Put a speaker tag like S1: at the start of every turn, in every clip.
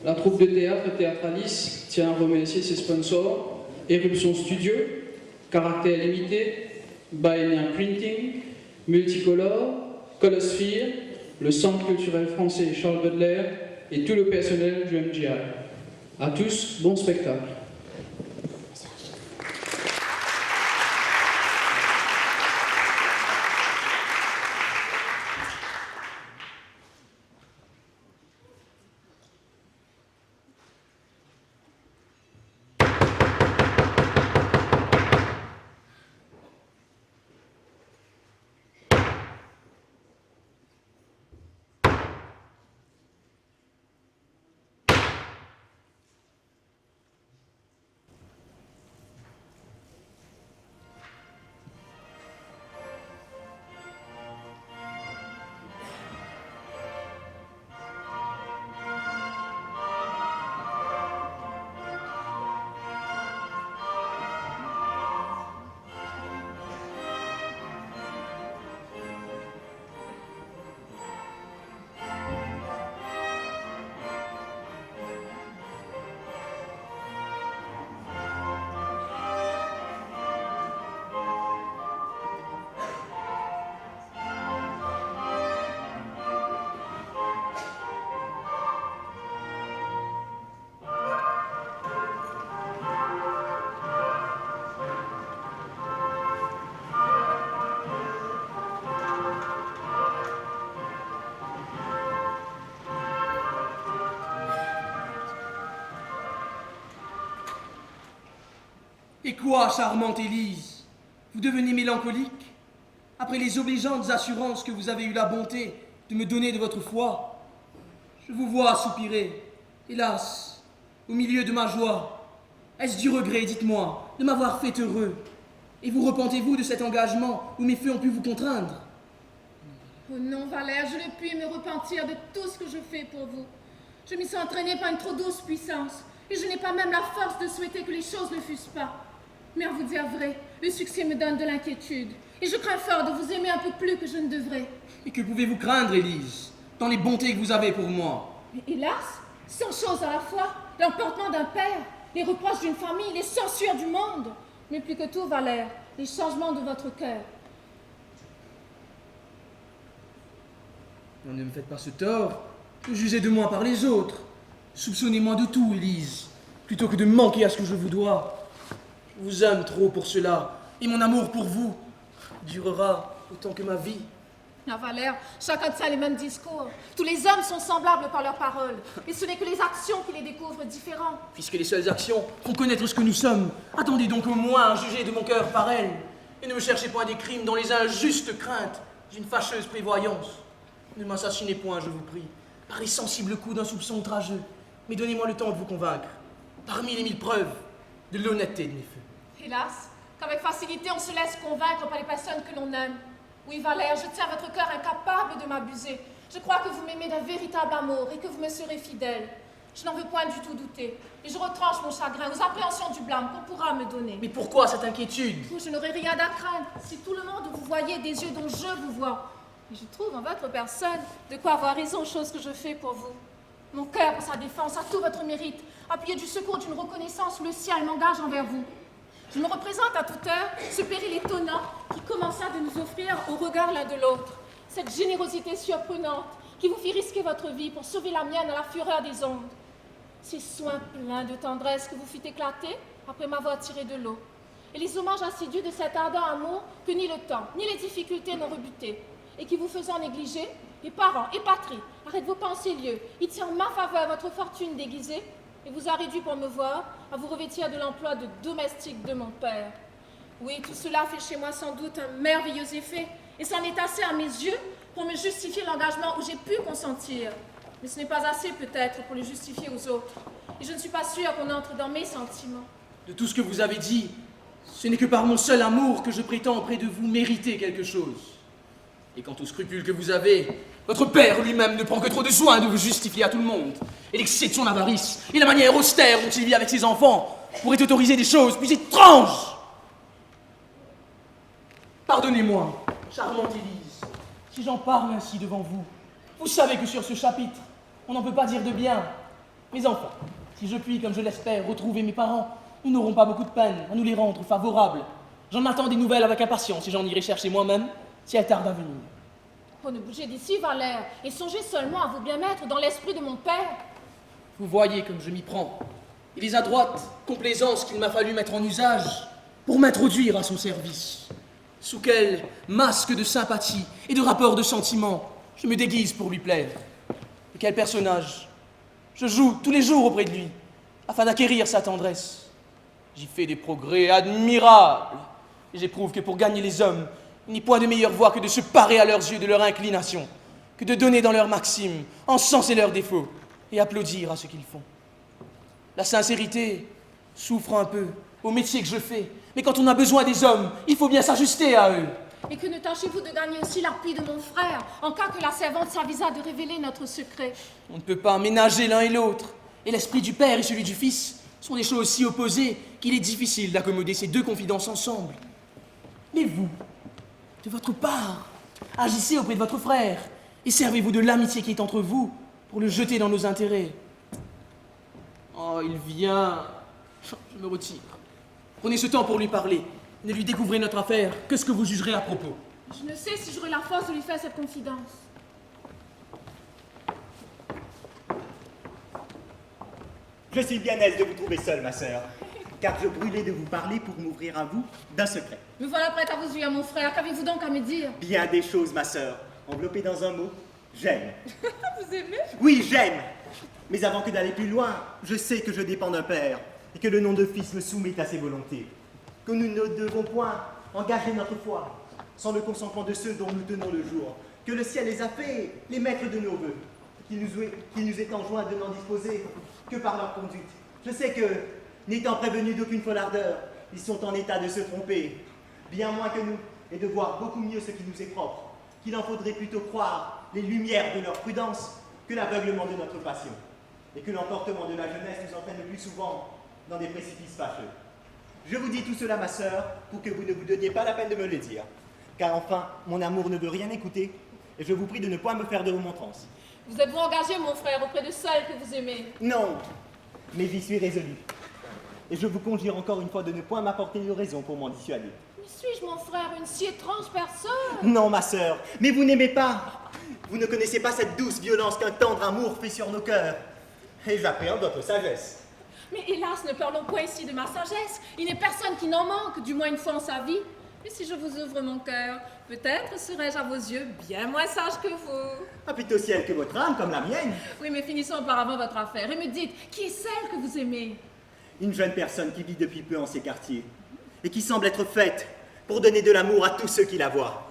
S1: La troupe de théâtre Théâtralis tient à remercier ses sponsors, Éruption Studio, Caractère Limité, Bahémien Printing, Multicolore, Colosphere, le Centre culturel français Charles Baudelaire et tout le personnel du MGI. À tous, bon spectacle.
S2: Et quoi, charmante Élise? Vous devenez mélancolique? Après les obligeantes assurances que vous avez eu la bonté de me donner de votre foi, je vous vois soupirer, hélas, au milieu de ma joie. Est-ce du regret, dites-moi, de m'avoir fait heureux? Et vous repentez-vous de cet engagement où mes feux ont pu vous contraindre?
S3: Oh non, Valère, je ne puis me repentir de tout ce que je fais pour vous. Je m'y suis entraînée par une trop douce puissance, et je n'ai pas même la force de souhaiter que les choses ne fussent pas. Mais à vous dire vrai, le succès me donne de l'inquiétude, et je crains fort de vous aimer un peu plus que je ne devrais.
S2: Et que pouvez-vous craindre, Élise, dans les bontés que vous avez pour moi?
S3: Mais hélas, 100 choses à la fois, l'emportement d'un père, les reproches d'une famille, les censures du monde, mais plus que tout, Valère, les changements de votre cœur.
S2: Non, ne me faites pas ce tort de juger de moi par les autres. Soupçonnez-moi de tout, Élise, plutôt que de manquer à ce que je vous dois. Je vous aime trop pour cela, et mon amour pour vous durera autant que ma vie.
S3: Ah, Valère, chacun tient les mêmes discours. Tous les hommes sont semblables par leurs paroles, et ce n'est que les actions qui les découvrent différents.
S2: Puisque les seules actions font connaître ce que nous sommes, attendez donc au moins à juger de mon cœur par elles, et ne me cherchez point des crimes dans les injustes craintes d'une fâcheuse prévoyance. Ne m'assassinez point, je vous prie, par les sensibles coups d'un soupçon outrageux, mais donnez-moi le temps de vous convaincre, parmi les 1000 preuves de l'honnêteté de mes feux.
S3: Hélas, qu'avec facilité on se laisse convaincre par les personnes que l'on aime. Oui, Valère, je tiens votre cœur incapable de m'abuser. Je crois que vous m'aimez d'un véritable amour et que vous me serez fidèle. Je n'en veux point du tout douter. Et je retranche mon chagrin aux appréhensions du blâme qu'on pourra me donner.
S2: Mais pourquoi cette inquiétude?
S3: Je n'aurai rien à craindre si tout le monde vous voyait des yeux dont je vous vois. Et je trouve en votre personne de quoi avoir raison aux choses que je fais pour vous. Mon cœur, pour sa défense, a tout votre mérite. Appuyé du secours d'une reconnaissance où le ciel m'engage envers vous. Je me représente à toute heure ce péril étonnant qui commença de nous offrir au regard l'un de l'autre. Cette générosité surprenante qui vous fit risquer votre vie pour sauver la mienne à la fureur des ondes. Ces soins pleins de tendresse que vous fîtes éclater après m'avoir tiré de l'eau. Et les hommages assidus de cet ardent amour que ni le temps, ni les difficultés n'ont rebuté. Et qui vous faisant négliger, les parents et patrie, arrêtent vos pensées lieux, y tirent ma faveur votre fortune déguisée, et vous a réduit pour me voir à vous revêtir de l'emploi de domestique de mon père. Oui, tout cela fait chez moi sans doute un merveilleux effet, et c'en est assez à mes yeux pour me justifier l'engagement où j'ai pu consentir. Mais ce n'est pas assez peut-être pour le justifier aux autres, et je ne suis pas sûre qu'on entre dans mes sentiments.
S2: De tout ce que vous avez dit, ce n'est que par mon seul amour que je prétends auprès de vous mériter quelque chose. Et quant aux scrupules que vous avez, votre père lui-même ne prend que trop de soin de vous justifier à tout le monde. Et l'excès de son avarice, et la manière austère dont il vit avec ses enfants, pourraient autoriser des choses plus étranges. Pardonnez-moi, charmante Élise, si j'en parle ainsi devant vous. Vous savez que sur ce chapitre, on n'en peut pas dire de bien. Mais enfin, si je puis, comme je l'espère, retrouver mes parents, nous n'aurons pas beaucoup de peine à nous les rendre favorables. J'en attends des nouvelles avec impatience et j'en irai chercher moi-même si elles tardent à venir.
S3: Oh, ne bougez d'ici, Valère, et songez seulement à vous bien mettre dans l'esprit de mon père.
S2: Vous voyez comme je m'y prends. Et les adroites complaisances qu'il m'a fallu mettre en usage pour m'introduire à son service. Sous quel masque de sympathie et de rapport de sentiment je me déguise pour lui plaire. Et quel personnage je joue tous les jours auprès de lui afin d'acquérir sa tendresse. J'y fais des progrès admirables. Et j'éprouve que pour gagner les hommes, il n'y a point de meilleure voie que de se parer à leurs yeux de leur inclination, que de donner dans leurs maximes, encenser leurs défauts et applaudir à ce qu'ils font. La sincérité souffre un peu au métier que je fais, mais quand on a besoin des hommes, il faut bien s'ajuster à eux.
S3: Et que ne tâchez-vous de gagner aussi l'appui de mon frère, en cas que la servante s'avisa de révéler notre secret?
S2: On ne peut pas ménager l'un et l'autre, et l'esprit du père et celui du fils sont des choses si opposées qu'il est difficile d'accommoder ces deux confidences ensemble. Mais vous, de votre part, agissez auprès de votre frère, et servez-vous de l'amitié qui est entre vous pour le jeter dans nos intérêts. Oh, il vient. Je me retire. Prenez ce temps pour lui parler. Ne lui découvrez notre affaire que ce que vous jugerez à propos.
S3: Je ne sais si j'aurai la force de lui faire cette confidence.
S4: Je suis bien aise de vous trouver seule, ma sœur, car je brûlais de vous parler pour m'ouvrir à vous d'un secret.
S3: Me voilà prête à vous unir, mon frère. Qu'avez-vous donc à me dire?
S4: Bien des choses, ma sœur, enveloppées dans un mot, j'aime.
S3: Vous aimez?
S4: Oui, j'aime. Mais avant que d'aller plus loin, je sais que je dépends d'un père et que le nom de fils me soumet à ses volontés. Que nous ne devons point engager notre foi sans le consentement de ceux dont nous tenons le jour. Que le ciel les a fait les maîtres de nos vœux. Qu'il nous est enjoint de n'en disposer que par leur conduite. Je sais que, n'étant prévenus d'aucune folle ardeur, ils sont en état de se tromper, bien moins que nous, et de voir beaucoup mieux ce qui nous est propre. Qu'il en faudrait plutôt croire les lumières de leur prudence que l'aveuglement de notre passion. Et que l'emportement de la jeunesse nous entraîne le plus souvent dans des précipices fâcheux. Je vous dis tout cela, ma sœur, pour que vous ne vous donniez pas la peine de me le dire. Car enfin, mon amour ne veut rien écouter, et je vous prie de ne point me faire de remontrances.
S3: Vous êtes-vous engagé, mon frère, auprès de celle que vous aimez?
S4: Non, mais j'y suis résolu. Et je vous conjure encore une fois de ne point m'apporter de raison pour m'en dissuader.
S3: Mais suis-je, mon frère, une si étrange personne?
S4: Non, ma sœur, mais vous n'aimez pas. Vous ne connaissez pas cette douce violence qu'un tendre amour fait sur nos cœurs. Et j'appréhende votre sagesse.
S3: Mais hélas, ne parlons point ici de ma sagesse. Il n'est personne qui n'en manque, du moins une fois en sa vie. Mais si je vous ouvre mon cœur, peut-être serai-je à vos yeux bien moins sage que vous.
S4: Ah, plutôt ciel que votre âme, comme la mienne.
S3: Oui, mais finissons auparavant votre affaire et me dites, qui est celle que vous aimez?
S4: Une jeune personne qui vit depuis peu en ces quartiers et qui semble être faite pour donner de l'amour à tous ceux qui la voient.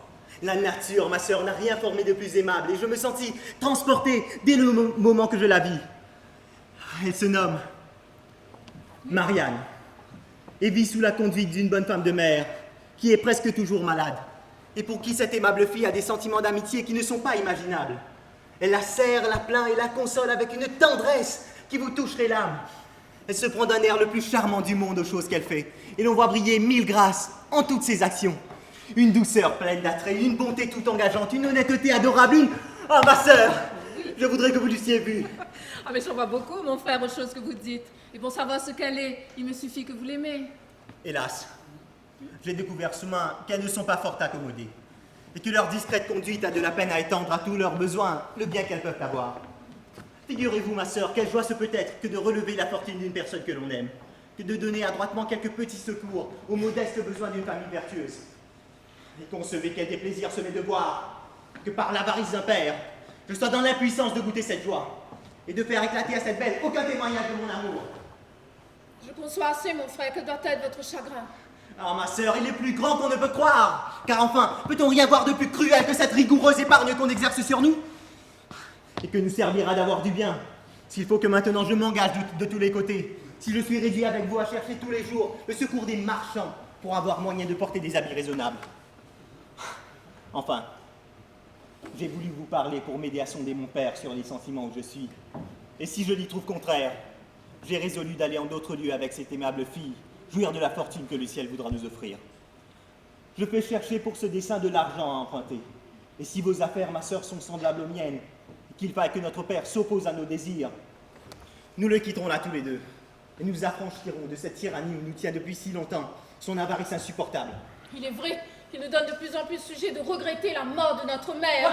S4: La nature, ma sœur, n'a rien formé de plus aimable et je me sentis transporté dès le moment que je la vis. Elle se nomme Marianne et vit sous la conduite d'une bonne femme de mère qui est presque toujours malade et pour qui cette aimable fille a des sentiments d'amitié qui ne sont pas imaginables. Elle la serre, la plaint et la console avec une tendresse qui vous toucherait l'âme. Elle se prend d'un air le plus charmant du monde aux choses qu'elle fait et l'on voit briller mille grâces en toutes ses actions. Une douceur pleine d'attrait, une bonté tout engageante, une honnêteté adorable, une... Ah, ma sœur, je voudrais que vous l'eussiez vue.
S3: Ah, mais j'en vois beaucoup, mon frère, aux choses que vous dites. Et pour savoir ce qu'elle est, il me suffit que vous l'aimez.
S4: Hélas, j'ai découvert ce matin qu'elles ne sont pas fort accommodées et que leur discrète conduite a de la peine à étendre à tous leurs besoins le bien qu'elles peuvent avoir. Figurez-vous, ma sœur, quelle joie ce peut être que de relever la fortune d'une personne que l'on aime, que de donner adroitement quelques petits secours aux modestes besoins d'une famille vertueuse. Et concevez quel déplaisir se met de voir que par l'avarice d'un père, je sois dans l'impuissance de goûter cette joie et de faire éclater à cette belle aucun témoignage de mon amour.
S3: Je conçois assez, mon frère, que doit être votre chagrin.
S4: Alors, ma sœur, il est plus grand qu'on ne peut croire. Car enfin, peut-on rien voir de plus cruel que cette rigoureuse épargne qu'on exerce sur nous? Et que nous servira d'avoir du bien, s'il faut que maintenant je m'engage de tous les côtés, si je suis réduit avec vous à chercher tous les jours le secours des marchands pour avoir moyen de porter des habits raisonnables. Enfin, j'ai voulu vous parler pour m'aider à sonder mon père sur les sentiments où je suis. Et si je l'y trouve contraire, j'ai résolu d'aller en d'autres lieux avec cette aimable fille, jouir de la fortune que le ciel voudra nous offrir. Je fais chercher pour ce dessein de l'argent à emprunter. Et si vos affaires, ma sœur, sont semblables aux miennes, et qu'il faille que notre père s'oppose à nos désirs, Nous le quitterons là tous les deux. Et nous affranchirons de cette tyrannie où nous tient depuis si longtemps son avarice insupportable.
S3: Il est vrai qu'il nous donne de plus en plus sujet de regretter la mort de notre mère.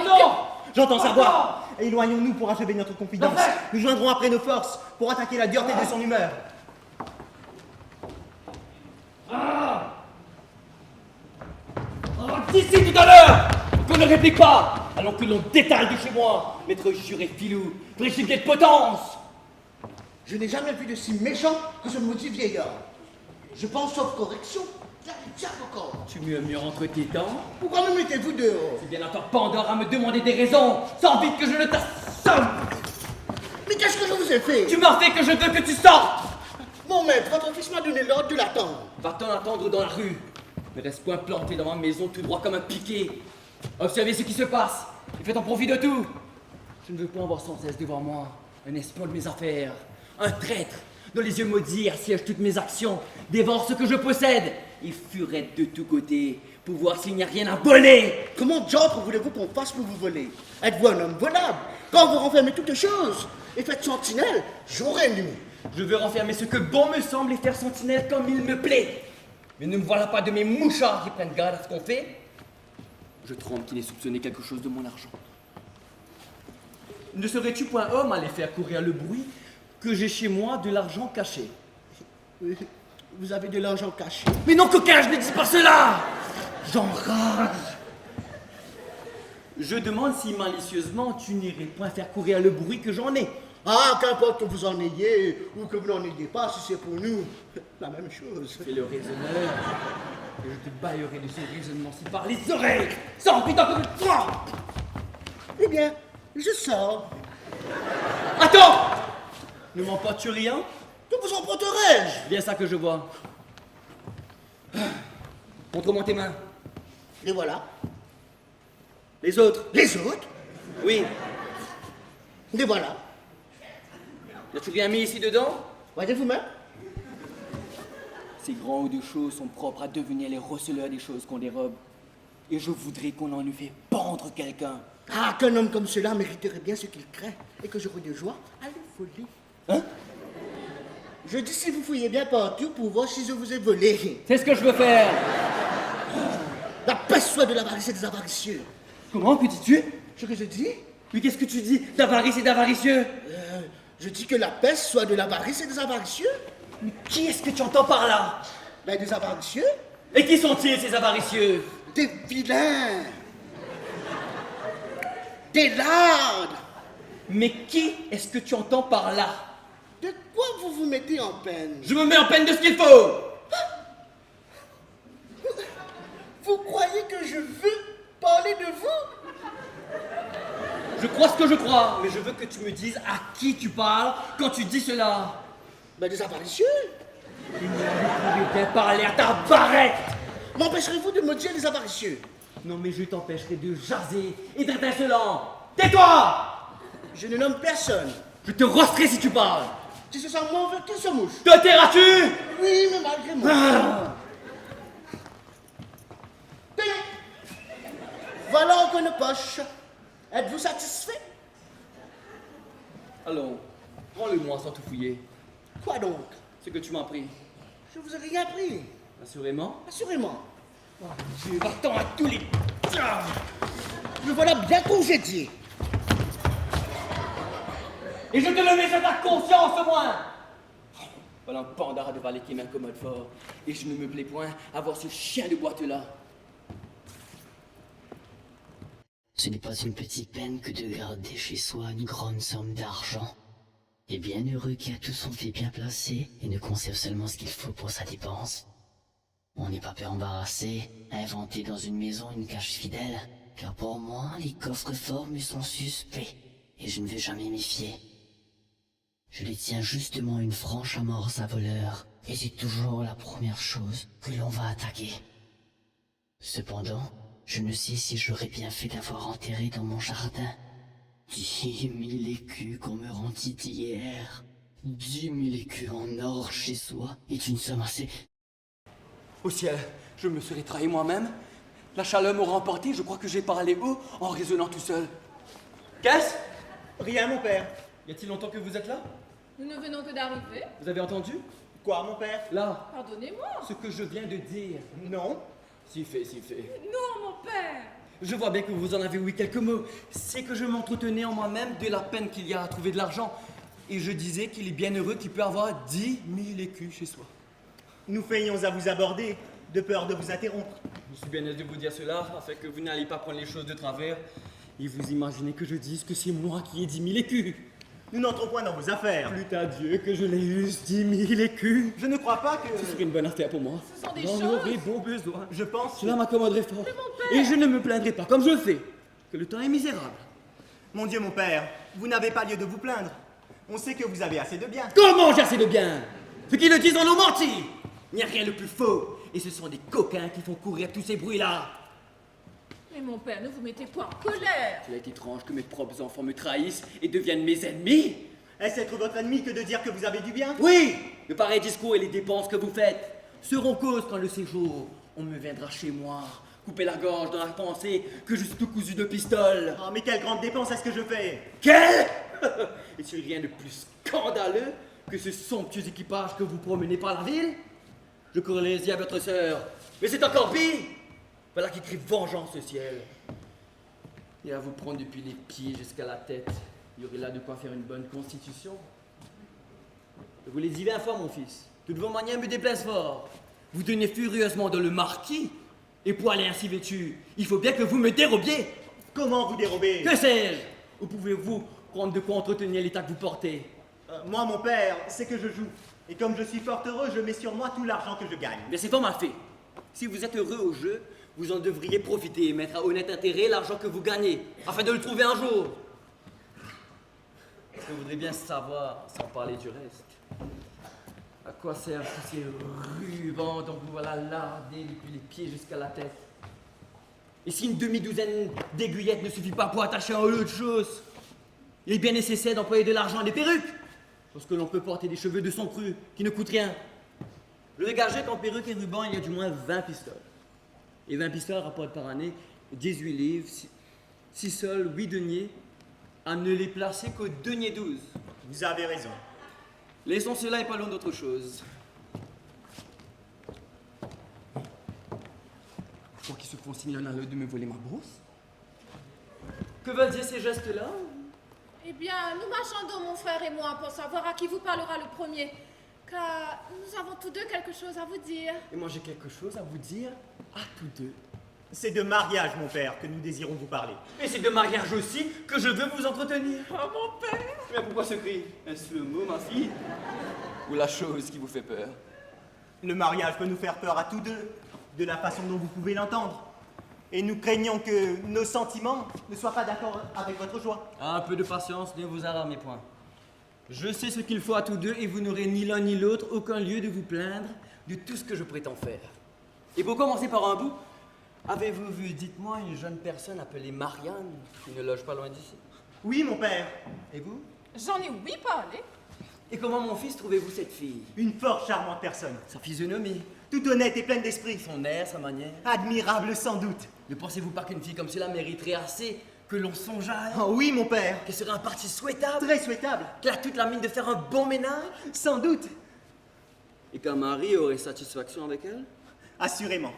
S4: J'entends sa voix. Et éloignons-nous pour achever notre confidence. Nous joindrons après nos forces pour attaquer la dureté de son humeur.
S5: D'ici tout à l'heure, qu'on ne réplique pas, allons que l'on détaille de chez moi, maître juré filou, précipité de potence.
S6: Je n'ai jamais vu de si méchant que ce maudit vieillard. Je pense sauf correction. Il y a du diable encore.
S5: Tu murmures entre tes dents.
S6: Pourquoi me mettez-vous dehors?
S5: C'est bien encore Pandore à me demander des raisons, sans vite que je ne t'assomme.
S6: Mais qu'est-ce que je vous ai fait?
S5: Tu m'as fait que je veux que tu sortes.
S6: Mon maître, votre fils m'a donné l'ordre de l'attendre.
S5: Va-t'en attendre dans la rue. Ne reste point planté dans ma maison tout droit comme un piquet. Observez ce qui se passe et faites en profit de tout. Je ne veux point avoir sans cesse devant moi un espion de mes affaires, un traître dont les yeux maudits assiègent toutes mes actions, dévore ce que je possède et furette de tous côtés pour voir s'il n'y a rien à voler.
S6: Comment diable voulez-vous qu'on fasse pour vous voler? Êtes-vous un homme volable? Quand vous renfermez toutes choses et faites sentinelle, jour et nuit.
S5: Je veux renfermer ce que bon me semble et faire sentinelle comme il me plaît. Mais ne me voilà pas de mes mouchards qui prennent garde à ce qu'on fait. Je tremble qu'il ait soupçonné quelque chose de mon argent. Ne serais-tu point homme à les faire courir le bruit que j'ai chez moi de l'argent caché?
S6: Vous avez de l'argent caché.
S5: Mais non, coquin, je ne dis pas cela. J'enrage. Je demande si malicieusement tu n'irais point faire courir le bruit que j'en ai.
S6: Ah, qu'importe que vous en ayez ou que vous n'en ayez pas, si c'est pour nous, la même chose.
S5: Fais le raisonneur, et je te baillerai de ce raisonnement-ci par les oreilles, sans putain que de toi.
S6: Eh bien, je sors.
S5: Attends. Ne m'emportes-tu rien?
S6: Que vous emporterai-je?
S5: Bien ça que je vois. Montre-moi tes mains.
S6: Les voilà.
S5: Les autres?
S6: Les autres?
S5: Oui.
S6: Les voilà.
S5: N'as-tu rien mis ici dedans?
S6: Voyez vous-même.
S5: Ces grands hauts de choses sont propres à devenir les receleurs des choses qu'on dérobe. Et je voudrais qu'on en eût fait pendre quelqu'un.
S6: Ah, qu'un homme comme cela mériterait bien ce qu'il craint et que j'aurais de joie à le voler.
S5: Hein?
S6: Je dis si vous fouillez bien partout pour voir si je vous ai volé.
S5: C'est ce que je veux faire.
S6: La peste soit de l'avarice et des avaricieux.
S5: Comment, que dis-tu?
S6: Ce que je dis?
S5: Mais qu'est-ce que tu dis d'avarice et d'avaricieux?
S6: Je dis que la peste soit de l'avarice et des avaricieux.
S5: Mais qui est-ce que tu entends par là?
S6: Ben, des avaricieux?
S5: Et qui sont-ils, ces avaricieux?
S6: Des vilains. Des lardes.
S5: Mais qui est-ce que tu entends par là?
S6: De quoi vous vous mettez en peine?
S5: Je me mets en peine de ce qu'il faut.
S6: Vous croyez que je veux parler de vous?
S5: Je crois ce que je crois, mais je veux que tu me dises à qui tu parles quand tu dis cela.
S6: Ben, des avaricieux.
S5: Il ne bien parler à ta barrette.
S6: M'empêcherez-vous de me dire les avaricieux?
S5: Non, mais je t'empêcherai de jaser et d'être insolent. Tais-toi.
S6: Je ne nomme personne.
S5: Je te rosterai si tu parles.
S6: Si ce sont mauvais, qu'ils se mouchent.
S5: Te tairas-tu?
S6: Oui, mais malgré moi.
S5: Ah.
S6: Tenez. Voilà encore une poche. Êtes-vous satisfait?
S5: Allons, prends-le-moi sans tout fouiller.
S6: Quoi donc?
S5: Ce que tu m'as pris.
S6: Je vous ai rien pris.
S5: Assurément.
S6: Assurément.
S5: Dieu, va-t'en à tous les... Ah.
S6: Me voilà bien congédié.
S5: Et je te le mets sur ta conscience au moins. Voilà un pandard de valet qui m'incommode fort. Et je ne me plais point à voir ce chien de boîte-là.
S7: Ce n'est pas une petite peine que de garder chez soi une grande somme d'argent. Et bien heureux qui a tout son fait bien placé et ne conserve seulement ce qu'il faut pour sa dépense. On n'est pas peu embarrassé à inventer dans une maison une cache fidèle, car pour moi, les coffres forts me sont suspects, et je ne veux jamais m'y fier. Je les tiens justement une franche amorce à voleur, et c'est toujours la première chose que l'on va attaquer. Cependant, je ne sais si j'aurais bien fait d'avoir enterré dans mon jardin 10 000 écus qu'on me rendit hier. 10 000 écus en or chez soi est une somme assez...
S5: Au ciel, je me serais trahi moi-même. La chaleur m'aura emporté, je crois que j'ai parlé haut en raisonnant tout seul. Qu'est-ce?
S4: Rien, mon père.
S5: Y a-t-il longtemps que vous êtes là?
S3: Nous ne venons que d'arriver.
S5: Vous avez entendu?
S4: Quoi, mon père?
S5: Là,
S3: Pardonnez-moi.
S5: ce que je viens de dire.
S4: Non.
S5: Si fait, si fait.
S3: Non, mon père.
S5: Je vois bien que vous en avez ouï quelques mots. C'est que je m'entretenais en moi-même de la peine qu'il y a à trouver de l'argent. Et je disais qu'il est bien heureux qu'il peut avoir 10 000 écus chez soi.
S4: Nous feignons à vous aborder, de peur de vous interrompre.
S5: Je suis bien aise de vous dire cela, afin que vous n'alliez pas prendre les choses de travers. Et vous imaginez que je dise que c'est moi qui ai 10 000 écus.
S4: Nous n'entrons point dans vos affaires.
S5: Plût à Dieu que je l'ai eu, 10 000 écus.
S4: Je ne crois pas que...
S5: Ce serait une bonne affaire pour moi.
S3: Ce sont des
S5: J'en
S3: choses.
S5: aurais bon besoin.
S4: Je pense...
S5: Cela m'accommoderait fort. Et je ne me plaindrai pas, comme je le fais, que le temps est misérable.
S4: Mon Dieu, mon père, vous n'avez pas lieu de vous plaindre. On sait que vous avez assez de biens.
S5: Comment j'ai assez de bien? Ceux qui le disent en ont menti. Il n'y a rien de plus faux. Et ce sont des coquins qui font courir tous ces bruits-là.
S3: Mais mon père, ne vous mettez pas en colère.
S5: Cela est étrange que mes propres enfants me trahissent et deviennent mes ennemis.
S4: Est-ce être votre ennemi que de dire que vous avez du bien?
S5: Oui, le pareil discours et les dépenses que vous faites seront cause quand le séjour, on me viendra chez moi, couper la gorge dans la pensée que je suis tout cousu de pistoles.
S4: Oh, mais quelle grande dépense est-ce que je fais?
S5: Quelle? Et c'est rien de plus scandaleux que ce somptueux équipage que vous promenez par la ville? Je cours les yeux à votre sœur, mais c'est encore pire. Voilà qui crie vengeance au ciel. Et à vous prendre depuis les pieds jusqu'à la tête, il y aurait là de quoi faire une bonne constitution. Je vous les dis 20 fois, mon fils. Toutes vos manières me déplaisent fort. Vous tenez furieusement dans le marquis, et pour aller ainsi vêtu, il faut bien que vous me dérobiez.
S4: Comment vous dérober?
S5: Que sais-je? Ou pouvez-vous prendre de quoi entretenir l'état que vous portez?
S4: Moi, mon père, c'est que je joue. Et comme je suis fort heureux, je mets sur moi tout l'argent que je gagne.
S5: Mais c'est fort mal fait. Si vous êtes heureux au jeu, vous en devriez profiter et mettre à honnête intérêt l'argent que vous gagnez, afin de le trouver un jour. Je voudrais bien savoir, sans parler du reste, à quoi servent tous ces rubans dont vous voilà lardés depuis les pieds jusqu'à la tête? Et si une demi-douzaine d'aiguillettes ne suffit pas pour attacher un lot de choses, il est bien nécessaire d'employer de l'argent et des perruques, lorsque l'on peut porter des cheveux de son cru qui ne coûtent rien. Je vais gager qu'en perruque et ruban, il y a du moins 20 pistoles. Et 20 pistoles rapportent par année 18 livres, 6 sols, 8 deniers, à ne les placer qu'au denier 12.
S4: Vous avez raison.
S5: Laissons cela et parlons d'autre chose. Je crois qu'ils se font signe l'un à l'autre de me voler ma brosse. Que veulent dire ces gestes-là?
S3: Eh bien, nous marchandons, mon frère et moi, pour savoir à qui vous parlera le premier. Car nous avons tous deux quelque chose à vous dire.
S5: Et moi j'ai quelque chose à vous dire à tous deux.
S4: C'est de mariage, mon père, que nous désirons vous parler.
S5: Et c'est de mariage aussi que je veux vous entretenir.
S3: Oh, mon père!
S5: Mais pourquoi ce cri? Est-ce le mot, ma fille? Ou la chose qui vous fait peur?
S4: Le mariage peut nous faire peur à tous deux, de la façon dont vous pouvez l'entendre. Et nous craignons que nos sentiments ne soient pas d'accord avec votre joie.
S5: Un peu de patience, ne vous alarmez point. Je sais ce qu'il faut à tous deux et vous n'aurez ni l'un ni l'autre aucun lieu de vous plaindre de tout ce que je prétends faire. Et pour commencer par un bout, avez-vous vu, dites-moi, une jeune personne appelée Marianne qui ne loge pas loin d'ici?
S4: Oui, mon père.
S5: Et vous?
S3: J'en ai ouï parler.
S5: Et comment, mon fils, trouvez-vous cette fille?
S4: Une fort charmante personne.
S5: Sa physionomie,
S4: Toute honnête et pleine d'esprit.
S5: son air, sa manière.
S4: Admirable sans doute.
S5: Ne pensez-vous pas qu'une fille comme cela mériterait assez que l'on songe à elle?
S4: Oh oui, mon père.
S5: Qu'elle serait un parti souhaitable?
S4: Très souhaitable.
S5: Qu'elle a toute la mine de faire un bon ménage?
S4: Sans doute.
S5: Et qu'un mari aurait satisfaction avec elle?
S4: Assurément.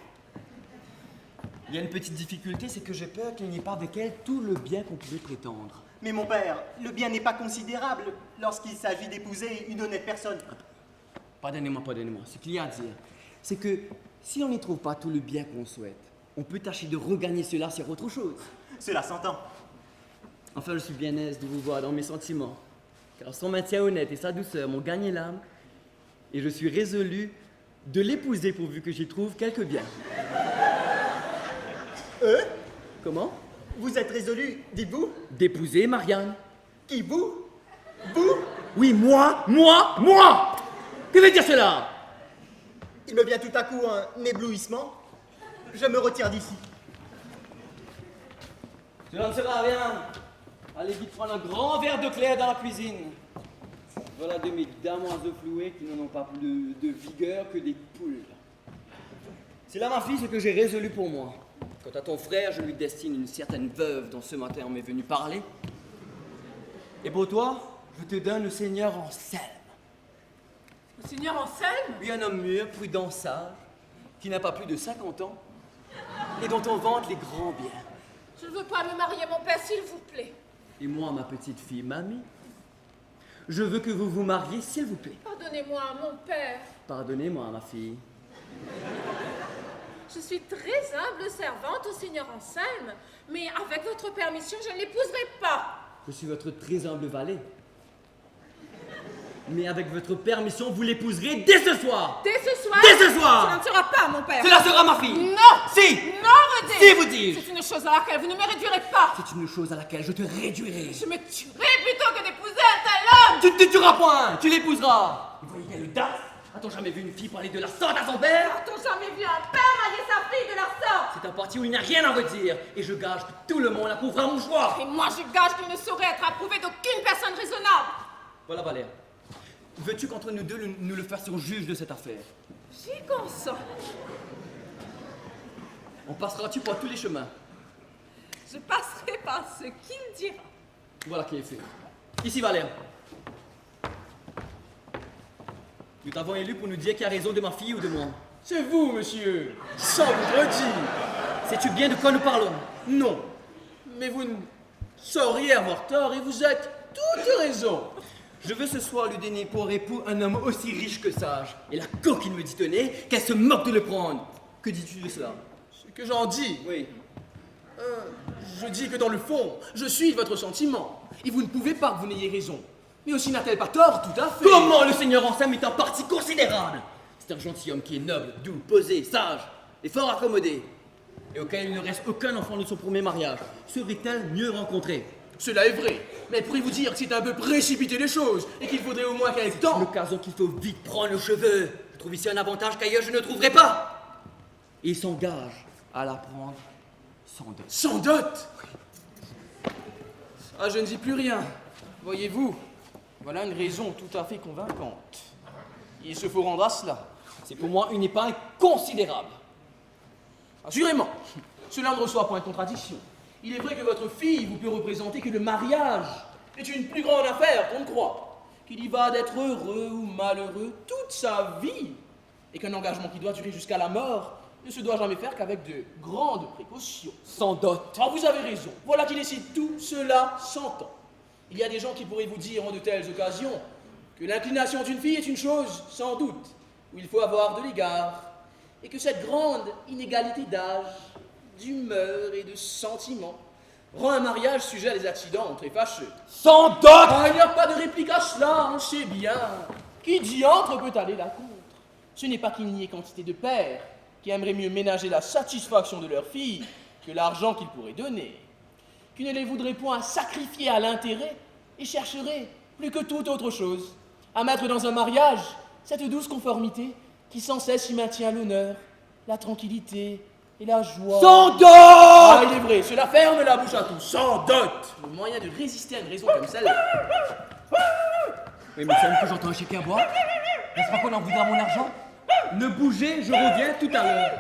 S5: Il y a une petite difficulté, c'est que j'ai peur qu'il n'y ait pas avec elle tout le bien qu'on pouvait prétendre.
S4: Mais mon père, le bien n'est pas considérable lorsqu'il s'agit d'épouser une honnête personne.
S5: Pardonnez-moi. Ce qu'il y a à dire, c'est que si on n'y trouve pas tout le bien qu'on souhaite, on peut tâcher de regagner cela sur autre chose.
S4: Cela s'entend.
S5: Enfin, je suis bien aise de vous voir dans mes sentiments, car son maintien honnête et sa douceur m'ont gagné l'âme, et je suis résolu de l'épouser pourvu que j'y trouve quelque bien. Comment?
S4: Vous êtes résolu, dites-vous?
S5: D'épouser Marianne.
S4: Qui vous? Vous?
S5: Oui, moi! Que veut dire cela?
S4: Il me vient tout à coup un éblouissement. Je me retire d'ici.
S5: Cela ne sert à rien. Allez vite prendre un grand verre de clair dans la cuisine. Voilà de mes damoiseaux floués qui n'en ont pas plus de vigueur que des poules. C'est là, ma fille, ce que j'ai résolu pour moi. Quant à ton frère, je lui destine une certaine veuve dont ce matin on m'est venu parler. Et pour toi, Je te donne le seigneur Anselme.
S3: Le Seigneur Anselme?
S5: Oui, un homme mûr, prudent, sage, qui n'a pas plus de 50 ans, et dont on vante les grands biens.
S3: Je ne veux pas me marier, mon père, s'il vous plaît.
S5: Et moi, ma petite fille, mamie, je veux que vous vous mariez, s'il vous plaît.
S3: Pardonnez-moi, mon père.
S5: Pardonnez-moi, ma fille.
S3: Je suis très humble servante au Seigneur Anselme, mais avec votre permission, je ne l'épouserai pas.
S5: Je suis votre très humble valet. Mais avec votre permission, vous l'épouserez dès ce soir.
S3: Dès ce soir?
S5: Dès ce soir!
S3: Cela ne sera pas, mon père.
S5: Cela sera ma fille.
S3: Non!
S5: Si!
S3: Non, redis!
S5: Si, vous dis-je!
S3: C'est une chose à laquelle vous ne me réduirez pas.
S5: C'est une chose à laquelle je te réduirai.
S3: Je me tuerai plutôt que d'épouser un tel homme.
S5: Tu ne te tueras point! Tu l'épouseras! Vous voyez quelle audace! A-t-on jamais vu une fille parler de la sorte à son père?
S3: A-t-on jamais vu un père marier sa fille de leur sorte?
S5: C'est un parti où il n'y a rien à redire. Et je gage que tout le monde approuvera mon choix.
S3: Et moi, je gage qu'il ne saurait être approuvé d'aucune personne raisonnable.
S5: Voilà, Valère. Veux-tu qu'entre nous deux, nous le fassions juge de cette affaire?
S3: J'y consens.
S5: On passera-tu par tous les chemins?
S3: Je passerai par ce qu'il dira.
S5: Voilà qui est fait. Ici, Valère. Nous t'avons élu pour nous dire qui a raison de ma fille ou de moi.
S2: C'est vous, monsieur. Sans vous redire.
S5: Sais-tu bien de quoi nous parlons?
S2: Non. Mais vous ne sauriez avoir tort et vous êtes toute raison.
S5: Je veux ce soir lui donner pour époux un homme aussi riche que sage. Et la coquine me dit tenez qu'elle se moque de le prendre. Que dis-tu de cela?
S2: Ce que j'en dis,
S5: Oui.
S2: je dis que dans le fond, je suis votre sentiment. Et vous ne pouvez pas que vous n'ayez raison. Mais aussi n'a-t-elle pas tort, tout à fait.
S5: Comment le seigneur Anselme est un parti considérable? C'est un gentilhomme qui est noble, doux, posé, sage et fort accommodé. Et auquel il ne reste aucun enfant de son premier mariage. Serait-elle mieux rencontrée?
S2: Cela est vrai. Mais pourriez-vous dire que c'est un peu précipité les choses et qu'il faudrait au moins quelques temps?
S5: L'occasion qu'il faut vite prendre le cheveu. Je trouve ici un avantage qu'ailleurs je ne trouverai pas. Et il s'engage à la prendre sans dot.
S2: Sans dot? Ah, je ne dis plus rien. Voyez-vous, voilà une raison tout à fait convaincante. Il se faut rendre à cela.
S5: C'est pour moi une épargne considérable.
S2: Assurément, cela ne reçoit point de contradiction. Il est vrai que votre fille vous peut représenter que le mariage est une plus grande affaire qu'on ne croit, qu'il y va d'être heureux ou malheureux toute sa vie, et qu'un engagement qui doit durer jusqu'à la mort ne se doit jamais faire qu'avec de grandes précautions.
S5: Sans dot.
S2: Ah, vous avez raison, voilà qui décide tout cela s'entend. Il y a des gens qui pourraient vous dire en de telles occasions que l'inclination d'une fille est une chose, sans doute, où il faut avoir de l'égard, et que cette grande inégalité d'âge, d'humeur et de sentiments rend un mariage sujet à des accidents très fâcheux.
S5: Sans dot.
S2: Ah, il n'y a pas de réplique à cela, on sait bien. Qui diantre peut aller là contre? Ce n'est pas qu'il n'y ait quantité de pères qui aimeraient mieux ménager la satisfaction de leur fille que l'argent qu'ils pourraient donner, qui ne les voudraient point sacrifier à l'intérêt et chercheraient, plus que toute autre chose, à mettre dans un mariage cette douce conformité qui sans cesse y maintient l'honneur, la tranquillité et la joie.
S5: Sans dot.
S2: Ah, il est vrai, cela ferme la bouche à tous, sans dot. Le moyen de résister à une raison comme celle-là.
S5: Oui, mais c'est que j'entends un chien aboyer. N'est-ce pas qu'on en voudra mon argent? Ne bougez, je reviens tout à l'heure.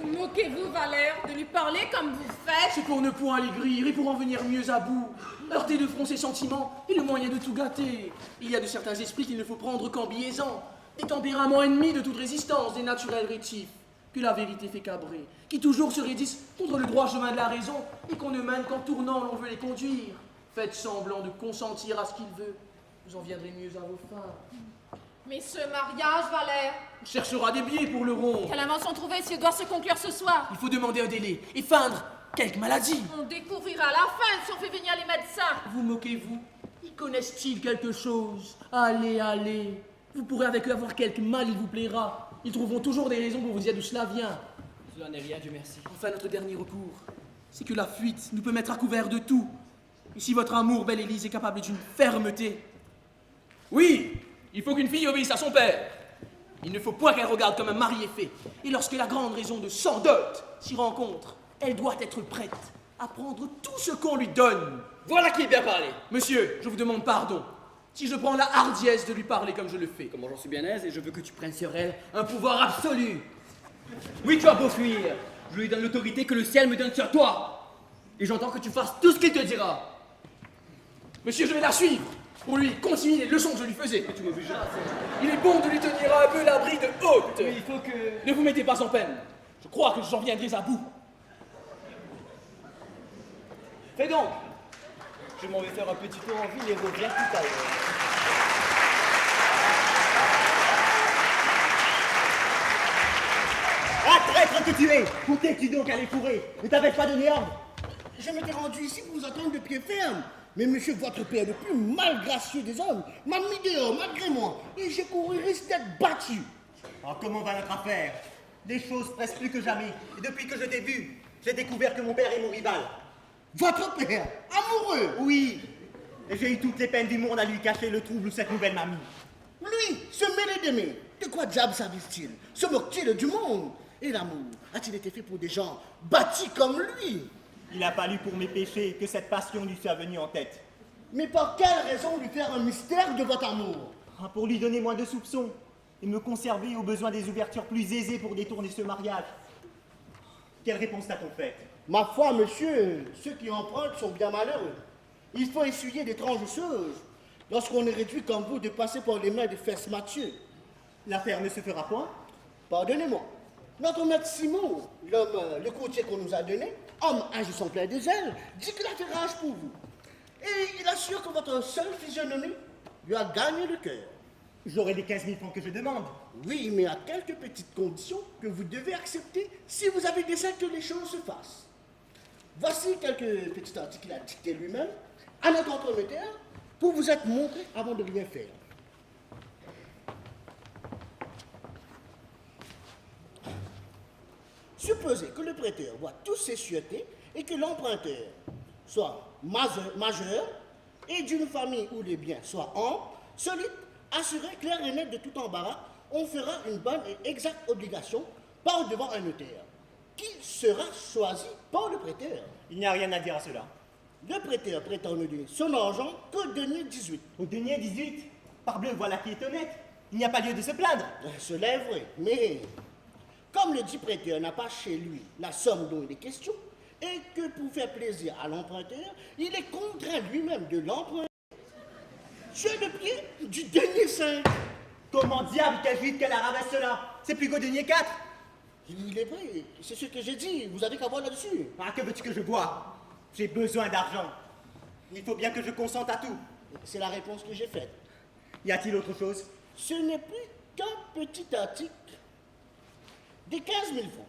S3: Vous moquez-vous, Valère, de lui parler comme vous faites?
S2: C'est pour ne point l'aigrir et pour en venir mieux à bout. Heurter de front ses sentiments est le moyen de tout gâter. Il y a de certains esprits qu'il ne faut prendre qu'en biaisant. Des tempéraments ennemis de toute résistance, des naturels rétifs, que la vérité fait cabrer, qui toujours se raidissent contre le droit chemin de la raison et qu'on ne mène qu'en tournant l'on veut les conduire. Faites semblant de consentir à ce qu'il veut, vous en viendrez mieux à vos fins.
S3: Mais ce mariage, Valère,
S2: On cherchera des biais pour le rompre.
S3: quelle invention trouver s'il doit se conclure ce soir?
S2: Il faut demander un délai et feindre quelque maladie.
S3: On découvrira la fin si on fait venir les médecins.
S2: Vous moquez-vous? Y connaissent-ils quelque chose? Allez, allez. Vous pourrez avec eux avoir quelque mal, il vous plaira. Ils trouveront toujours des raisons pour vous dire d'où cela vient.
S5: Cela n'est rien, Dieu merci.
S2: Enfin, notre dernier recours, c'est que la fuite nous peut mettre à couvert de tout. Et si votre amour, belle Élise, est capable d'une fermeté... Oui, il faut qu'une fille obéisse à son père. Il ne faut point qu'elle regarde comme un mari est fait. Et lorsque la grande raison de sans dot s'y rencontre, elle doit être prête à prendre tout ce qu'on lui donne.
S5: Voilà qui est bien parlé.
S2: Monsieur, je vous demande pardon si je prends la hardiesse de lui parler comme je le fais.
S5: Comment j'en suis bien aise et je veux que tu prennes sur elle un pouvoir absolu. Oui, tu as beau fuir, je lui donne l'autorité que le ciel me donne sur toi. Et j'entends que tu fasses tout ce qu'il te dira.
S2: Monsieur, je vais la suivre pour lui continuer les leçons que je lui faisais. Il est bon de lui tenir un peu la bride haute.
S5: Mais il faut que...
S2: Ne vous mettez pas en peine. Je crois que j'en viendrai à bout.
S5: Fais donc. Je m'en vais faire un petit tour en ville et reviens tout à l'heure.
S4: Ah, traître que tu es! Où t'es-tu donc allé fourrer? Ne t'avais pas donné ordre?
S6: Je m'étais rendu ici pour vous attendre de pied ferme. Mais monsieur, votre père, le plus malgracieux des hommes, m'a mis dehors malgré moi. Et j'ai couru risque d'être battu.
S4: Oh, comment va notre affaire? Des choses pressent plus que jamais. Et depuis que je t'ai vu, j'ai découvert que mon père est mon rival.
S6: Votre père, amoureux.
S4: Oui. Et j'ai eu toutes les peines du monde à lui cacher le trouble où cette nouvelle m'a mis.
S6: Lui, se mêler d'aimer. De quoi diable s'avise-t-il? Se moque-t-il du monde? Et l'amour, a-t-il été fait pour des gens bâtis comme lui?
S4: Il a fallu pour mes péchés que cette passion lui soit venue en tête.
S6: Mais par quelle raison lui faire un mystère de votre amour?
S4: Ah, pour lui donner moins de soupçons et me conserver au besoin des ouvertures plus aisées pour détourner ce mariage. Quelle réponse t'a-t-on faite?
S6: Ma foi, monsieur, ceux qui empruntent sont bien malheureux. Il faut essuyer d'étranges choses lorsqu'on est réduit comme vous de passer par les mains de fesses Mathieu.
S4: L'affaire ne se fera point?
S6: Pardonnez-moi. Notre maître Simon, l'homme, le courtier qu'on nous a donné, homme agissant plein de zèle, dit qu'il a fait rage pour vous. Et il assure que votre seule physionomie lui a gagné le cœur.
S4: J'aurai les 15 000 francs que je demande.
S6: Oui, mais à quelques petites conditions que vous devez accepter si vous avez dessein que les choses se fassent. Voici quelques petits articles qu'il a dictés lui-même à notre entremetteur pour vous être montré avant de rien faire. Supposez que le prêteur voit tous ses sûretés et que l'emprunteur soit majeur et d'une famille où les biens soient amples, solides, assurés, clairs et nets de tout embarras, on fera une bonne et exacte obligation par devant un notaire, qui sera choisi par le prêteur.
S4: Il n'y a rien à dire à cela.
S6: Le prêteur prétend ne donner son argent qu'au denier 18.
S4: Au denier 18? Parbleu, voilà qui est honnête. Il n'y a pas lieu de se plaindre.
S6: Cela est vrai, mais comme le dit prêteur n'a pas chez lui la somme dont il est question, et que pour faire plaisir à l'emprunteur, il est contraint lui-même de l'emprunter sur le pied du denier 5.
S4: Comment diable qu'elle qu'elle ramasse cela? C'est plus qu'au denier 4.
S6: Il est vrai, c'est ce que j'ai dit, vous avez qu'à voir là-dessus.
S4: Ah, que veux-tu que je bois? J'ai besoin d'argent. Il faut bien que je consente à tout.
S6: C'est la réponse que j'ai faite.
S4: Y a-t-il autre chose?
S6: Ce n'est plus qu'un petit article des 15 000 francs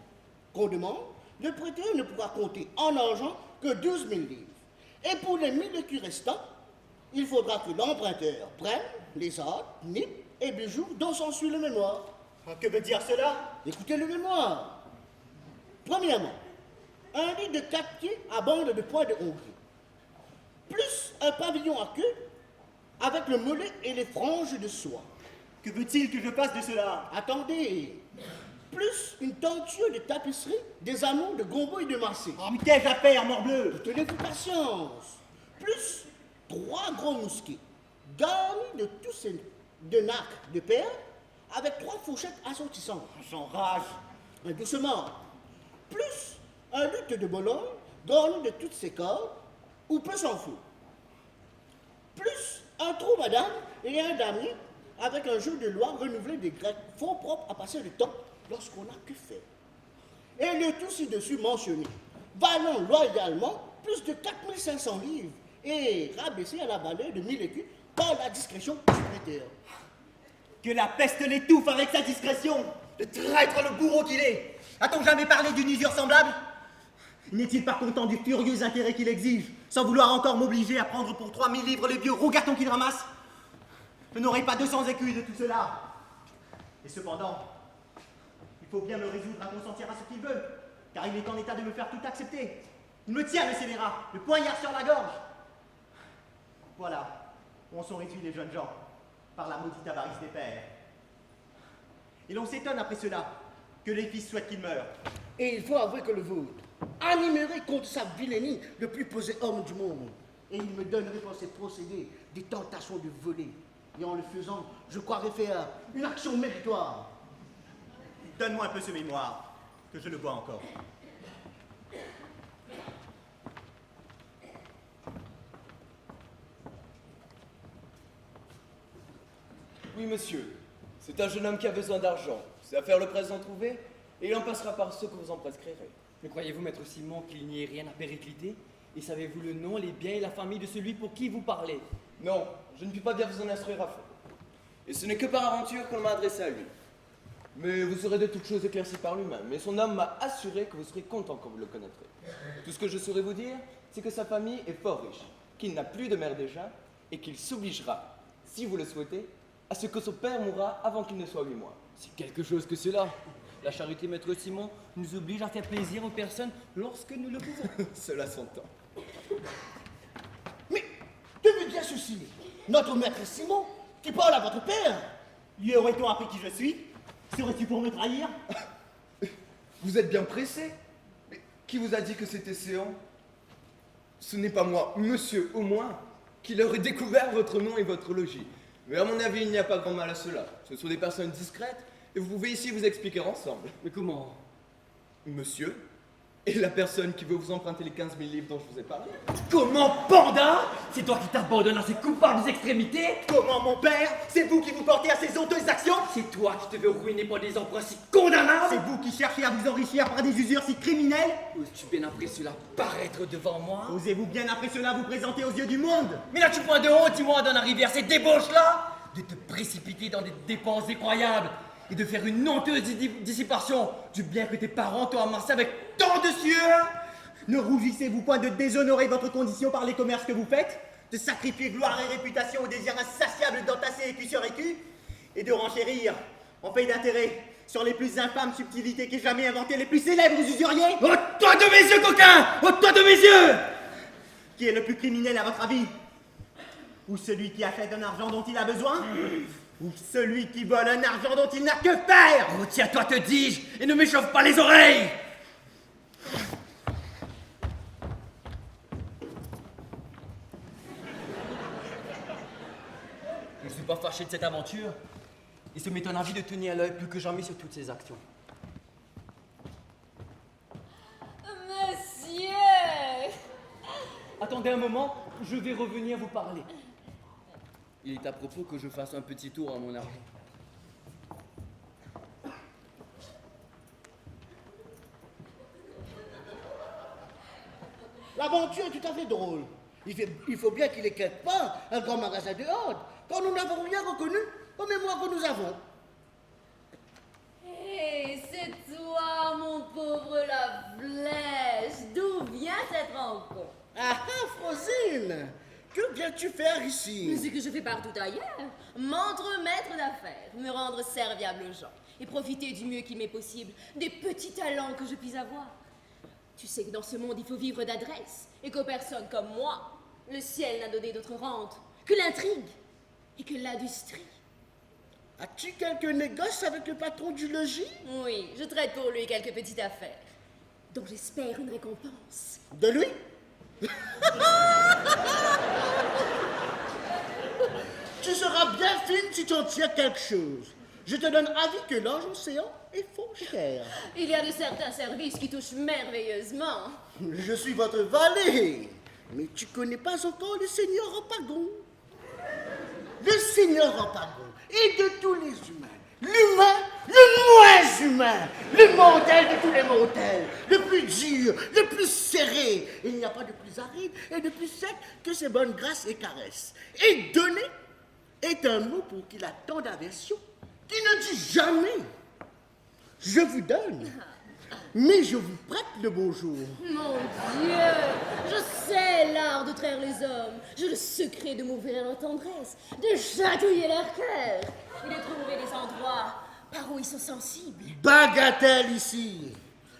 S6: qu'on demande. Le prêteur ne pourra compter en argent que 12 000 livres. Et pour les 1000 écus restants, il faudra que l'emprunteur prenne les ordres, nippes et bijoux dont s'ensuit le mémoire.
S4: Ah, que veut dire cela?
S6: Écoutez le mémoire. Premièrement, un lit de 4 pieds à bande de poids de Hongrie, plus un pavillon à queue avec le mollet et les franges de soie.
S4: Que veut-il que je fasse de cela?
S6: Attendez, plus une tenture de tapisserie, des amours de Gombo et de Marseille.
S4: Oh, mais qu'ai-je à faire, morbleu?
S6: Tenez-vous patience. Plus 3 gros mousquets, garnis de tous ces de nacre de perles, avec 3 fourchettes assortissantes.
S4: J'enrage.
S6: Mais doucement. Plus un luth de Bologne, garni de toutes ces cordes, ou peu s'en fout. Plus un trou madame et un damier, avec un jeu de loi renouvelé des Grecs, fort propre à passer le temps lorsqu'on n'a que faire. Et le tout ci-dessus mentionné, valant loyalement plus de 4500 livres et rabaissé à la valeur de 1000 écus par la discrétion du prêteur.
S4: Que la peste l'étouffe avec sa discrétion. Le traître, le bourreau qu'il est. A-t-on jamais parlé d'une usure semblable? N'est-il pas content du furieux intérêt qu'il exige, sans vouloir encore m'obliger à prendre pour 3000 livres les vieux rogatons qu'il ramasse? Je n'aurai pas 200 écus de tout cela. Et cependant, il faut bien me résoudre à consentir à ce qu'il veut, car il est en état de me faire tout accepter. Il me tient, le scélérat, le poignard sur la gorge. Voilà où en sont réduits les jeunes gens, par la maudite avarice des pères. Et l'on s'étonne après cela que les fils souhaitent qu'ils meurent.
S6: Et il faut avouer que le vôtre animerait contre sa vilainie le plus posé homme du monde. Et il me donnerait pour ces procédés des tentations de voler. Et en le faisant, je croirais faire une action méritoire.
S4: Donne-moi un peu ce mémoire, que je le vois encore.
S8: Oui, monsieur. C'est un jeune homme qui a besoin d'argent. Ses affaires le pressent d'en trouver, et il en passera par ceux que vous en prescrirez.
S5: Mais croyez-vous, maître Simon, qu'il n'y ait rien à péricliter? Et savez-vous le nom, les biens et la famille de celui pour qui vous parlez?
S8: Non, je ne puis pas bien vous en instruire à fond. Et ce n'est que par aventure qu'on m'a adressé à lui. Mais vous serez de toutes choses éclaircies par lui-même. Mais son homme m'a assuré que vous serez content quand vous le connaîtrez. Tout ce que je saurais vous dire, c'est que sa famille est fort riche, qu'il n'a plus de mère déjà, et qu'il s'obligera, si vous le souhaitez, à ce que son père mourra avant qu'il ne soit 8 mois.
S5: C'est quelque chose que cela. La charité, maître Simon, nous oblige à faire plaisir aux personnes lorsque nous le pouvons.
S8: Cela s'entend.
S6: Mais que veut dire ceci? Notre maître Simon, qui parle à votre père?
S4: Lui aurait-on appris qui je suis? Serais-tu pour me trahir?
S8: Vous êtes bien pressé. Mais qui vous a dit que c'était séant? Ce n'est pas moi, monsieur, au moins, qui leur ai découvert votre nom et votre logis. Mais à mon avis, il n'y a pas grand mal à cela. Ce sont des personnes discrètes, et vous pouvez ici vous expliquer ensemble.
S5: Mais comment?
S8: Monsieur, et la personne qui veut vous emprunter les 15 000 livres dont je vous ai parlé.
S5: Comment, panda? C'est toi qui t'abandonnes à ces coupables extrémités?
S4: Comment, mon père? C'est vous qui vous portez à ces honteuses actions?
S5: C'est toi qui te veux ruiner par des emprunts si condamnables?
S4: C'est vous qui cherchez à vous enrichir par des usures si criminelles?
S5: Oses-tu bien après cela paraître devant moi?
S4: Osez-vous bien après cela vous présenter aux yeux du monde?
S5: Mais n'as-tu point de honte, dis-moi, d'en arriver à ces débauches-là? De te précipiter dans des dépenses effroyables et de faire une honteuse dissipation du bien que tes parents t'ont amassé avec tant de sueur?
S4: Ne rougissez-vous point de déshonorer votre condition par les commerces que vous faites? De sacrifier gloire et réputation au désir insatiable d'entasser écu sur écu? Et de renchérir, en paye d'intérêt, sur les plus infâmes subtilités qu'aient jamais inventées les plus célèbres usuriers?
S5: Ôte-toi de mes yeux, coquin! Ôte-toi de mes yeux!
S4: Qui est le plus criminel à votre avis? Ou celui qui achète un argent dont il a besoin? Ou celui qui vole un argent dont il n'a que faire?
S5: Retiens-toi, te dis-je, et ne m'échauffe pas les oreilles! Je ne suis pas fâché de cette aventure, et ce m'est un envie de tenir l'œil plus que jamais sur toutes ces actions.
S3: Monsieur!
S5: Attendez un moment, je vais revenir vous parler. Il est à propos que je fasse un petit tour à mon argent.
S6: L'aventure est tout à fait drôle. Il faut bien qu'il ait quelque part un grand magasin de horde, quand nous n'avons rien reconnu aux mémoires que nous avons.
S9: Hé, c'est toi, mon pauvre la flèche. D'où vient cette rencontre?
S6: Ah ah, Frosine, que viens-tu faire
S9: Mais
S6: ici?
S9: ce que je fais partout ailleurs. M'entremettre d'affaires, me rendre serviable aux gens et profiter du mieux qu'il m'est possible des petits talents que je puis avoir. Tu sais que dans ce monde, il faut vivre d'adresse et qu'aux personnes comme moi, le ciel n'a donné d'autre rente que l'intrigue et que l'industrie.
S6: As-tu quelque négoce avec le patron du logis?
S9: Oui, je traite pour lui quelques petites affaires, dont j'espère une récompense.
S6: De lui? Tu seras bien fine si tu en tires quelque chose. Je te donne avis que l'ange océan est fort cher.
S9: Il y a de certains services qui touchent merveilleusement.
S6: Je suis votre valet. Mais tu connais pas encore le Seigneur Rampagon. Le Seigneur Rampagon est de tous les humains. L'humain, le moins humain, le mortel de tous les mortels, le plus dur, le plus serré. Il n'y a pas de plus aride et de plus sec que ses bonnes grâces et caresses. Et donner est un mot pour qui a tant d'aversion, qui ne dit jamais « je vous donne ». Mais je vous prête le bonjour.
S9: Mon Dieu, je sais l'art de traire les hommes. J'ai le secret de m'ouvrir leur tendresse, de chatouiller leur cœur et de trouver des endroits par où ils sont sensibles.
S6: Bagatelle ici.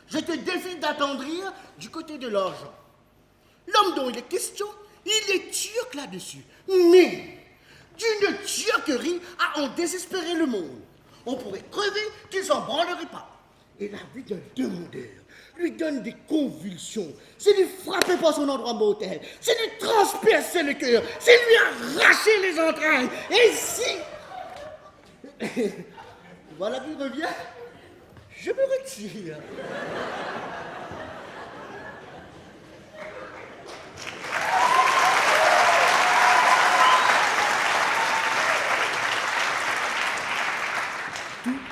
S6: Je te défie d'attendrir du côté de l'argent. L'homme dont il est question, il est turc là-dessus. Mais d'une turquerie à en désespérer le monde. On pourrait crever qu'il s'en branlerait pas. Et la vue d'un demandeur lui donne des convulsions. C'est lui frapper par son endroit mortel. C'est lui transpercer le cœur. C'est lui arracher les entrailles. Et si... voilà qu'il revient. Je me retire.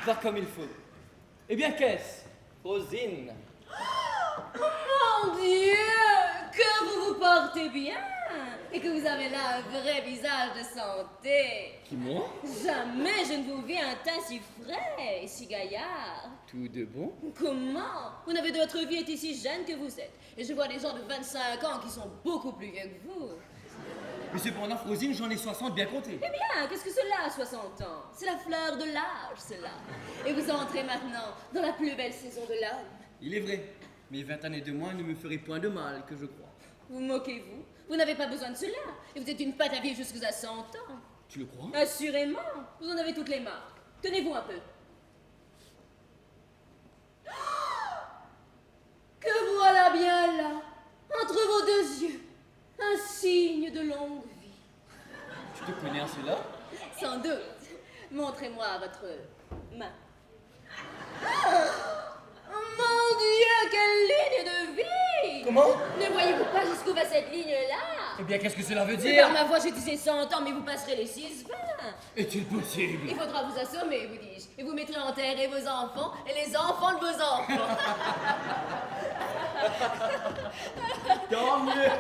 S5: faire comme il faut. Eh bien, qu'est-ce? Rosine.
S9: Mon Dieu, que vous vous portez bien et que vous avez là un vrai visage de santé.
S5: Qui, moi?
S9: Jamais je ne vous vis un teint si frais et si gaillard.
S5: Tout de bon?
S9: Comment? Vous n'avez de votre vie été si jeune que vous êtes. Et je vois des gens de 25 ans qui sont beaucoup plus vieux que vous.
S5: Mais cependant, Rosine, j'en ai 60 bien compté.
S9: Eh bien, qu'est-ce que cela, 60 ans? C'est la fleur de l'âge, cela. Et vous entrez maintenant dans la plus belle saison de l'homme.
S5: Il est vrai. Mais 20 années de moins ne me feraient point de mal, que je crois.
S9: Vous moquez-vous? Vous n'avez pas besoin de cela. Et vous êtes une pâte à vivre jusqu'à 100 ans.
S5: Tu le crois?
S9: Assurément. Vous en avez toutes les marques. Tenez-vous un peu. Que voilà bien là, entre vos deux yeux, un signe de longue vie.
S5: Tu te connais en cela?
S9: Sans doute. Montrez-moi votre main. Mon Dieu, quelle ligne de vie!
S5: Comment?
S9: Ne voyez-vous pas jusqu'où va cette ligne-là?
S5: Eh bien, qu'est-ce que cela veut
S9: Par
S5: dire?
S9: ma voix, j'ai disais 100 ans, mais vous passerez les 6-20.
S5: Est-il possible?
S9: Il faudra vous assommer, vous dis-je, et vous mettrez en terre et vos enfants, et les enfants de vos enfants.
S5: Tant mieux!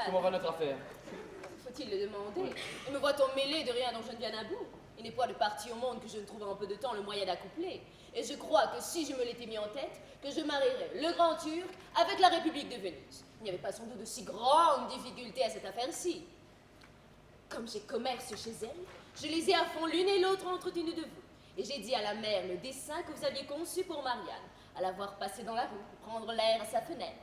S5: Comment va notre affaire?
S9: Faut-il le demander? Et me voit-on mêlé de rien dont je ne viens à bout? Il n'est point de parti au monde que je ne trouve en peu de temps le moyen d'accoupler. Et je crois que si je me l'étais mis en tête, que je marierais le Grand Turc avec la République de Venise. Il n'y avait pas sans doute de si grandes difficultés à cette affaire-ci. Comme j'ai commerce chez elle, je les ai à fond l'une et l'autre entretenues de vous. Et j'ai dit à la mère le dessin que vous aviez conçu pour Marianne, à la voir passer dans la rue, prendre l'air à sa fenêtre.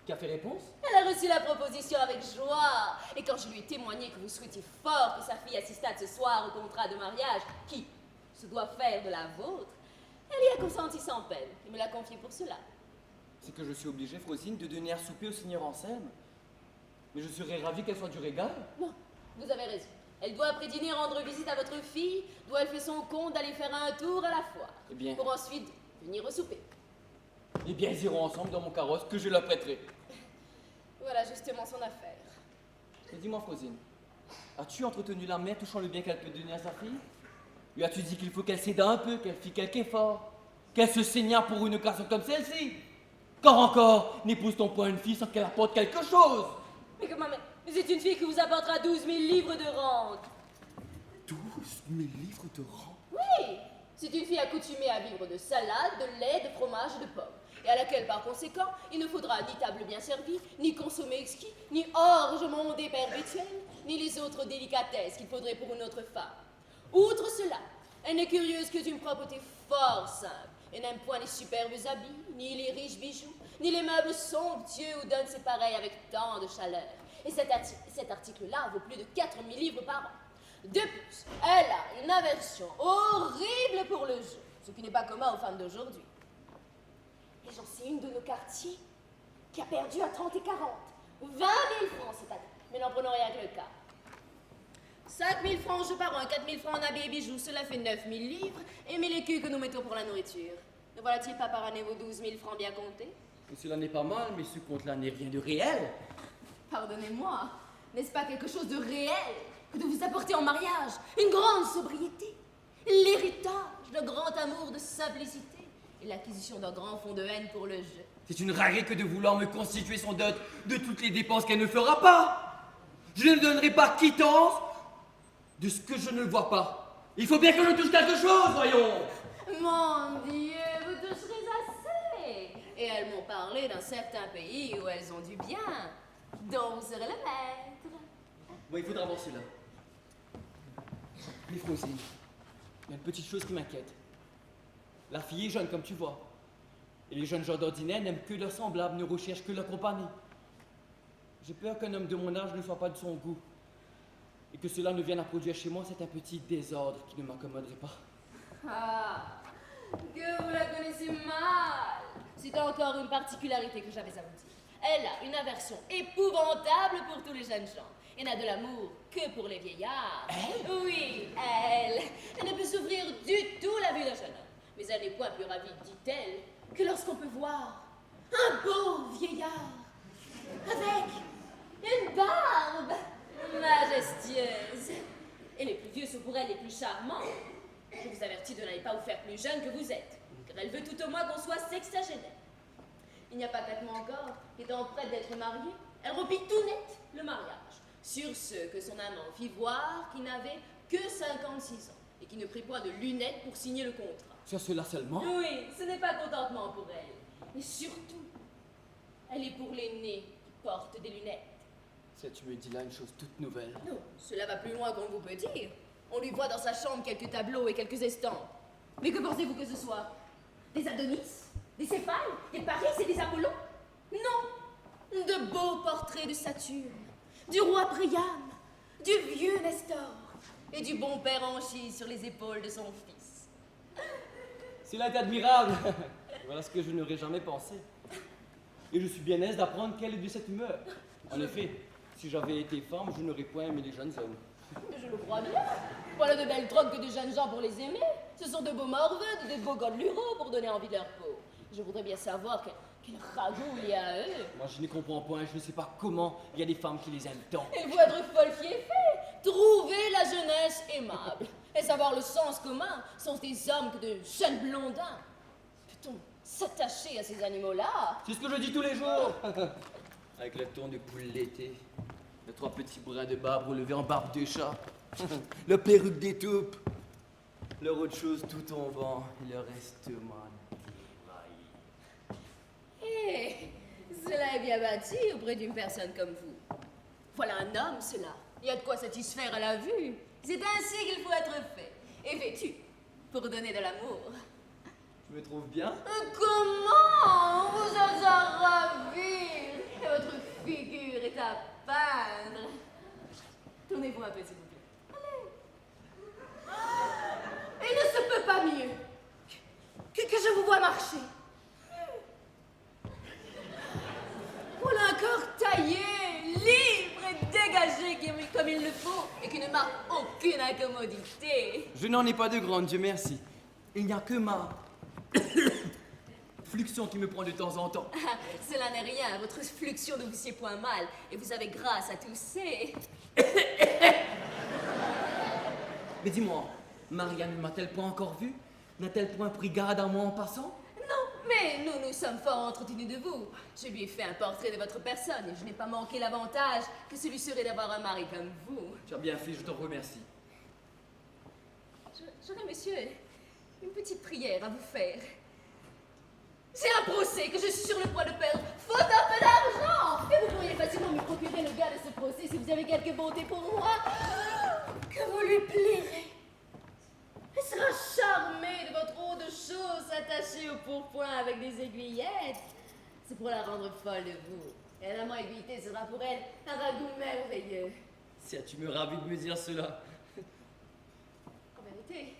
S5: Qui a fait réponse?
S9: Elle a reçu la proposition avec joie. Et quand je lui ai témoigné que vous souhaitiez fort que sa fille assistât ce soir au contrat de mariage, qui se doit faire de la vôtre, elle y a consenti sans peine et me l'a confié pour cela.
S5: C'est que je suis obligé, Frosine, de donner à souper au seigneur Anselme. Mais je serais ravi qu'elle soit du régal.
S9: Non, vous avez raison. Elle doit après dîner rendre visite à votre fille, d'où elle fait son compte d'aller faire un tour à la foire.
S5: Eh bien.
S9: Pour ensuite venir au souper.
S5: Eh bien, ils iront ensemble dans mon carrosse que je la prêterai.
S9: Voilà justement son affaire.
S5: Et dis-moi, Frosine, as-tu entretenu la mère touchant le bien qu'elle peut donner à sa fille? Lui as-tu dit qu'il faut qu'elle cédât un peu, qu'elle fît quelque effort, qu'elle se saignât pour une occasion comme celle-ci? Car encore, n'épouse-t-on point une fille sans qu'elle apporte quelque chose?
S9: Mais comment, mais c'est une fille qui vous apportera 12 000 livres de rente.
S5: 12 000 livres de rente?
S9: Oui, c'est une fille accoutumée à vivre de salade, de lait, de fromage et de pommes, et à laquelle, par conséquent, il ne faudra ni table bien servie, ni consommé exquis, ni orge mondé perpétuel, ni les autres délicatesses qu'il faudrait pour une autre femme. Outre cela, elle n'est curieuse que d'une propreté fort simple, et n'aime point les superbes habits, ni les riches bijoux, ni les meubles somptueux où donne ses pareils avec tant de chaleur. Et cet article-là vaut plus de 4 000 livres par an. De plus, elle a une aversion horrible pour le jeu, ce qui n'est pas commun aux femmes d'aujourd'hui. Et j'en sais une de nos quartiers qui a perdu à 30 et 40, 20 000 francs cette année, mais n'en prenons rien que le cas. 5 000 francs jeu par an, 4 000 francs en habits et bijoux, cela fait 9 000 livres, et 1 000 écus que nous mettons pour la nourriture. Ne voilà-t-il pas par année vos 12 000 francs bien comptés?
S5: Cela n'est pas mal, mais ce compte-là n'est rien de réel.
S9: Pardonnez-moi, n'est-ce pas quelque chose de réel que de vous apporter en mariage une grande sobriété, l'héritage d'un grand amour de simplicité et l'acquisition d'un grand fond de haine pour le jeu?
S5: C'est une raillerie que de vouloir me constituer son dot de toutes les dépenses qu'elle ne fera pas. Je ne donnerai pas quittance de ce que je ne vois pas. Il faut bien que je touche quelque chose, voyons.
S9: Mon Dieu, vous toucherez assez. Et elles m'ont parlé d'un certain pays où elles ont du bien, dont vous serez le maître.
S5: Bon, il faudra voir cela. Mais Frosine, il y a une petite chose qui m'inquiète. La fille est jeune, comme tu vois. Et les jeunes gens d'ordinaire n'aiment que leurs semblables, ne recherchent que leur compagnie. J'ai peur qu'un homme de mon âge ne soit pas de son goût. Et que cela ne vienne à produire chez moi cet un petit désordre qui ne m'accommoderait pas.
S9: Ah, que vous la connaissez mal. C'est encore une particularité que j'avais à vous dire. Elle a une aversion épouvantable pour tous les jeunes gens. Et n'a de l'amour que pour les vieillards. Elle? Oui, elle. Elle ne peut souffrir du tout la vue d'un jeune homme. Mais elle n'est point plus ravie, dit-elle, que lorsqu'on peut voir un beau vieillard avec une barbe majestueuse pour elle les plus charmantes, je vous avertis de n'aller pas vous faire plus jeune que vous êtes, car elle veut tout au moins qu'on soit sexagénaire. Il n'y a pas 4 mois encore, étant prête d'être mariée, elle rompit tout net le mariage, sur ce que son amant fit voir qu'il n'avait que 56 ans et qu'il ne prit point de lunettes pour signer le contrat.
S5: Sur cela seulement?
S9: Oui, ce n'est pas contentement pour elle, mais surtout, elle est pour les nés qui portent des lunettes.
S5: Tu me dis là une chose toute nouvelle.
S9: Non, cela va plus loin qu'on vous peut dire. On lui voit dans sa chambre quelques tableaux et quelques estampes. Mais que pensez-vous que ce soit? Des Adonis? Des Céphales? Des Paris et des Apollons? Non! De beaux portraits de Saturne, du roi Priam, du vieux Nestor et du bon père Anchise sur les épaules de son fils.
S5: Cela est admirable. Voilà ce que je n'aurais jamais pensé. Et je suis bien aise d'apprendre qu'elle est de cette humeur. En effet, si j'avais été femme, je n'aurais point aimé les jeunes hommes.
S9: Je le crois bien. Voilà de belles drogues que de jeunes gens pour les aimer. Ce sont de beaux morveux, de beaux godelureaux pour donner envie de leur peau. Je voudrais bien savoir quel ragoût il y a à eux.
S5: Moi, je n'y comprends point. Je ne sais pas comment il y a des femmes qui les aiment tant.
S9: Et vous être folle fiefée, trouver la jeunesse aimable et savoir le sens commun sont des hommes que de jeunes blondins. Peut-on s'attacher à ces animaux-là?
S5: C'est ce que je dis tous les jours. Avec le ton de poule l'été, les 3 petits brins de barbe relevés en barbe de chat, le perruque des taupes, leur autre chose tout tombant et leur estomac déraillé.
S9: Cela est bien bâti auprès d'une personne comme vous. Voilà un homme, cela. Il y a de quoi satisfaire à la vue. C'est ainsi qu'il faut être fait. Et vêtu, pour donner de l'amour.
S5: Je me trouve bien.
S9: Comment? Vous êtes à ravir. Et votre figure est à peindre. Tournez-vous un peu, s'il vous plaît. Allez. Il ne se peut pas mieux que je vous vois marcher. Voilà un corps taillé, libre et dégagé comme il le faut et qui ne marque aucune incommodité.
S5: Je n'en ai pas de grande, Dieu merci. Il n'y a que ma fluxion qui me prend de temps en temps.
S9: Ah, cela n'est rien, votre fluxion ne vous sied point mal et vous avez grâce à tousser.
S5: Mais dis-moi, Marianne ne m'a-t-elle point encore vu? N'a-t-elle point pris garde à moi en passant?
S9: Non, mais nous sommes fort entretenus de vous. Je lui ai fait un portrait de votre personne et je n'ai pas manqué l'avantage que celui serait d'avoir un mari comme vous.
S5: Tu as bien fait, je t'en remercie.
S9: J'aurais, monsieur, une petite prière à vous faire. J'ai un procès que je suis sur le point de perdre, faute un peu d'argent. Et vous pourriez facilement me procurer le gars de ce procès si vous avez quelque bonté pour moi. Que vous lui plairez. Elle sera charmée de votre eau de chose attachée au pourpoint avec des aiguillettes. C'est pour la rendre folle de vous. Et l'amant aiguillité sera pour elle un ragoût merveilleux.
S5: Si tu me ravis de me dire cela.
S9: En vérité,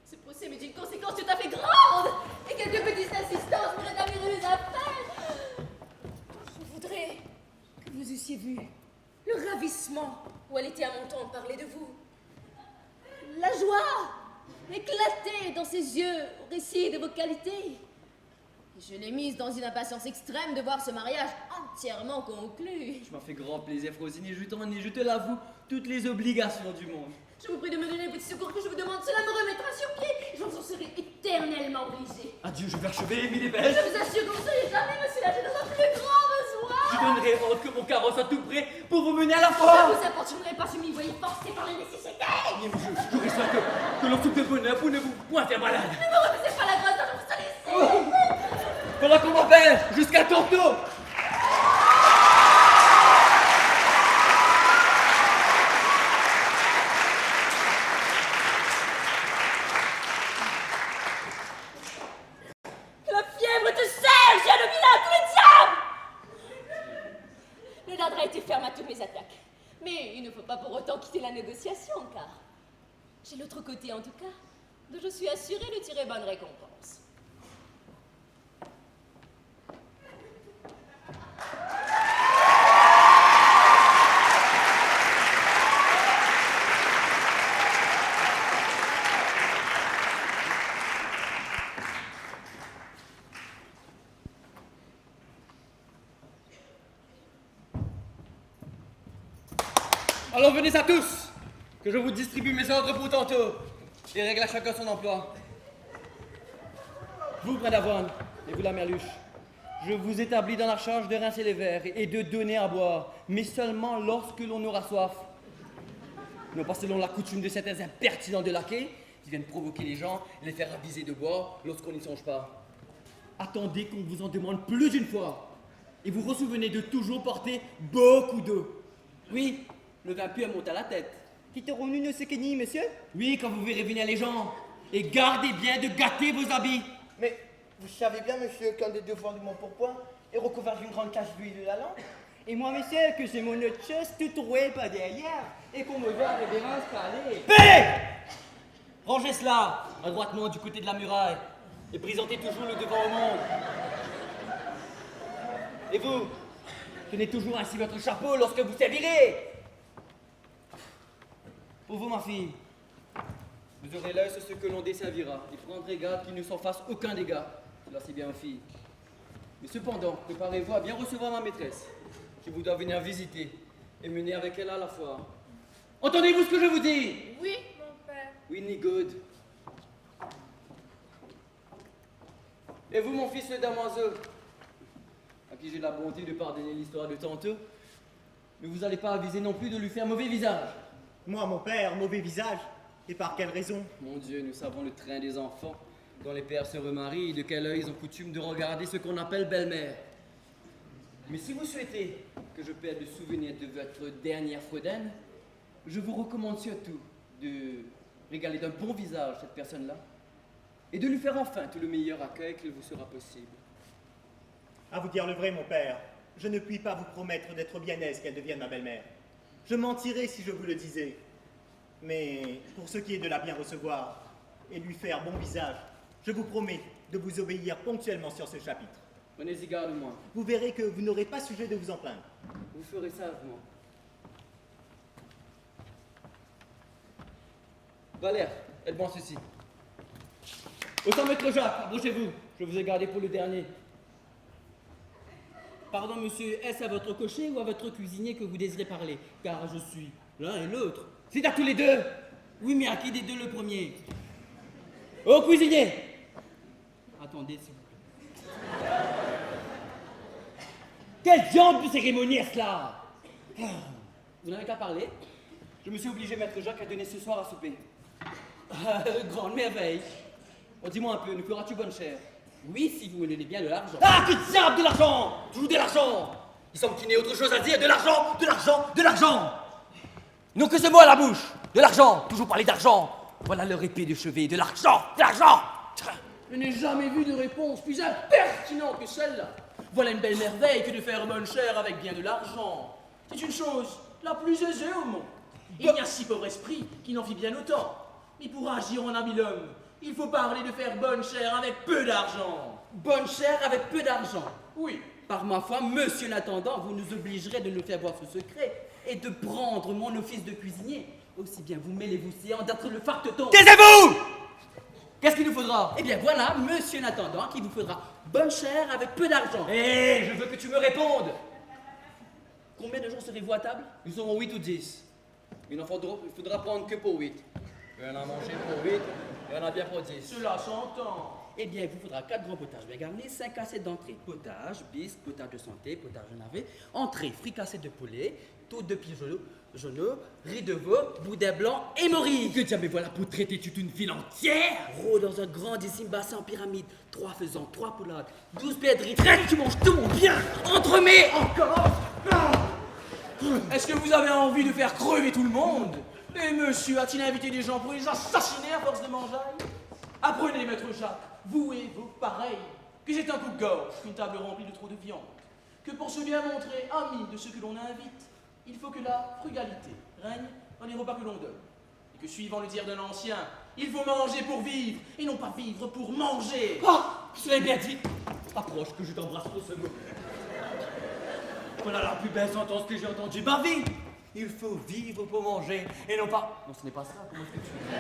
S9: ce procès m'est d'une conséquence tout à fait grande. Et quelques petites assistances pourraient améliorer les affaires. Je voudrais que vous eussiez vu le ravissement où elle était à m'entendre parler de vous. La joie éclatait dans ses yeux au récit de vos qualités. Et je l'ai mise dans une impatience extrême de voir ce mariage entièrement conclu.
S5: Je m'en fais grand plaisir, Frosine, et je te l'avoue, toutes les obligations du monde.
S9: Je vous prie de me donner le petit secours que je vous demande. Cela me remettra sur pied. Je vous en serai éternellement obligée.
S5: Adieu, je vais achever, Émile est belle.
S9: Je vous assure que vous ne serez jamais, monsieur là, j'ai un plus grand besoin.
S5: Je donnerai ordre que mon carrosse soit tout prêt pour vous mener à la foire.
S9: Je vous importunerai pas, je m'y voyais forcé par la nécessité.
S5: Je reste que l'on soupe de bonheur pour ne vous point faire malade.
S9: Ne me refusez pas la grâce, je vous sollicite.
S5: Voilà qu'on m'appelle, jusqu'à tantôt.
S9: La fièvre te serre, j'ai le vilain, tous les diables. Le Ladra était ferme à toutes mes attaques. Mais il ne faut pas pour autant quitter la négociation, car j'ai l'autre côté, en tout cas, dont je suis assurée de tirer bonne récompense.
S5: Alors venez à tous. que je vous distribue mes ordres pour tantôt et règle à chacun son emploi. Vous, Bradavon, et vous, la Merluche, je vous établis dans la charge de rincer les verres et de donner à boire, mais seulement lorsque l'on aura soif. Non pas selon la coutume de certains impertinents de laquais qui viennent provoquer les gens et les faire aviser de boire lorsqu'on n'y songe pas. Attendez qu'on vous en demande plus d'une fois et vous vous souvenez de toujours porter beaucoup d'eau. Oui, le vin pur monte à la tête.
S6: Quitterons-nous nos sequenis, monsieur?
S5: Oui, quand vous verrez venir les gens. Et gardez bien de gâter vos habits.
S6: Mais vous savez bien, monsieur, qu'un des devoirs de mon pourpoint est recouvert d'une grande tache d'huile de la lampe. Et moi, monsieur, que j'ai mon autre chose tout troué par derrière et qu'on me voit révérence parler.
S5: Paix! Rangez cela adroitement du côté de la muraille et présentez toujours le devant au monde. Et vous, tenez toujours ainsi votre chapeau lorsque vous servirez. Pour vous, ma fille, vous aurez l'œil sur ce que l'on desservira et prendrez garde qu'il ne s'en fasse aucun dégât. Cela c'est bien, fille. Mais cependant, préparez-vous à bien recevoir ma maîtresse, qui vous doit venir visiter et mener avec elle à la foire. Entendez-vous ce que je vous dis?
S3: Oui, mon père.
S5: Winnie Good. Et vous, mon fils le damoiseau, à qui j'ai la bonté de pardonner l'histoire de tantôt, ne vous allez pas aviser non plus de lui faire mauvais visage.
S4: Moi, mon père, mauvais visage. Et par quelle raison?
S5: Mon Dieu, nous savons le train des enfants, dont les pères se remarient et de quel œil ils ont coutume de regarder ce qu'on appelle belle-mère. Mais si vous souhaitez que je perde le souvenir de votre dernière Freuden, je vous recommande surtout de régaler d'un bon visage cette personne-là et de lui faire enfin tout le meilleur accueil qu'il vous sera possible.
S4: À vous dire le vrai, mon père, je ne puis pas vous promettre d'être bien aise qu'elle devienne ma belle-mère. Je mentirais si je vous le disais. Mais pour ce qui est de la bien recevoir et lui faire bon visage, je vous promets de vous obéir ponctuellement sur ce chapitre.
S5: Prenez-y garde, moi.
S4: Vous verrez que vous n'aurez pas sujet de vous en plaindre.
S5: Vous ferez sagement. Valère, aide-moi en ceci. Autant maître Jacques, approchez-vous. Je vous ai gardé pour le dernier. Pardon, monsieur, est-ce à votre cocher ou à votre cuisinier que vous désirez parler? Car je suis l'un et l'autre. C'est à tous les deux. Oui, mais à qui des deux le premier? Au cuisinier. Attendez, s'il vous plaît. Quelle diable de cérémonie est-ce là? Vous n'avez qu'à parler. Je me suis obligé, maître Jacques, à donner ce soir à souper. Grande merveille. Oh, dis-moi un peu, nous feras-tu bonne chère? Oui, si vous me donnez bien de l'argent. Ah, que diable de l'argent! Toujours de l'argent! Il semble qu'il n'y ait autre chose à dire. De l'argent, de l'argent, de l'argent! Non que ce mot à la bouche. De l'argent, toujours parler d'argent. Voilà leur épée de chevet. De l'argent, de l'argent!
S1: Je n'ai jamais vu de réponse plus impertinente que celle-là. Voilà une belle merveille que de faire bonne chère avec bien de l'argent. C'est une chose la plus aisée au monde. Il y a si pauvre esprit qui n'en fit bien autant. Mais pour agir en habile homme, il faut parler de faire bonne chère avec peu d'argent.
S5: Bonne chère avec peu d'argent.
S1: Oui.
S5: Par ma foi, monsieur l'intendant, vous nous obligerez de nous faire voir ce secret et de prendre mon office de cuisinier. Aussi bien vous mêlez-vous séant d'être le farteton. Taisez-vous! Qu'est-ce qu'il nous faudra? Eh bien voilà, monsieur l'intendant, qu'il vous faudra bonne chère avec peu d'argent. Hé, je veux que tu me répondes. Combien de gens serez-vous à table? Nous serons 8 ou 10. Il faudra prendre que pour 8. Il y en a mangé pour 8, il y en a bien pour 10.
S1: Cela s'entend.
S5: Eh bien, il vous faudra 4 grands potages bien garnis, 5 assiettes d'entrée. Potage, bisque, potage de santé, potage de navet, entrée, fricassée de poulet, toast de pigeon jaune, riz de veau, boudin blanc et morille. Que diable voilà pour traiter toute une ville entière? Rôle dans un grandissime bassin en pyramide, 3 faisans, 3 poulades, 12 perdrix. Traite, tu manges tout mon bien! Entremets encore!
S1: Est-ce que vous avez envie de faire crever tout le monde? Et monsieur a-t-il invité des gens pour les assassiner à force de mangeaille? Apprenez, maître Jacques, vous et vos pareils, que c'est un coup de gorge qu'une table remplie de trop de viande. Que pour se bien montrer ami de ceux que l'on invite, il faut que la frugalité règne dans les repas que l'on donne. Et que suivant le dire d'un ancien, il faut manger pour vivre et non pas vivre pour manger.
S5: Ah, cela est bien dit. Approche que je t'embrasse pour ce mot. Voilà la plus belle sentence que j'ai entendue de ma vie. Il faut vivre pour manger et non pas... Non, ce n'est pas ça. Comment est-ce que tu veux?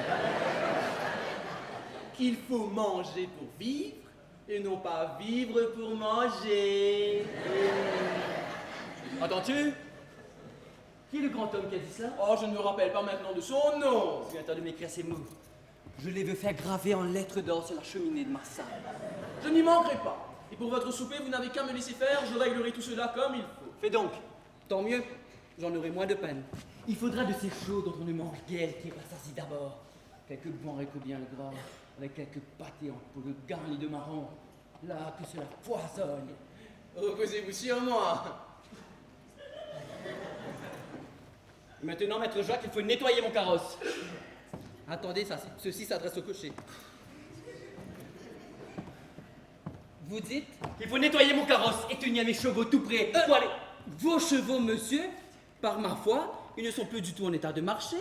S1: Qu'il faut manger pour vivre et non pas vivre pour manger.
S5: Entends-tu? Qui est le grand homme qui a dit cela?
S2: Oh, je ne me rappelle pas maintenant de son nom.
S5: Je viens de m'écrire ces mots. Je les veux faire graver en lettres d'or sur la cheminée de ma salle.
S2: Je n'y manquerai pas. Et pour votre souper, vous n'avez qu'à me laisser faire, je réglerai tout cela comme il faut.
S5: Fais donc. Tant mieux. J'en aurai moins de peine. Il faudra de ces choses dont on ne mange guère qui rassasient d'abord. Quelques bons haricots bien gras, avec quelques pâtés en poule garnis de marron. Là, que cela poisonne.
S2: Reposez-vous sur moi.
S5: Maintenant, maître Jacques, il faut nettoyer mon carrosse. Attendez, ceci s'adresse au cocher. Vous dites qu'il faut nettoyer mon carrosse et tenir mes chevaux tout près. Pour aller... Vos chevaux, monsieur, par ma foi, ils ne sont plus du tout en état de marcher.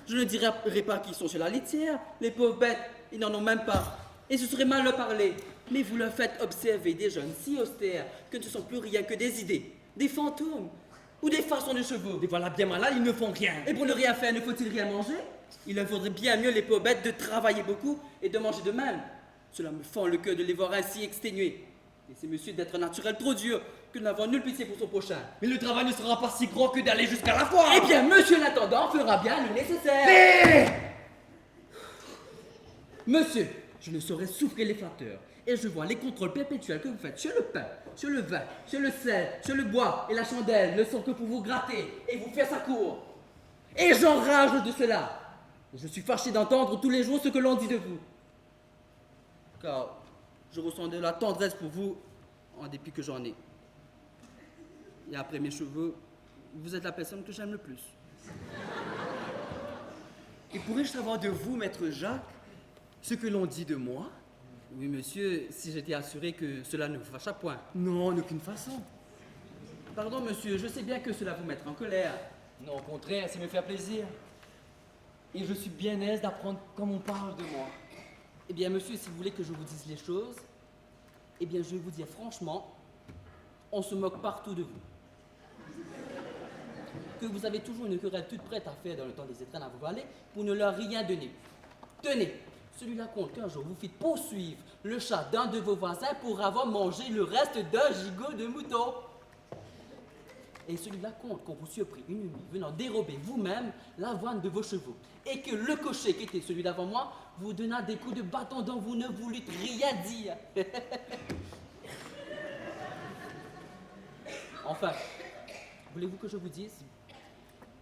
S5: Je ne dirais pas qu'ils sont sur la litière. Les pauvres bêtes, ils n'en ont même pas. Et ce serait mal leur parler. Mais vous leur faites observer des jeunes si austères que ce ne sont plus rien que des idées, des fantômes ou des façons de chevaux. Et voilà bien malades, ils ne font rien. Et pour ne rien faire, ne faut-il rien manger? Il leur faudrait bien mieux, les pauvres bêtes, de travailler beaucoup et de manger de même. Cela me fend le cœur de les voir ainsi exténués. Et c'est monsieur d'être naturel trop dur que nous n'avons nulle pitié pour son prochain. Mais le travail ne sera pas si grand que d'aller jusqu'à la foire. Eh bien, monsieur l'intendant fera bien le nécessaire. Monsieur, je ne saurais souffrir les flatteurs. Et je vois les contrôles perpétuels que vous faites sur le pain, sur le vin, sur le sel, sur le bois et la chandelle ne sont que pour vous gratter et vous faire sa cour. Et j'enrage de cela. Je suis fâché d'entendre tous les jours ce que l'on dit de vous. Car je ressens de la tendresse pour vous, en dépit que j'en ai. Et après mes cheveux, vous êtes la personne que j'aime le plus. Et pourrais-je savoir de vous, maître Jacques, ce que l'on dit de moi? Oui, monsieur, si j'étais assuré que cela ne vous fâcha point. Non, en aucune façon. Pardon, monsieur, je sais bien que cela vous mettra en colère. Non, au contraire, ça me fait plaisir. Et je suis bien aise d'apprendre comme on parle de moi. Eh bien, monsieur, si vous voulez que je vous dise les choses, eh bien, je vais vous dire franchement, on se moque partout de vous. Que vous avez toujours une querelle toute prête à faire dans le temps des étrennes à vos valets pour ne leur rien donner. Tenez, celui-là compte qu'un jour vous fîtes poursuivre le chat d'un de vos voisins pour avoir mangé le reste d'un gigot de mouton. Et celui-là compte qu'on vous surprit une nuit venant dérober vous-même l'avoine de vos chevaux. Et que le cocher qui était celui d'avant moi vous donna des coups de bâton dont vous ne voulûtes rien dire. Enfin, voulez-vous que je vous dise?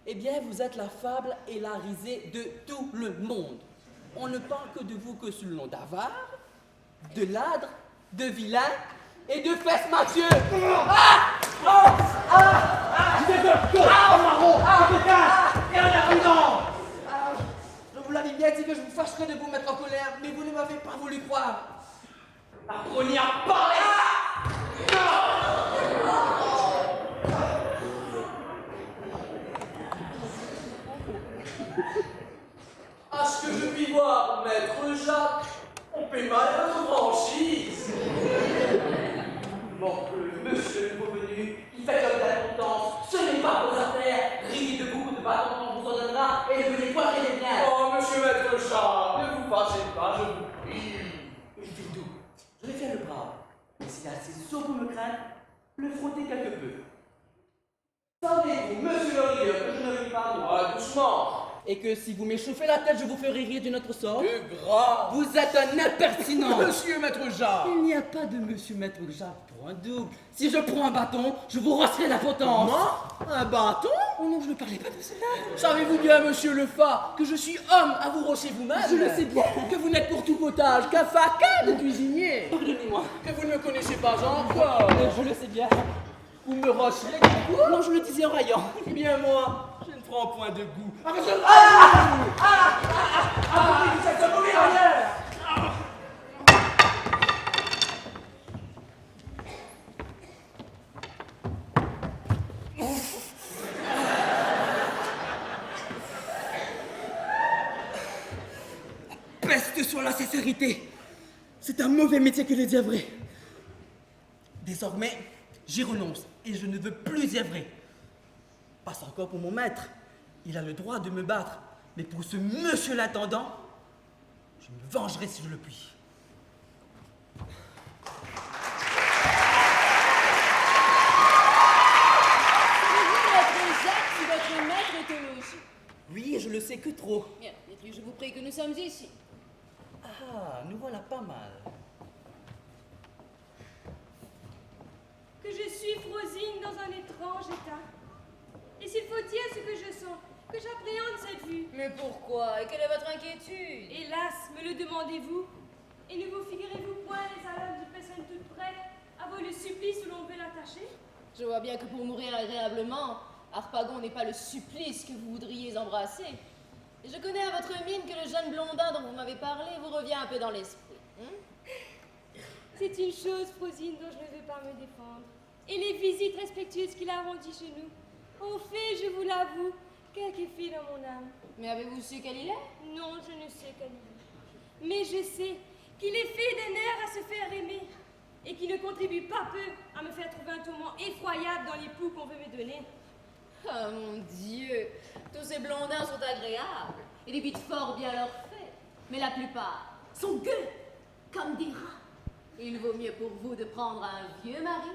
S5: Eh bien, vous êtes la fable et la risée de tout le monde. On ne parle que de vous que sous le nom d'avare, de ladre, de vilain et de fesse Mathieu. Je vous l'avais bien dit que je vous fâcherais de vous mettre en colère, mais vous ne m'avez pas voulu croire. Apprenez à parler.
S2: À ce que je puis voir, maître Jacques, on paie mal votre franchise.
S5: Mon monsieur le revenu, qui fait comme d'importance, ce n'est pas vos affaires. Riez de beaucoup de bâtons qu'on vous en donnera et venez poirer les biens.
S2: Oh, monsieur maître Jacques, ne vous fâchez pas, je vous prie.
S5: Il fait doux. Je vais faire le brave. Mais s'il est assez sourd pour me craindre, le frotter quelque peu. Savez-vous, monsieur le rieur, que je ne ris pas moi,
S2: Doucement.
S5: et que si vous m'échauffez la tête, je vous ferai rire d'une autre sorte?
S2: De grave.
S5: Vous êtes un impertinent.
S2: Monsieur maître Jacques.
S5: Il n'y a pas de monsieur maître Jacques pour un double. Si je prends un bâton, je vous rosserai la potence.
S2: Moi? Un bâton?
S5: Oh non, je ne parlais pas de cela.
S2: Savez-vous bien, monsieur le Fat, que je suis homme à vous rosser vous-même?
S5: Je le sais bien.
S2: Que vous n'êtes pour tout potage qu'un facas de cuisinier.
S5: Pardonnez-moi.
S2: Que vous ne me connaissez pas encore.
S5: Je le sais bien.
S2: Vous me rocherez du coup?
S5: Non, je le disais en raillant.
S2: Eh bien moi, je ne prends point de goût.
S5: Peste sur la sincérité. C'est un mauvais métier que de diabrer. Désormais, j'y renonce et je ne veux plus diabrer. Passe encore pour mon maître. Il a le droit de me battre. Mais pour ce monsieur l'intendant, je me vengerai si je le puis.
S9: Maître Jacques, si votre maître
S10: Oui, et je le sais que trop.
S9: Bien, dites-lui, je vous prie, que nous sommes ici.
S10: Ah, nous voilà pas mal.
S11: Que je suis Frosine dans un étrange état. Et s'il faut dire ce que je sens, que j'appréhende cette vue.
S9: Mais pourquoi? Et quelle est votre inquiétude?
S11: Hélas, me le demandez-vous? Et ne vous figurez-vous point les alarmes de personnes toutes prêtes à voir le supplice où l'on veut l'attacher?
S9: Je vois bien que pour mourir agréablement, Harpagon n'est pas le supplice que vous voudriez embrasser. Et je connais à votre mine que le jeune blondin dont vous m'avez parlé vous revient un peu dans l'esprit.
S11: C'est une chose, Frosine, dont je ne veux pas me défendre. Et les visites respectueuses qu'il a rendues chez nous ont fait, je vous l'avoue, quelque effet dans mon âme.
S9: Mais avez-vous su quel il est?
S11: Non, je ne sais quel il est. Mais je sais qu'il est fait d'un air à se faire aimer et qui ne contribue pas peu à me faire trouver un tourment effroyable dans l'époux qu'on veut me donner.
S9: Ah mon Dieu, tous ces blondins sont agréables et débitent fort bien leurs faits. Mais la plupart sont gueux comme des rats. Il vaut mieux pour vous de prendre un vieux mari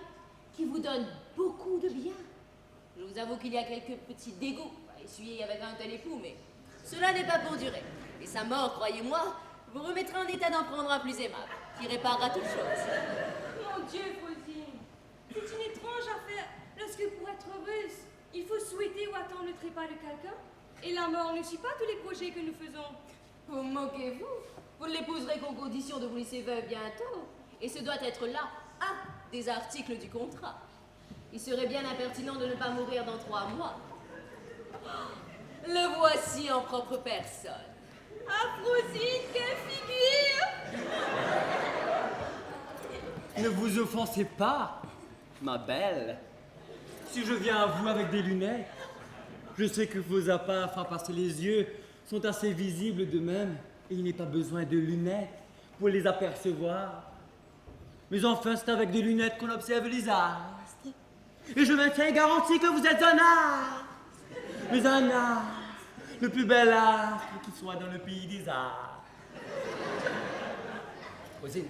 S9: qui vous donne beaucoup de bien. Je vous avoue qu'il y a quelques petits dégoûts à essuyer avec un tel époux, mais cela n'est pas pour durer. Et sa mort, croyez-moi, vous remettra en état d'en prendre un plus aimable, qui réparera toute chose.
S11: Mon Dieu, Frosine, c'est une étrange affaire lorsque pour être heureuse, il faut souhaiter ou attendre le trépas de quelqu'un. Et la mort ne suit pas tous les projets que nous faisons.
S9: Vous moquez-vous? Vous ne l'épouserez qu'en condition de vous laisser veuve bientôt. Et ce doit être là un des articles du contrat. Il serait bien impertinent de ne pas mourir dans 3 mois. Le voici en propre personne.
S11: Ah, Frosine, quelle figure!
S10: Ne vous offensez pas, ma belle. Si je viens à vous avec des lunettes, je sais que vos apparts frappassent les yeux sont assez visibles de même, et il n'est pas besoin de lunettes pour les apercevoir. Mais enfin, c'est avec des lunettes qu'on observe les astres. Et je maintiens garantie que vous êtes un astre. Mais un astre, le plus bel astre qui soit dans le pays des astres.
S5: Rosine,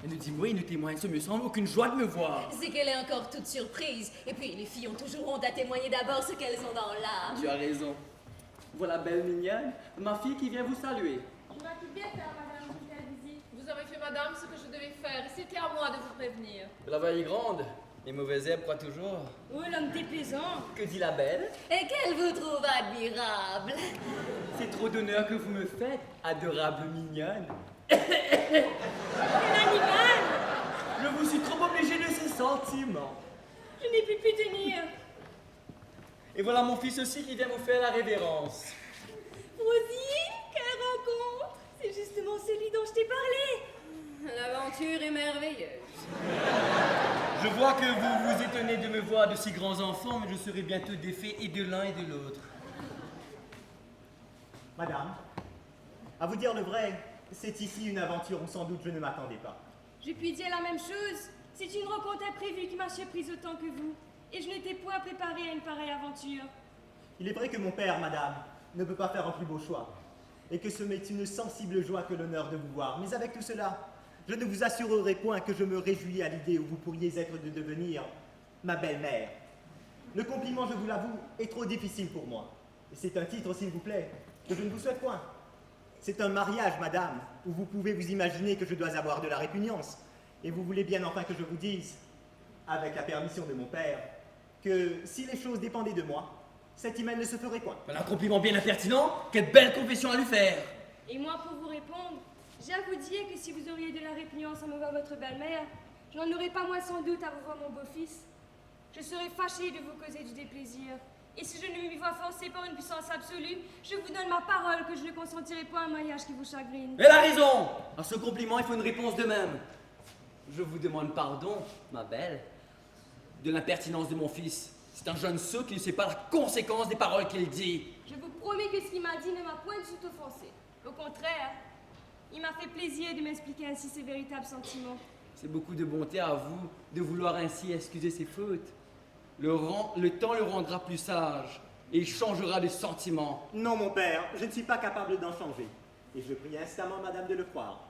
S5: elle nous dit moi, il nous témoigne, ce me semble aucune joie de me voir.
S9: C'est qu'elle est encore toute surprise. Et puis, les filles ont toujours honte à témoigner d'abord ce qu'elles ont dans l'âme.
S5: Tu as raison. Voilà, belle mignonne, ma fille qui vient vous saluer.
S11: Je m'occupe bien faire, madame, une telle visite.
S3: Vous avez fait, madame, ce que je devais faire. C'était à moi de vous prévenir.
S5: La veille est grande, les mauvaises herbes croient toujours.
S11: Oh, l'homme déplaisant.
S10: Que dit la belle?
S9: Et qu'elle vous trouve admirable.
S10: C'est trop d'honneur que vous me faites, adorable mignonne.
S11: Quel animal!
S10: Je vous suis trop obligé de ces sentiments.
S11: Je n'ai plus pu tenir.
S10: Et voilà mon fils aussi qui vient vous faire la révérence.
S11: Rosine, quelle rencontre! C'est justement celui dont je t'ai parlé.
S9: L'aventure est merveilleuse.
S10: Je vois que vous vous étonnez de me voir de si grands enfants, mais je serai bientôt défait et de l'un et de l'autre.
S4: Madame, à vous dire le vrai, c'est ici une aventure où sans doute je ne m'attendais pas.
S11: Je puis dire la même chose. C'est une rencontre imprévue qui m'a surprise autant que vous. Et je n'étais point préparée à une pareille aventure.
S4: Il est vrai que mon père, madame, ne peut pas faire un plus beau choix. Et que ce m'est une sensible joie que l'honneur de vous voir. Mais avec tout cela, je ne vous assurerai point que je me réjouis à l'idée où vous pourriez être de devenir ma belle-mère. Le compliment, je vous l'avoue, est trop difficile pour moi. Et c'est un titre, s'il vous plaît, que je ne vous souhaite point. C'est un mariage, madame, où vous pouvez vous imaginer que je dois avoir de la répugnance. Et vous voulez bien enfin que je vous dise, avec la permission de mon père, que si les choses dépendaient de moi, cet hymen ne se ferait point.
S5: Voilà un compliment bien impertinent, quelle belle confession à lui faire.
S11: Et moi, pour vous répondre, j'ai à vous dire que si vous auriez de la répugnance à me voir votre belle-mère, je n'en aurais pas moins sans doute à vous voir mon beau-fils. Je serais fâchée de vous causer du déplaisir. Et si je ne m'y vois forcée par une puissance absolue, je vous donne ma parole que je ne consentirai point à un mariage qui vous chagrine.
S5: Elle a raison. À ce compliment, il faut une réponse de même. Je vous demande pardon, ma belle, de l'impertinence de mon fils. C'est un jeune sot qui ne sait pas la conséquence des paroles qu'il dit.
S11: Je vous promets que ce qu'il m'a dit ne m'a point du tout offensé. Au contraire, il m'a fait plaisir de m'expliquer ainsi ses véritables sentiments.
S5: C'est beaucoup de bonté à vous de vouloir ainsi excuser ses fautes. Le temps le rendra plus sage et il changera de sentiments.
S4: Non, mon père, je ne suis pas capable d'en changer. Et je prie instamment madame de le croire.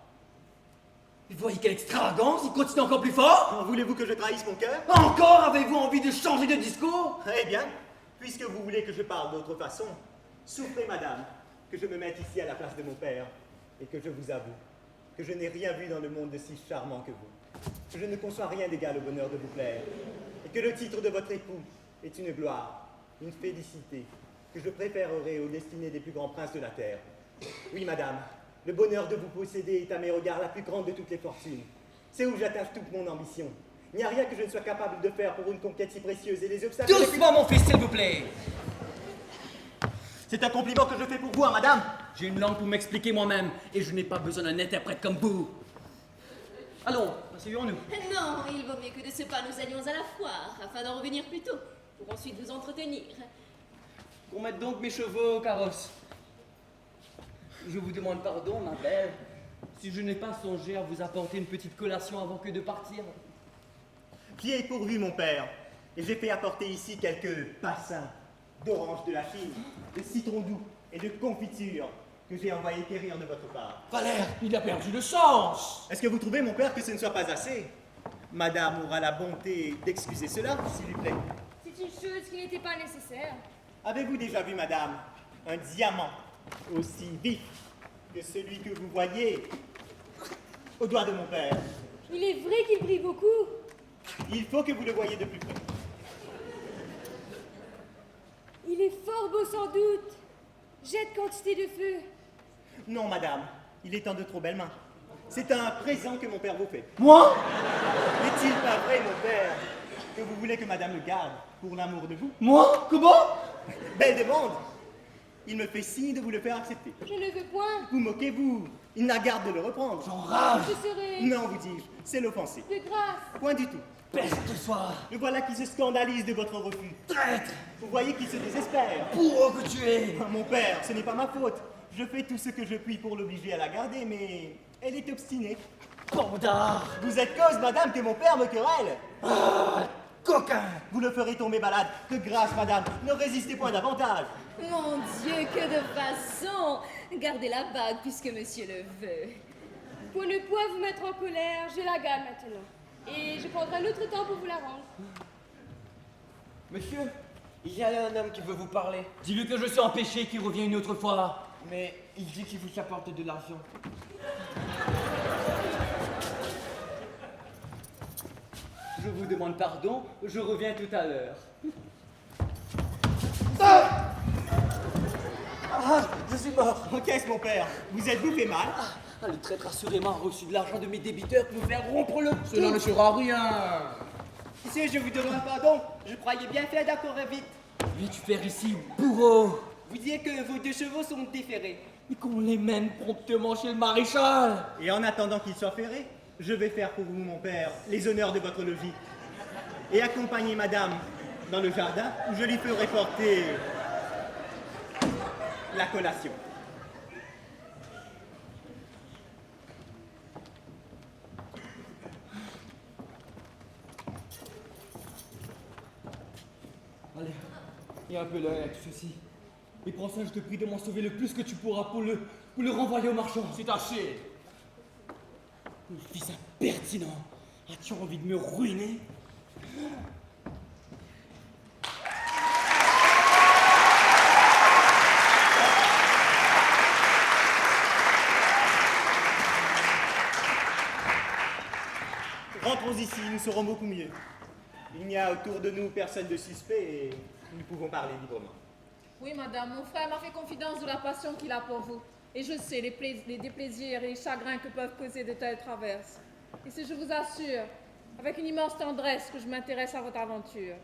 S5: Vous voyez quelle extravagance, il continue encore plus fort.
S4: Voulez-vous que je trahisse mon cœur?
S5: Encore avez-vous envie de changer de discours?
S4: Eh bien, puisque vous voulez que je parle d'autre façon, Souffrez, madame, que je me mette ici à la place de mon père, et que je vous avoue que je n'ai rien vu dans le monde de si charmant que vous, que je ne conçois rien d'égal au bonheur de vous plaire, et que le titre de votre époux est une gloire, une félicité, que je préférerais aux destinées des plus grands princes de la terre. Oui, madame, le bonheur de vous posséder est à mes regards la plus grande de toutes les fortunes. C'est où j'attache toute mon ambition. Il n'y a rien que je ne sois capable de faire pour une conquête si précieuse, et les obstacles...
S5: Doucement, mon fils, s'il vous plaît.
S4: C'est un compliment que je fais pour vous, hein, madame.
S5: J'ai une langue pour m'expliquer moi-même, et je n'ai pas besoin d'un interprète comme vous. Allons, asseyons-nous.
S9: Non, il vaut mieux que de ce pas nous allions à la foire, afin d'en revenir plus tôt, pour ensuite vous entretenir.
S5: Qu'on mette donc mes chevaux au carrosse. Je vous demande pardon, ma belle, si je n'ai pas songé à vous apporter une petite collation avant que de partir.
S4: Qui est pourvu, mon père, et j'ai fait apporter ici quelques passins d'orange de la Chine, de citron doux et de confiture que j'ai envoyé quérir de votre part.
S2: Valère, il a perdu le sens.
S4: Est-ce que vous trouvez, mon père, que ce ne soit pas assez? Madame aura la bonté d'excuser cela, s'il vous plaît.
S11: C'est une chose qui n'était pas nécessaire.
S4: Avez-vous déjà vu, madame, un diamant aussi vif que celui que vous voyez au doigt de mon père?
S11: Il est vrai qu'il brille beaucoup.
S4: Il faut que vous le voyiez de plus près.
S11: Il est fort beau sans doute. Jette quantité de feu.
S4: Non, madame, il est en de trop belles mains. C'est un présent que mon père vous fait.
S2: Moi?
S4: N'est-il pas vrai, mon père, que vous voulez que madame le garde pour l'amour de vous?
S2: Moi? Comment?
S4: Belle demande. Il me fait signe de vous le faire accepter.
S11: Je ne veux point.
S4: Vous moquez-vous. Il n'a garde de le reprendre.
S2: J'enrage.
S11: Je serai
S4: Non, vous dis-je, c'est l'offenser.
S11: de grâce.
S4: Point du tout.
S2: Peste-toi.
S4: Le voilà qui se scandalise de votre refus.
S2: Traître.
S4: Vous voyez qu'il se désespère.
S2: Bourreau que tu es.
S4: Ah, mon père, ce n'est pas ma faute. Je fais tout ce que je puis pour l'obliger à la garder, mais elle est obstinée.
S2: Bandard.
S4: Vous êtes cause, madame, que mon père me querelle.
S2: Ah, coquin.
S4: Vous le ferez tomber malade. De grâce, madame, ne résistez point davantage.
S9: Mon Dieu, que de façon! Gardez la bague puisque monsieur le veut.
S11: Pour ne point vous mettre en colère, je la garde maintenant. Et je prendrai un autre temps pour vous la rendre.
S8: Monsieur, il y a là un homme qui veut vous parler.
S5: Dis-lui que je suis empêché, qu'il revient une autre fois.
S8: Mais il dit qu'il vous apporte de l'argent.
S5: Je vous demande pardon, je reviens tout à l'heure.
S4: Ah, je suis mort. Qu'est-ce, mon père? Vous êtes-vous fait mal?
S5: Ah, le traître assurément a reçu de l'argent de mes débiteurs pour nous faire rompre le
S2: Cela
S5: tout.
S2: ne sera rien.
S4: Monsieur, je vous demande pardon. Je croyais bien faire d'accord vite.
S5: Viens-tu faire ici, bourreau?
S4: Vous dites que vos 2 chevaux sont déférés.
S5: Et qu'on les mène promptement chez le maréchal.
S4: Et en attendant qu'ils soient ferrés, je vais faire pour vous, mon père, les honneurs de votre logis. Et accompagner madame dans le jardin où je lui ferai porter la collation.
S5: Allez, il y a un peu l'œil à tout ceci. Et prends ça, je te prie de m'en sauver le plus que tu pourras pour le renvoyer au marchand.
S2: C'est assez.
S5: Fils impertinent, as-tu envie de me ruiner?
S4: Rentrons ici, nous serons beaucoup mieux. Il n'y a autour de nous personne de suspect et nous pouvons parler librement.
S3: Oui, madame, mon frère m'a fait confidence de la passion qu'il a pour vous. Et je sais les déplaisirs et les chagrins que peuvent causer de telles traverses. Et c'est, je vous assure, avec une immense tendresse que je m'intéresse à votre aventure.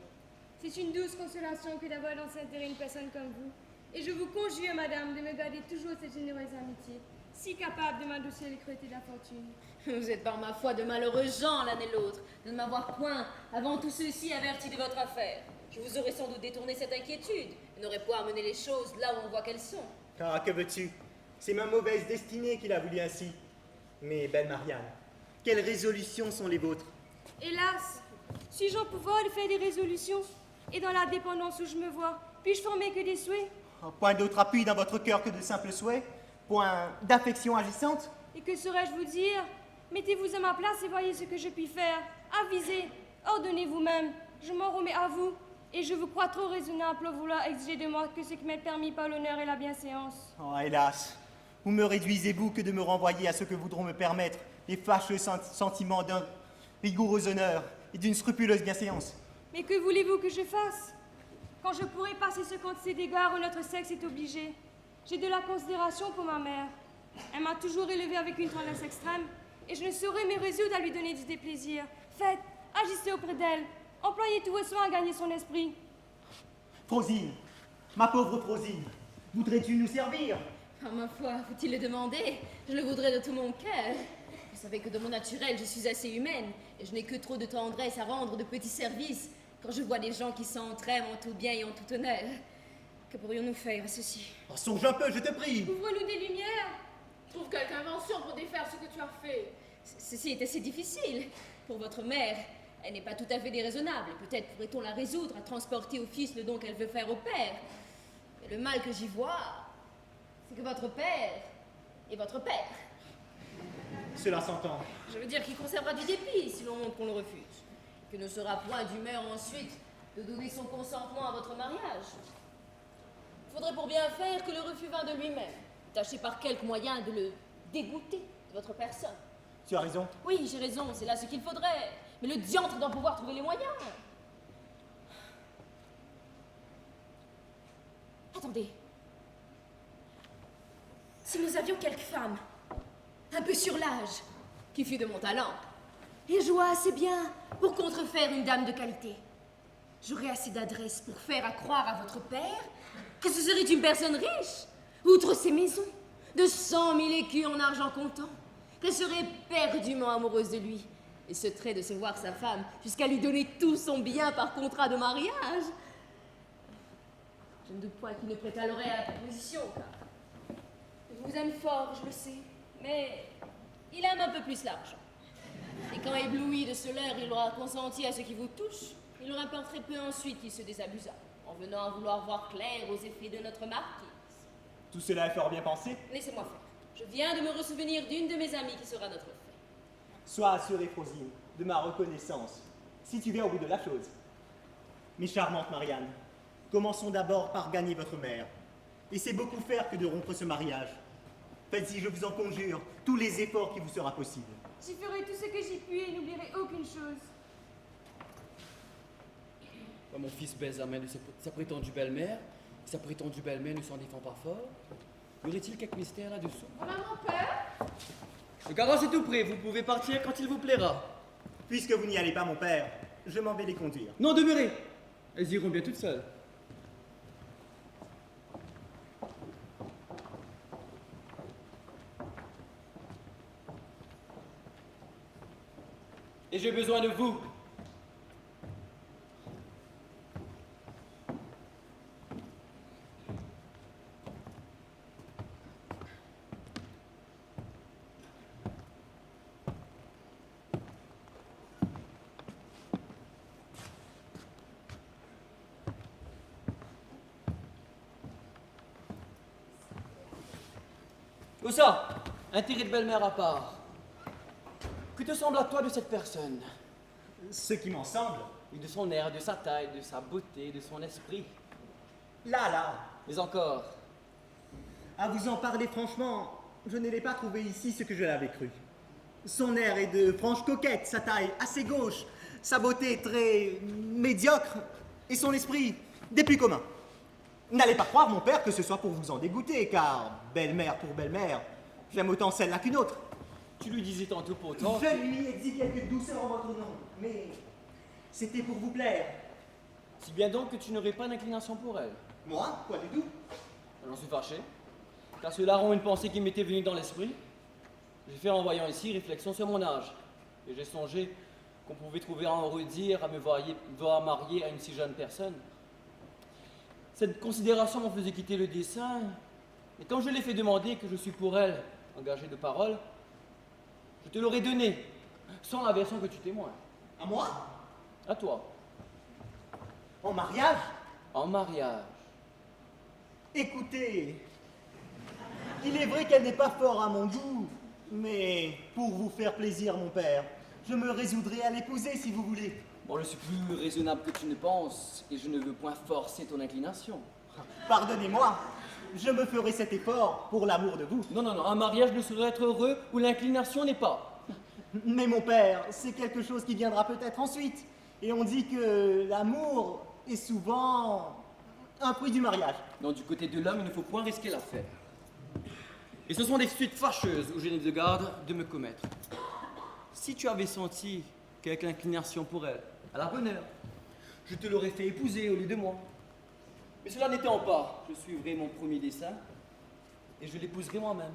S11: C'est une douce consolation que d'avoir dans cet intérêt une personne comme vous. Et je vous conjure, madame, de me garder toujours cette généreuse amitié, si capable de m'adoucir les cruautés de la fortune.
S9: Vous êtes par ma foi de malheureux gens l'un et l'autre, de ne m'avoir point, avant tout ceci, averti de votre affaire. Je vous aurais sans doute détourné cette inquiétude, et n'aurais point amené les choses là où on voit qu'elles sont.
S4: Ah, que veux-tu? C'est ma mauvaise destinée qui l'a voulu ainsi. Mais belle Marianne, quelles résolutions sont les vôtres?
S11: Hélas, suis-je en pouvoir de faire des résolutions? Et dans la dépendance où je me vois, puis-je former que des souhaits?
S4: Point d'autre appui dans votre cœur que de simples souhaits? Point d'affection agissante?
S11: Et que saurais-je vous dire? Mettez-vous à ma place et voyez ce que je puis faire. Avisez, ordonnez vous-même. Je m'en remets à vous. Et je vous crois trop raisonnable pour vouloir exiger de moi que ce qui m'est permis par l'honneur et la bienséance.
S4: Oh, hélas, vous me réduisez-vous que de me renvoyer à ce que voudront me permettre les fâcheux sentiments d'un rigoureux honneur et d'une scrupuleuse bienséance.
S11: Mais que voulez-vous que je fasse? Quand je pourrai passer ce cancer d'égards où notre sexe est obligé, j'ai de la considération pour ma mère. Elle m'a toujours élevée avec une tendresse extrême, et je ne saurais me résoudre à lui donner du déplaisir. Faites, agissez auprès d'elle, employez tous vos soins à gagner son esprit.
S4: Frosine, ma pauvre Frosine, voudrais-tu nous servir?
S9: Ah, ma foi, faut-il le demander? Je le voudrais de tout mon cœur. Vous savez que de mon naturel, je suis assez humaine, et je n'ai que trop de tendresse à rendre de petits services quand je vois des gens qui s'entraiment en tout bien et en tout honneur. Que pourrions-nous faire à ceci?
S4: Oh, songe un peu, je te prie.
S11: Ouvre-nous des lumières.
S3: Trouve quelque invention pour défaire ce que tu as fait.
S9: Ceci est assez difficile. Pour votre mère, elle n'est pas tout à fait déraisonnable. Peut-être pourrait-on la résoudre à transporter au fils le don qu'elle veut faire au père. Mais le mal que j'y vois, c'est que votre père est votre père.
S4: Cela s'entend.
S9: Je veux dire qu'il conservera du dépit si l'on montre qu'on le refuse. Que ne sera point d'humeur ensuite de donner son consentement à votre mariage. Il faudrait pour bien faire que le refus vînt de lui-même. Tâchez par quelque moyen de le dégoûter de votre personne.
S4: Tu as raison.
S9: Oui, j'ai raison, c'est là ce qu'il faudrait. Mais le diantre d'en pouvoir trouver les moyens. Attendez. Si nous avions quelque femme, un peu sur l'âge, qui fût de mon talent, et joua assez bien pour contrefaire une dame de qualité, j'aurais assez d'adresse pour faire accroire à votre père que ce serait une personne riche, outre ses maisons, de 100 000 écus en argent comptant, qu'elle serait perdument amoureuse de lui, et se traite de se voir sa femme jusqu'à lui donner tout son bien par contrat de mariage. Je ne doute point qu'il ne prête à l'oreille à la proposition, car il vous aime fort, je le sais, mais il aime un peu plus l'argent. Et quand ébloui de ce leurre, il aura consenti à ce qui vous touche, il aura peur très peu ensuite qu'il se désabusa, en venant à vouloir voir clair aux effets de notre marquise.
S4: Tout cela est fort bien pensé.
S9: Laissez-moi faire. Je viens de me ressouvenir d'une de mes amies qui sera notre fée.
S4: Sois assurée, Frosine, de ma reconnaissance, si tu viens au bout de la chose. Mes charmantes Marianne, commençons d'abord par gagner votre mère. Et c'est beaucoup faire que de rompre ce mariage. Faites-y, je vous en conjure, tous les efforts qui vous sera possible.
S11: J'y ferai tout ce que j'y puis et n'oublierai aucune chose.
S5: Mon fils baise la main de sa prétendue belle-mère. Sa prétendue belle-mère ne s'en défend pas fort. Y aurait-il quelque mystère là-dessous?
S3: Voilà mon père.
S10: Le carrosse est tout prêt, vous pouvez partir quand il vous plaira.
S4: Puisque vous n'y allez pas, mon père, je m'en vais les conduire.
S10: Non, demeurez. Elles iront bien toutes seules. Et j'ai besoin de vous. Où ça? Intérêt de belle-mère à part. Que te semble à toi de cette personne?
S4: Ce qui m'en semble.
S10: Et de son air, de sa taille, de sa beauté, de son esprit.
S4: Là.
S10: Mais encore.
S4: À vous en parler franchement, je ne l'ai pas trouvé ici ce que je l'avais cru. Son air est de franche coquette, sa taille assez gauche, sa beauté très médiocre, et son esprit des plus communs. N'allez pas croire, mon père, que ce soit pour vous en dégoûter, car belle-mère pour belle-mère, j'aime autant celle-là qu'une autre.
S10: Tu lui disais tantôt pour toi.
S4: Je lui ai dit quelque douceur en votre nom, mais c'était pour vous plaire.
S10: Si bien donc que tu n'aurais pas d'inclination pour elle.
S4: Moi? Quoi du tout?
S10: J'en suis fâché, car ce larron une pensée qui m'était venue dans l'esprit. J'ai fait en voyant ici réflexion sur mon âge, et j'ai songé qu'on pouvait trouver un redire à me voir marier à une si jeune personne. Cette considération m'en faisait quitter le dessein, et quand je l'ai fait demander que je suis pour elle engagé de parole, je te l'aurais donné, sans la version que tu témoignes.
S4: À moi?
S10: À toi.
S4: En mariage?
S10: En mariage.
S4: Écoutez, il est vrai qu'elle n'est pas fort à mon goût, mais pour vous faire plaisir, mon père, je me résoudrai à l'épouser si vous voulez.
S5: Bon, je suis plus raisonnable que tu ne penses, et je ne veux point forcer ton inclination.
S4: Pardonnez-moi, je me ferai cet effort pour l'amour de vous.
S5: Non, non, non, un mariage ne saurait être heureux où l'inclination n'est pas.
S4: Mais mon père, c'est quelque chose qui viendra peut-être ensuite. Et on dit que l'amour est souvent un fruit du mariage.
S5: Non, du côté de l'homme, il ne faut point risquer l'affaire. Et ce sont des suites fâcheuses où je n'ai de garde de me commettre. Si tu avais senti quelque inclination pour elle, à la bonne heure, je te l'aurais fait épouser au lieu de moi. Mais cela n'étant pas, je suivrai mon premier dessein et je l'épouserai moi-même.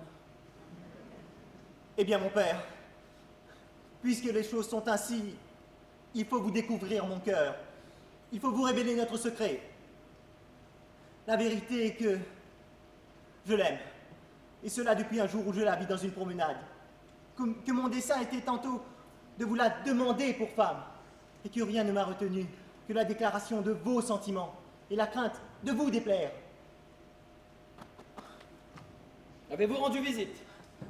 S4: Eh bien, mon père, puisque les choses sont ainsi, il faut vous découvrir mon cœur. Il faut vous révéler notre secret. La vérité est que je l'aime. Et cela depuis un jour où je la vis dans une promenade. Que mon dessein était tantôt de vous la demander pour femme. Et que rien ne m'a retenu que la déclaration de vos sentiments et la crainte de vous déplaire.
S5: Avez-vous rendu visite?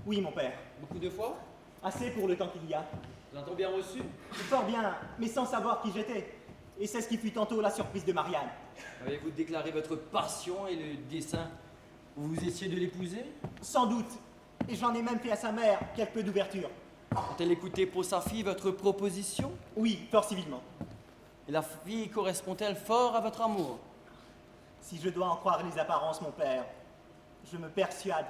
S4: Oui, mon père.
S5: Beaucoup de fois?
S4: Assez pour le temps qu'il y a.
S5: Nous l'avons bien reçu.
S4: Fort bien, mais sans savoir qui j'étais. Et c'est ce qui fut tantôt la surprise de Marianne.
S5: Avez-vous déclaré votre passion et le dessein où vous étiez de l'épouser?
S4: Sans doute. Et j'en ai même fait à sa mère quelque peu d'ouverture.
S5: A-t-elle écouté pour sa fille votre proposition?
S4: Oui, fort civilement.
S5: Et la fille correspond-elle fort à votre amour?
S4: Si je dois en croire les apparences, mon père, je me persuade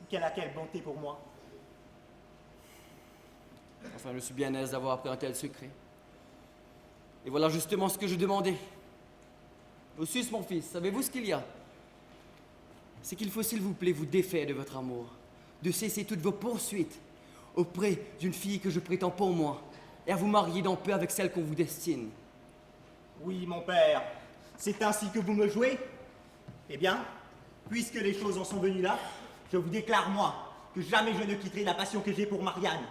S4: qu'elle a quelle bonté pour moi.
S5: Enfin, je suis bien aise d'avoir appris un tel secret. Et voilà justement ce que je demandais. Lucius, mon fils, savez-vous ce qu'il y a? C'est qu'il faut, s'il vous plaît, vous défaire de votre amour, de cesser toutes vos poursuites auprès d'une fille que je prétends pour moi, et à vous marier dans peu avec celle qu'on vous destine.
S4: Oui, mon père, c'est ainsi que vous me jouez? Eh bien, puisque les choses en sont venues là, je vous déclare, moi, que jamais je ne quitterai la passion que j'ai pour Marianne.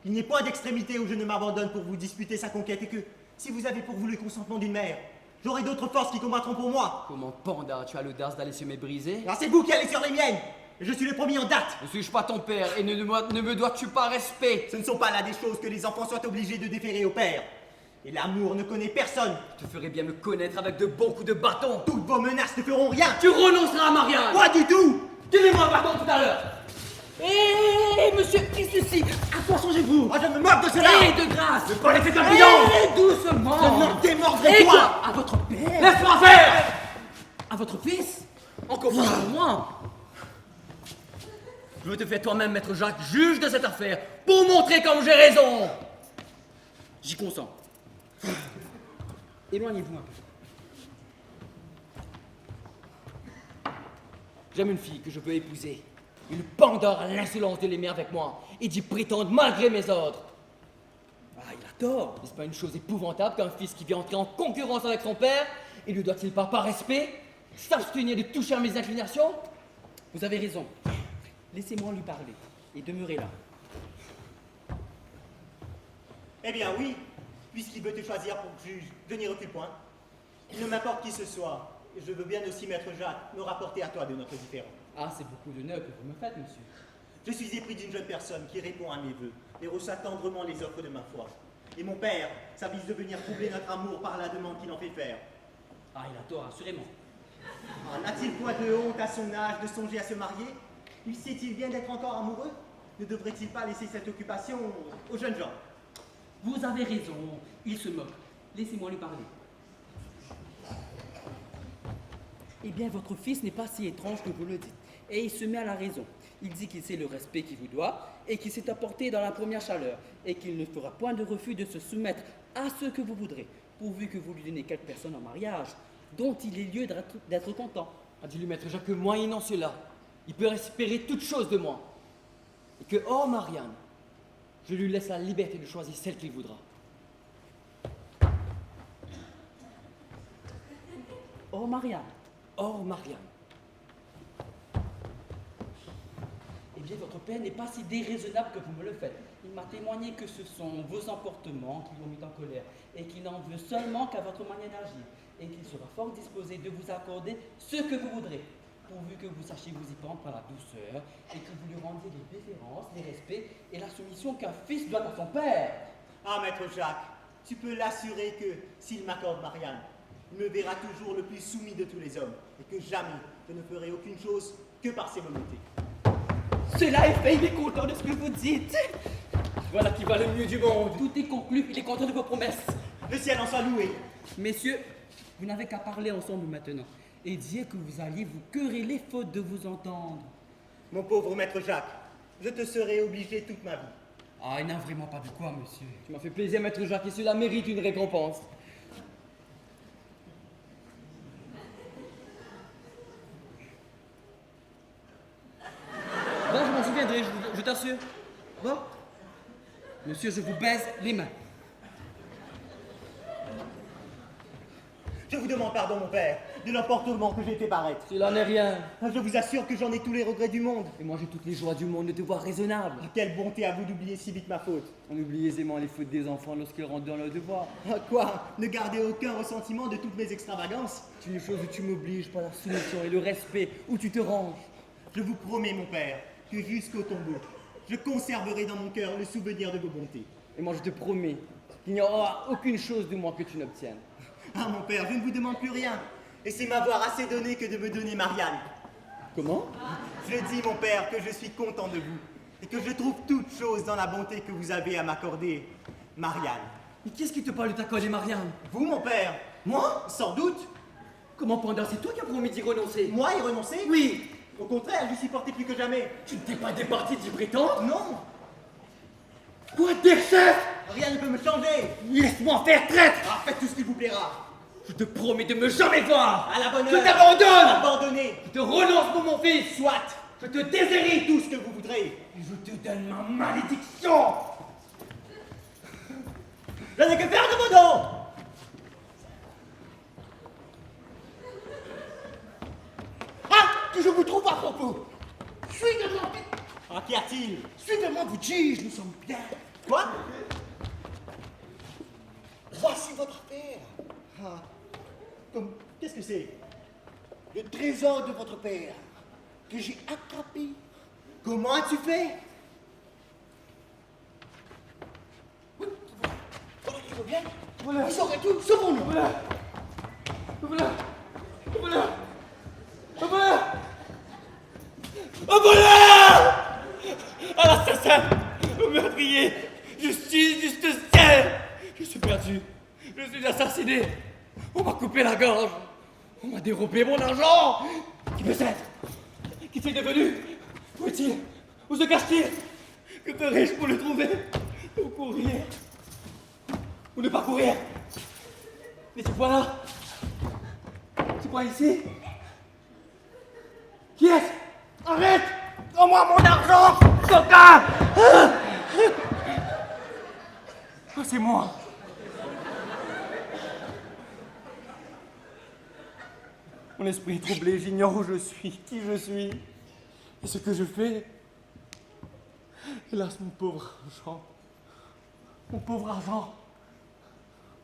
S4: Il n'y ait point d'extrémité où je ne m'abandonne pour vous disputer sa conquête, et que, si vous avez pour vous le consentement d'une mère, j'aurai d'autres forces qui combattront pour moi.
S5: Comment, Panda, tu as l'audace d'aller se mébriser?
S4: Alors c'est vous qui allez sur les miennes, et je suis le premier en date.
S5: Ne suis-je pas ton père, et ne me dois-tu pas respect?
S4: Ce ne sont pas là des choses que les enfants soient obligés de déférer au père. Et l'amour ne connaît personne.
S5: Tu ferais bien me connaître avec de bons coups de bâton.
S4: Toutes vos menaces ne feront rien.
S5: Tu renonceras à Marianne.
S4: Pas du tout.
S5: Donnez-moi un bâton tout à l'heure. Hé, monsieur, qu'est-ce que c'est? À quoi songez-vous?
S4: Moi, je me moque de cela.
S5: De grâce.
S4: Ne pas laisser comme bidon.
S5: Doucement.
S4: Je n'en démordrai point.
S5: À votre père.
S4: Laisse-moi faire.
S5: À votre fils? Encore plus à moi. Je veux te faire toi-même, maître Jacques, juge de cette affaire, pour montrer comme j'ai raison. J'y consens. Éloignez-vous un peu. J'aime une fille que je veux épouser. Une Pandore a l'insolence de l'aimer avec moi et d'y prétendre malgré mes ordres. Ah, il a tort. N'est-ce pas une chose épouvantable qu'un fils qui vient entrer en concurrence avec son père, et ne doit-il pas, par respect, s'abstenir de toucher à mes inclinations? Vous avez raison. Laissez-moi lui parler et demeurez là.
S4: Eh bien oui, puisqu'il veut te choisir pour juge, je n'y recule point. Il ne m'importe qui ce soit, et je veux bien aussi, maître Jacques, me rapporter à toi de notre différend.
S5: Ah, c'est beaucoup d'honneur que vous me faites, monsieur.
S4: Je suis épris d'une jeune personne qui répond à mes vœux et reçoit tendrement les offres de ma foi. Et mon père s'avise de venir troubler notre amour par la demande qu'il en fait faire.
S5: Ah, il a tort, assurément.
S4: Ah, n'a-t-il point de honte à son âge de songer à se marier? Lui sait-il bien d'être encore amoureux? Ne devrait-il pas laisser cette occupation aux jeunes gens?
S5: Vous avez raison, il se moque. Laissez-moi lui parler. Eh bien, votre fils n'est pas si étrange que vous le dites. Et il se met à la raison. Il dit qu'il sait le respect qu'il vous doit et qu'il s'est apporté dans la première chaleur et qu'il ne fera point de refus de se soumettre à ce que vous voudrez, pourvu que vous lui donnez quelque personne en mariage dont il ait lieu d'être content. A dit lui maître Jacques que moyennant cela, il peut espérer toute chose de moi. Et que, hors Marianne, je lui laisse la liberté de choisir celle qu'il voudra. Hors Marianne. Hors Marianne. Eh bien, votre père n'est pas si déraisonnable que vous me le faites. Il m'a témoigné que ce sont vos emportements qui l'ont mis en colère et qu'il n'en veut seulement qu'à votre manière d'agir et qu'il sera fort disposé de vous accorder ce que vous voudrez, pourvu que vous sachiez vous y prendre par la douceur et que vous lui rendiez les déférences, les respects et la soumission qu'un fils doit à son père.
S4: Ah, maître Jacques, tu peux l'assurer que s'il m'accorde Marianne, il me verra toujours le plus soumis de tous les hommes et que jamais je ne ferai aucune chose que par ses volontés.
S5: Cela est fait, il est content de ce que vous dites. Voilà qui va le mieux du monde. Tout est conclu, il est content de vos promesses.
S4: Le ciel en soit loué.
S2: Messieurs, vous n'avez qu'à parler ensemble maintenant et dire que vous alliez vous quereller faute de vous entendre.
S4: Mon pauvre maître Jacques, je te serai obligé toute ma vie.
S2: Ah, il n'a vraiment pas de quoi, monsieur.
S5: Tu m'as fait plaisir, maître Jacques, et cela mérite une récompense.
S2: Bon, je m'en souviendrai, je t'assure. Bon, monsieur, je vous baise les mains.
S4: Je vous demande pardon, mon père, de l'emportement que j'ai fait paraître.
S5: Cela n'est rien.
S4: Je vous assure que j'en ai tous les regrets du monde.
S5: Et moi j'ai toutes les joies du monde de te voir raisonnable.
S4: Quelle bonté à vous d'oublier si vite ma faute.
S5: On oublie aisément les fautes des enfants lorsqu'ils rentrent dans leur devoir.
S4: Quoi? Ne gardez aucun ressentiment de toutes mes extravagances?
S5: C'est une chose où tu m'obliges par la soumission et le respect, où tu te ranges.
S4: Je vous promets, mon père, que jusqu'au tombeau, je conserverai dans mon cœur le souvenir de vos bontés.
S5: Et moi je te promets qu'il n'y aura aucune chose de moi que tu n'obtiennes.
S4: Ah, mon père, je ne vous demande plus rien. Et c'est m'avoir assez donné que de me donner Marianne.
S5: Comment?
S4: Je dis, mon père, que je suis content de vous. Et que je trouve toute chose dans la bonté que vous avez à m'accorder, Marianne.
S2: Mais qu'est-ce qui te parle de t'accorder, Marianne?
S4: Vous, mon père?
S2: Moi?
S4: Sans doute.
S2: Comment pendant c'est toi qui as promis d'y renoncer?
S4: Moi, y renoncer?
S2: Oui.
S4: Au contraire, je suis porté plus que jamais.
S2: Tu ne t'es pas départi d'y prétendre?
S4: Non.
S2: Quoi, des chefs?
S4: Rien ne peut me changer.
S2: Laisse-moi faire, traître!
S4: Ah, faites tout ce qu'il vous plaira.
S2: Je te promets de me jamais voir!
S4: À la bonne
S2: Je
S4: heure.
S2: t'abandonne!
S4: Abandonnez.
S2: Je te renonce pour mon fils!
S4: Soit.
S2: Je te déshérite!
S4: Tout ce que vous voudrez.
S2: Et je te donne ma malédiction!
S4: Je n'ai que faire de vos dons.
S6: Ah, que je vous trouve à propos. Suivez-moi,
S4: Ah, qu'y a-t-il?
S6: suivez-moi, vous dis-je, nous sommes bien.
S4: Quoi?
S6: Voici votre affaire.
S4: Ah. Qu'est-ce que c'est?
S6: Le trésor de votre père, que j'ai attrapé.
S4: Comment as-tu fait?
S6: Oui, voilà qui revient. Voilà. Vous saurez tout, sauvons-nous.
S2: Voilà! Voilà! Voilà! Voilà! Oh voilà! À l'assassin! Au meurtrier! Justice, juste ciel! Je suis perdu! Je suis assassiné! On m'a coupé la gorge! On m'a dérobé mon argent! Qui peut être? Qu'est-il devenu? Où est-il? Où se cache-t-il? Que ferai-je pour le trouver? Ou courir? Ou ne pas courir? Mais c'est quoi là? C'est quoi ici? Qui est-ce? Arrête! Rends-moi mon argent! Coquin! Ah, c'est moi! Mon esprit est troublé, j'ignore où je suis, qui je suis, et ce que je fais. Hélas, mon pauvre argent,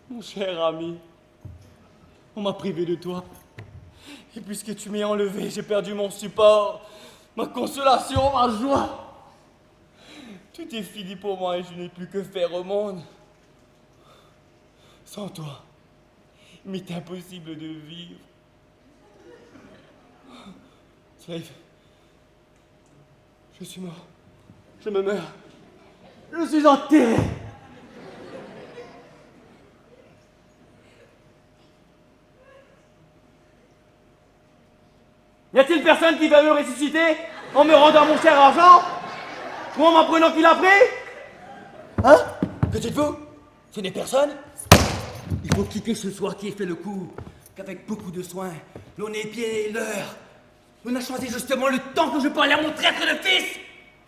S2: mon cher ami, on m'a privé de toi. Et puisque tu m'es enlevé, j'ai perdu mon support, ma consolation, ma joie. Tout est fini pour moi et je n'ai plus que faire au monde. Sans toi, il m'est impossible de vivre. Slave, je suis mort. Je me meurs. Je suis enterré. Y a-t-il personne qui va me ressusciter en me rendant mon cher argent? Ou en m'apprenant qu'il a pris? Hein? Que dites-vous? Ce n'est personne? Il faut quitter ce soir qui ait fait le coup, qu'avec beaucoup de soin, l'on épiait l'heure. On a choisi justement le temps que je parlais à mon traître de fils.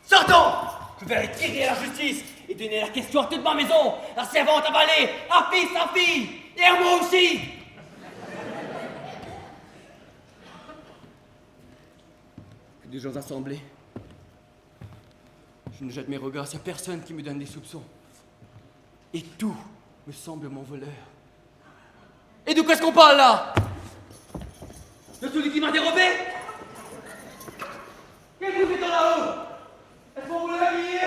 S2: Sortons! Je vais aller tirer à la justice et donner la question à toute ma maison, à servante, à valet, à fils, à fille, et à moi aussi! Que des gens assemblés. Je ne jette mes regards sur personne qui me donne des soupçons. Et tout me semble mon voleur. Et de quoi est-ce qu'on parle là? De celui qui m'a dérobé? Qu'est-ce que vous faites là-haut? Est-ce qu'on vous l'a habillé?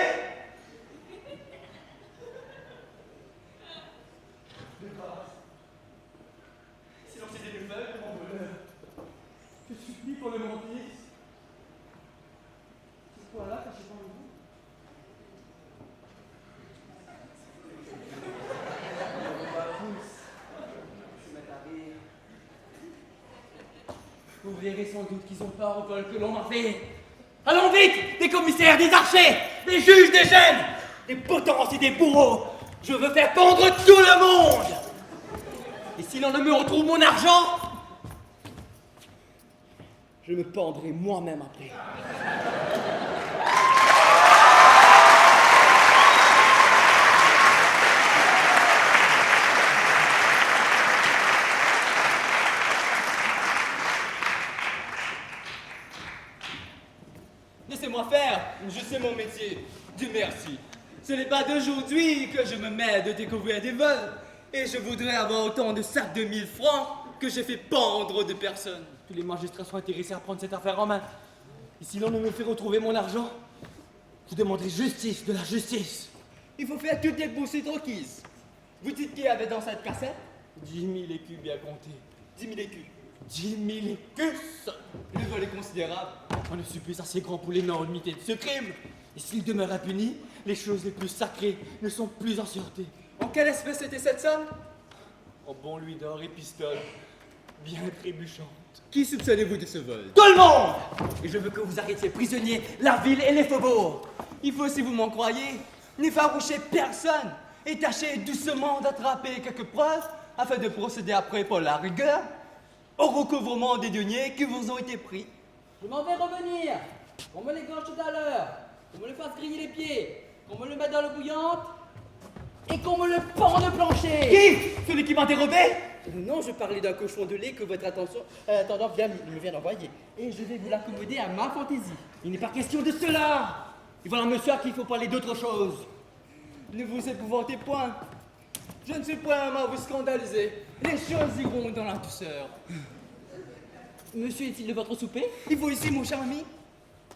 S5: Vous verrez sans doute qu'ils ont peur au vol que l'on m'a fait. Allons vite! Des commissaires, des archers, des juges, des gènes, des potences et des bourreaux. Je veux faire pendre tout le monde. Et si l'on ne me retrouve mon argent, je me pendrai moi-même après.
S10: Laissez-moi faire, je sais mon métier. Dieu merci. Ce n'est pas d'aujourd'hui que je me mets de découvrir des vols. Et je voudrais avoir autant de sacs de 1000 francs que j'ai fait pendre de personnes. Tous les magistrats sont intéressés à prendre cette affaire en main. Et si l'on ne me fait retrouver mon argent, je demanderai justice, de la justice. Il faut faire toutes les poursuites requises. Vous dites qu'il y avait dans cette cassette 10 000 écus bien comptés. 10 000 écus. 10 000 écus. Le vol est considérable. On ne suis plus assez grand pour l'énormité de ce crime. Et s'il demeure impuni, les choses les plus sacrées ne sont plus en sûreté. En quelle espèce était cette somme? En bon louis d'or et pistoles, bien trébuchantes. Qui soupçonnez-vous de ce vol? Tout le monde! Et je veux que vous arrêtiez prisonnier la ville et les faubourgs. Il faut, si vous m'en croyez, n'effaroucher personne et tâcher doucement d'attraper quelques preuves afin de procéder après pour la rigueur au recouvrement des deniers qui vous ont été pris.
S5: Je m'en vais revenir. Qu'on me l'égorge tout à l'heure. Qu'on me le fasse griller les pieds. Qu'on me le mette dans l'eau bouillante. Et qu'on me le pende au plancher.
S10: Qui? Celui qui m'a dérobé?
S5: Non, je parlais d'un cochon de lait que votre attendant me vient d'envoyer. Et je vais vous l'accommoder à ma fantaisie. Il n'est pas question de cela. Et voilà, monsieur, à qui il faut parler d'autre chose.
S10: Ne vous épouvantez point. Je ne suis point un à vous scandaliser. Les choses iront dans la douceur.
S5: Monsieur est-il de votre souper?
S10: Il faut ici, mon cher ami,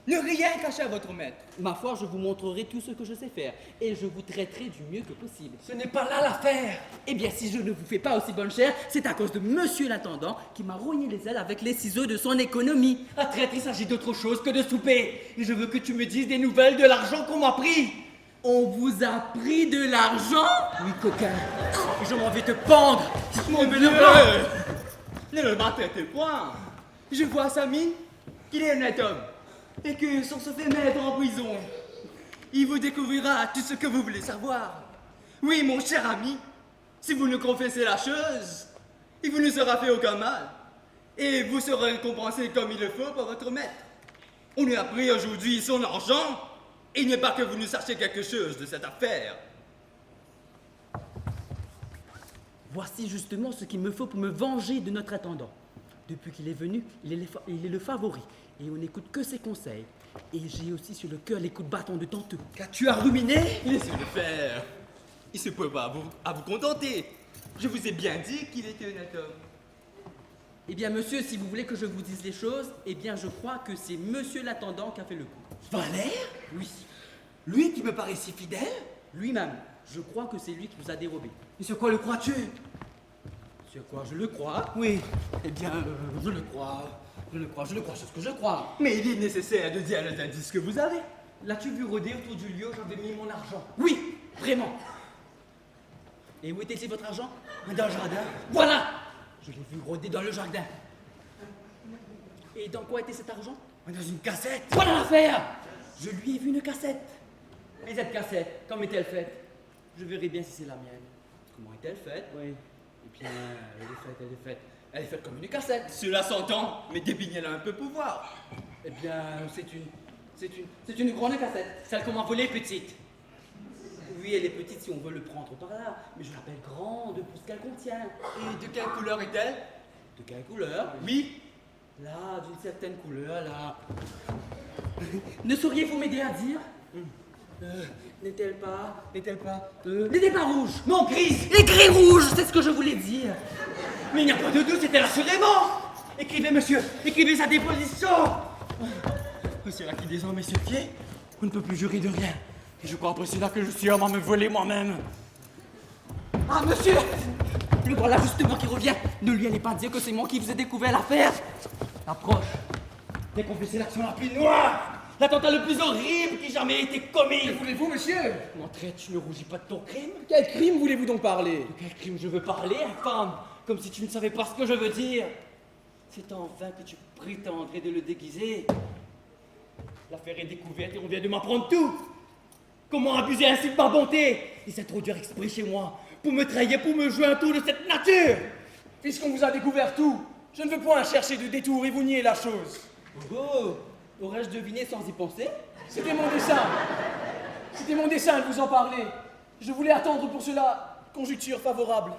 S10: ne rien cacher à votre maître.
S5: Ma foi, je vous montrerai tout ce que je sais faire. Et je vous traiterai du mieux que possible.
S10: Ce n'est pas là l'affaire.
S5: Eh bien, si je ne vous fais pas aussi bonne chère, c'est à cause de monsieur l'intendant qui m'a rogné les ailes avec les ciseaux de son économie.
S10: À traître, il s'agit d'autre chose que de souper. Et je veux que tu me dises des nouvelles de l'argent qu'on m'a pris.
S5: On vous a pris de l'argent?
S10: Oui, coquin.
S5: Et je m'en vais te pendre.
S10: Mon Dieu! Ne le maltraitez point. Je vois à sa mine qu'il est honnête homme. Et que sans se fait mettre en prison, il vous découvrira tout ce que vous voulez savoir. Oui, mon cher ami, si vous nous confessez la chose, il vous ne sera fait aucun mal. Et vous serez récompensé comme il le faut par votre maître. On lui a pris aujourd'hui son argent, et il n'est pas que vous nous sachiez quelque chose de cette affaire.
S5: Voici justement ce qu'il me faut pour me venger de notre intendant. Depuis qu'il est venu, il est le favori. Et on n'écoute que ses conseils. Et j'ai aussi sur le cœur les coups de bâton de tantôt.
S10: Qu'as-tu à ruminer? Laissez-le faire. Il se peut pas à vous contenter. Je vous ai bien dit qu'il était honnête homme.
S5: Eh bien, monsieur, si vous voulez que je vous dise les choses, eh bien, je crois que c'est monsieur l'intendant qui a fait le coup.
S10: Valère?
S5: Oui.
S10: Lui qui me paraît si fidèle?
S5: Lui-même. Je crois que c'est lui qui vous a dérobé.
S10: Et sur quoi le crois-tu?
S5: Sur quoi je le crois?
S10: Oui. Eh bien, je le crois. C'est ce que je crois. Mais il est nécessaire de dire les indices que vous avez.
S5: L'as-tu vu rôder autour du lieu où j'avais mis mon argent?
S10: Oui, vraiment.
S5: Et où était-il votre argent?
S10: Dans le jardin.
S5: Voilà! Je l'ai vu rôder dans le jardin. Et dans quoi était cet argent?
S10: Dans une cassette.
S5: Voilà l'affaire! Je lui ai vu une cassette. Et cette cassette, comment est-elle faite? Je verrai bien si c'est la mienne. Comment est-elle faite? Oui. Eh bien, elle est faite comme une cassette.
S10: Cela s'entend, mais débignez-la un peu pour voir.
S5: Eh bien, c'est une grande cassette.
S10: Celle qu'on m'a volée, petite.
S5: Oui, elle est petite si on veut le prendre par là, mais je l'appelle grande pour ce qu'elle contient.
S10: Et de quelle couleur est-elle?
S5: De quelle couleur?
S10: Oui.
S5: Là, d'une certaine couleur, là. Ne sauriez-vous m'aider à dire? N'est-elle pas N'était pas rouge?
S10: Non, grise.
S5: Les gris rouges, c'est ce que je voulais dire.
S10: Mais il n'y a pas de doute, c'était assurément. Écrivez, monsieur, écrivez sa déposition. Monsieur là qui désormais se fier, on ne peut plus jurer de rien. Et je crois après cela que je suis homme à me voler moi-même.
S5: Ah, monsieur! Le voilà justement qui revient. Ne lui allez pas dire que c'est moi qui vous ai découvert l'affaire.
S10: Approche. T'es confessé l'action la plus noire, l'attentat le plus horrible qui jamais ait été commis.
S2: Que voulez-vous, monsieur?
S10: Mon traite, tu ne rougis pas de ton crime?
S2: Quel crime voulez-vous donc parler?
S10: De quel crime je veux parler, infâme? Comme si tu ne savais pas ce que je veux dire. C'est en vain que tu prétendrais de le déguiser. L'affaire est découverte et on vient de m'apprendre tout. Comment abuser ainsi de ma bonté et s'introduire exprès chez moi pour me trahir, pour me jouer un tour de cette nature.
S2: Puisqu'on vous a découvert tout, je ne veux point chercher de détour et vous nier la chose.
S10: Oh, aurais-je deviné sans y penser?
S2: C'était mon dessein. C'était mon dessein de vous en parler. Je voulais attendre pour cela conjoncture favorable.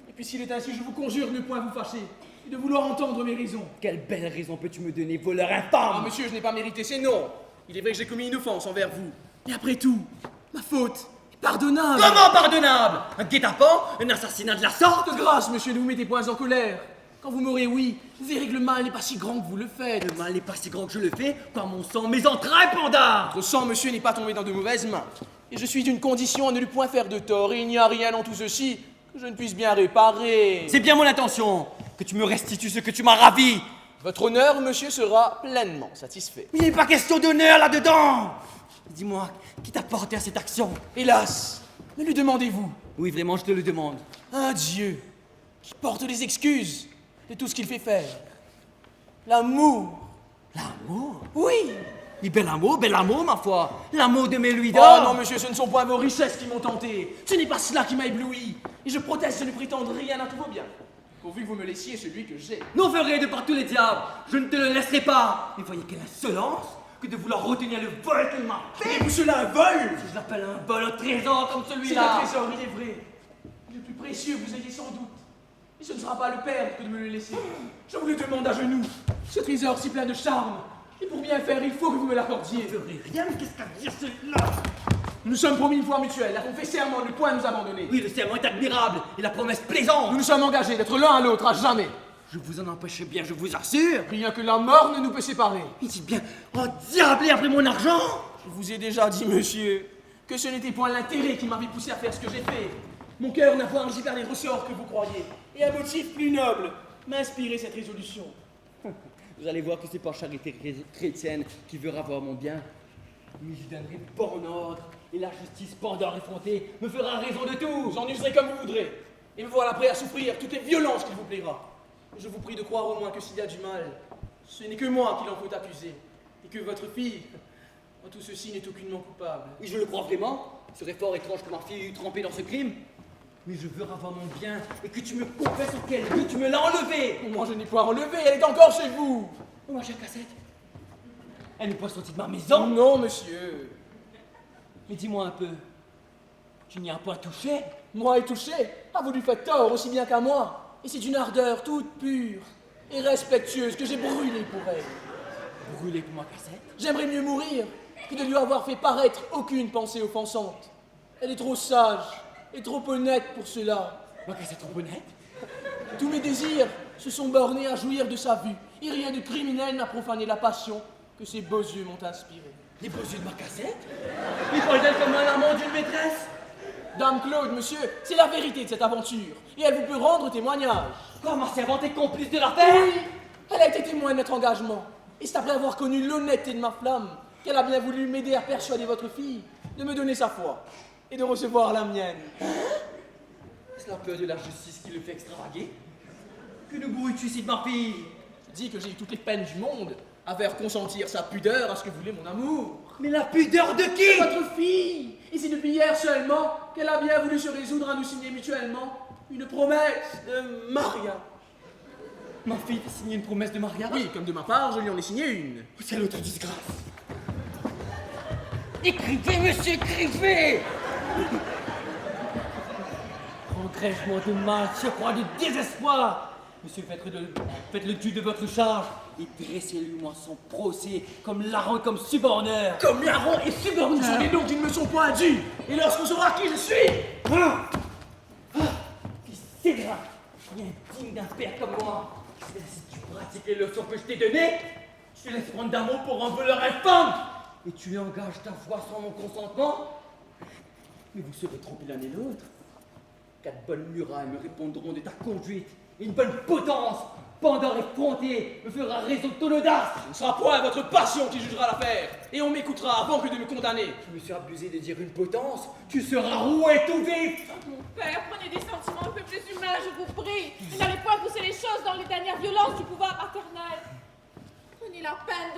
S2: Et puisqu'il est ainsi, je vous conjure de ne point vous fâcher et de vouloir entendre mes raisons.
S10: Quelle belle raison peux-tu me donner, voleur
S2: Ah,
S10: infâme?
S2: monsieur, je n'ai pas mérité ces noms. Il est vrai que j'ai commis une offense envers vous. Mais après tout, ma faute est pardonnable.
S10: Comment pardonnable? Un guet-apens? Un assassinat de la sorte?
S2: De grâce, monsieur, ne vous mettez point en colère. Quand vous m'aurez oui, vous verrez que le mal n'est pas si grand que vous le faites.
S10: Le mal n'est pas si grand que je le fais, par mon sang, mes entrailles, Panda!
S2: Votre sang, monsieur, n'est pas tombé dans de mauvaises mains. Et je suis d'une condition à ne lui point faire de tort. Et il n'y a rien dans tout ceci que je ne puisse bien réparer.
S10: C'est bien mon intention, que tu me restitues ce que tu m'as ravi.
S2: Votre honneur, monsieur, sera pleinement satisfait.
S10: Il n'est pas question d'honneur là-dedans. Dis-moi, qui t'a porté à cette action?
S2: Hélas, me le demandez-vous?
S10: Oui, vraiment, je te le demande.
S2: Un Dieu qui porte les excuses de tout ce qu'il fait faire. L'amour.
S10: L'amour?
S2: Oui.
S10: Et bel amour, ma foi. L'amour de mes louis
S2: Oh
S10: d'or.
S2: non, monsieur, ce ne sont point vos richesses qui m'ont tenté. Ce n'est pas cela qui m'a ébloui. Et je proteste de ne prétendre rien à tous vos biens, pourvu que vous me laissiez celui que j'ai.
S10: Non, ferai de par tous les diables. Je ne te le laisserai pas. Mais voyez quelle insolence que de vouloir retenir le vol qu'il m'a fait.
S2: Et cela un vol?
S10: Si je l'appelle un vol au trésor comme
S2: C'est
S10: celui-là.
S2: un trésor, il est vrai. Le plus précieux que vous ayez sans doute. Et ce ne sera pas le perdre que de me le laisser. Je vous le demande à genoux. Ce trésor si plein de charme. Et pour bien faire, il faut que vous me l'accordiez.
S10: Je ne ferai rien, mais qu'est-ce qu'à dire celui-là?
S2: Nous nous sommes promis une foi mutuelle, avons fait serment de ne point nous abandonner.
S10: Oui, le serment est admirable et la promesse plaisante.
S2: Nous nous sommes engagés d'être l'un à l'autre à jamais.
S10: Je vous en empêche bien, je vous assure.
S2: Rien que la mort ne nous peut séparer.
S10: Mais dites bien, oh diable, après mon argent.
S2: Je vous ai déjà dit, monsieur, que ce n'était point l'intérêt qui m'avait poussé à faire ce que j'ai fait. Mon cœur n'a point agi vers les ressorts que vous croyez. Et un motif plus noble m'a inspiré cette résolution.
S10: Vous allez voir que c'est par charité chrétienne qui veut avoir mon bien. Mais je donnerai bon ordre, et la justice pendant effrontée me fera raison de tout.
S2: J'en userai comme vous voudrez. Et me voilà prêt à souffrir toutes les violences qu'il vous plaira. Je vous prie de croire au moins que s'il y a du mal, ce n'est que moi qu'il en faut accuser. Et que votre fille, en tout ceci, n'est aucunement coupable.
S10: Oui, je le crois vraiment. Il serait fort étrange que ma fille eût trempé dans ce crime. Mais je veux avoir mon bien et que tu me confesses en quel but tu me l'as enlevé.
S2: Moi, je n'ai pas enlevé, elle est encore chez vous.
S10: Oh, ma chère cassette. Elle n'est pas sortie de ma maison.
S2: Non, monsieur.
S10: Mais dis-moi un peu, tu n'y as point touché?
S2: Moi est touché, à vous lui faites tort aussi bien qu'à moi. Et c'est d'une ardeur toute pure et respectueuse que j'ai brûlé pour elle.
S10: Brûlé pour ma cassette?
S2: J'aimerais mieux mourir que de lui avoir fait paraître aucune pensée offensante. Elle est trop sage et trop honnête pour cela.
S10: Ma cassette trop honnête?
S2: Tous mes désirs se sont bornés à jouir de sa vue, et rien de criminel n'a profané la passion que ses beaux yeux m'ont inspiré.
S10: Les beaux yeux de ma cassette? Il parle d'elle comme un amant d'une maîtresse?
S2: Dame Claude, monsieur, c'est la vérité de cette aventure, et elle vous peut rendre témoignage.
S10: Quoi, ma servante est complice de l'affaire?
S2: Oui, elle a été témoin de notre engagement, et c'est après avoir connu l'honnêteté de ma flamme qu'elle a bien voulu m'aider à persuader votre fille de me donner sa foi, et de recevoir la mienne.
S10: C'est la peur de la justice qui le fait extravaguer? Que ne brouilles-tu ici de ma fille?
S2: Je dis que j'ai eu toutes les peines du monde à faire consentir sa pudeur à ce que voulait mon amour.
S10: Mais la pudeur de qui?
S2: Votre fille. Et c'est depuis hier seulement qu'elle a bien voulu se résoudre à nous signer mutuellement une promesse de mariage.
S10: Ma fille t'a signé une promesse de mariage?
S2: Oui, comme de ma part, je lui en ai signé une.
S10: C'est l'autre disgrâce. Écrivez, monsieur, écrivez! Rendrai-je-moi de mal, je crois de désespoir. Monsieur, faites le dû de votre charge et dressez-lui-moi son procès comme larron et comme suborneur.
S2: Comme larron et suborneur. Ce sont des noms qui ne me sont point dus. Et lorsqu'on saura qui je suis.
S10: Fils scélérat, rien digne d'un père comme moi. Si tu pratiques les leçons que je t'ai données, tu te laisses prendre d'amour pour un voleur infâme. Et tu lui engages ta foi sans mon consentement. Mais vous serez trompés l'un et l'autre. 4 bonnes murailles me répondront de ta conduite. Et une bonne potence, pendant effrontée, me fera raison de ton audace.
S2: Ce ne sera point votre passion qui jugera l'affaire. Et on m'écoutera avant que de me condamner.
S10: Je me suis abusé de dire une potence. Tu seras roué tout vif.
S3: Mon père, prenez des sentiments un peu plus humains, je vous prie. Et n'allez point pousser les choses dans les dernières violences du pouvoir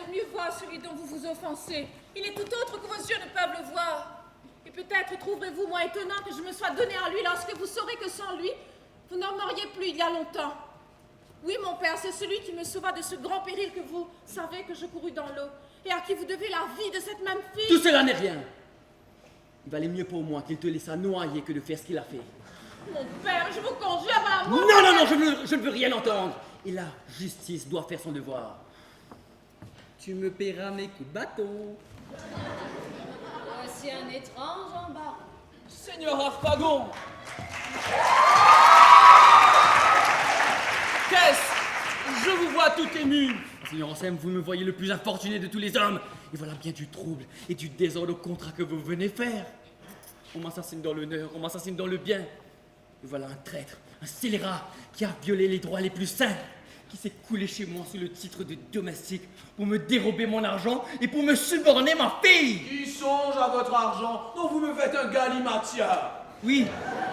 S3: peut-être mieux voir celui dont vous vous offensez. Il est tout autre que vos yeux ne peuvent le voir. Et peut-être trouverez-vous moins étonnant que je me sois donné à lui lorsque vous saurez que sans lui, vous n'en auriez plus il y a longtemps. Oui, mon père, c'est celui qui me sauva de ce grand péril que vous savez que je courus dans l'eau, et à qui vous devez la vie de cette même fille.
S5: Tout cela n'est rien. Il valait mieux pour moi qu'il te laissât noyer que de faire ce qu'il a fait.
S3: Mon père, je vous conjure à l'amour.
S5: Non, je ne veux rien entendre. Et la justice doit faire son devoir.
S10: Tu me paieras mes coups de bâton.
S9: Voici un étrange en bas.
S1: Seigneur Harpagon! Qu'est-ce? Je vous vois tout ému.
S5: Seigneur Anselme, vous me voyez le plus infortuné de tous les hommes. Et voilà bien du trouble et du désordre au contrat que vous venez faire. On m'assassine dans l'honneur, on m'assassine dans le bien. Et voilà un traître, un scélérat qui a violé les droits les plus saints, qui s'est coulé chez moi sous le titre de domestique pour me dérober mon argent et pour me suborner ma fille.
S1: Qui songe à votre argent dont vous me faites un galimatia?
S5: Oui,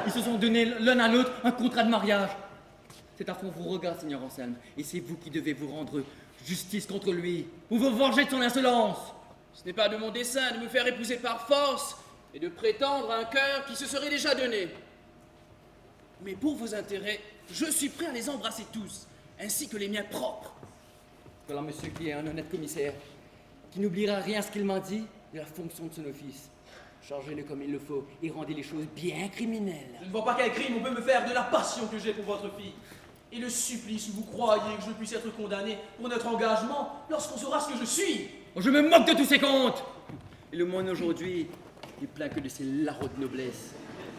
S5: ils se sont donné l'un à l'autre un contrat de mariage. Cet affront vous regarde, Seigneur Anselme, et c'est vous qui devez vous rendre justice contre lui, pour vous venger de son insolence.
S1: Ce n'est pas de mon dessein de me faire épouser par force et de prétendre à un cœur qui se serait déjà donné. Mais pour vos intérêts, je suis prêt à les embrasser tous, ainsi que les miens propres.
S5: Voilà monsieur qui est un honnête commissaire, qui n'oubliera rien à ce qu'il m'a dit de la fonction de son office. Chargez-le comme il le faut et rendez les choses bien criminelles.
S1: Je ne vois pas quel crime on peut me faire de la passion que j'ai pour votre fille. Et le supplice où vous croyez que je puisse être condamné pour notre engagement lorsqu'on saura ce que je suis.
S5: Je me moque de tous ces contes. Et le monde aujourd'hui est plein que de ces larrons de noblesse,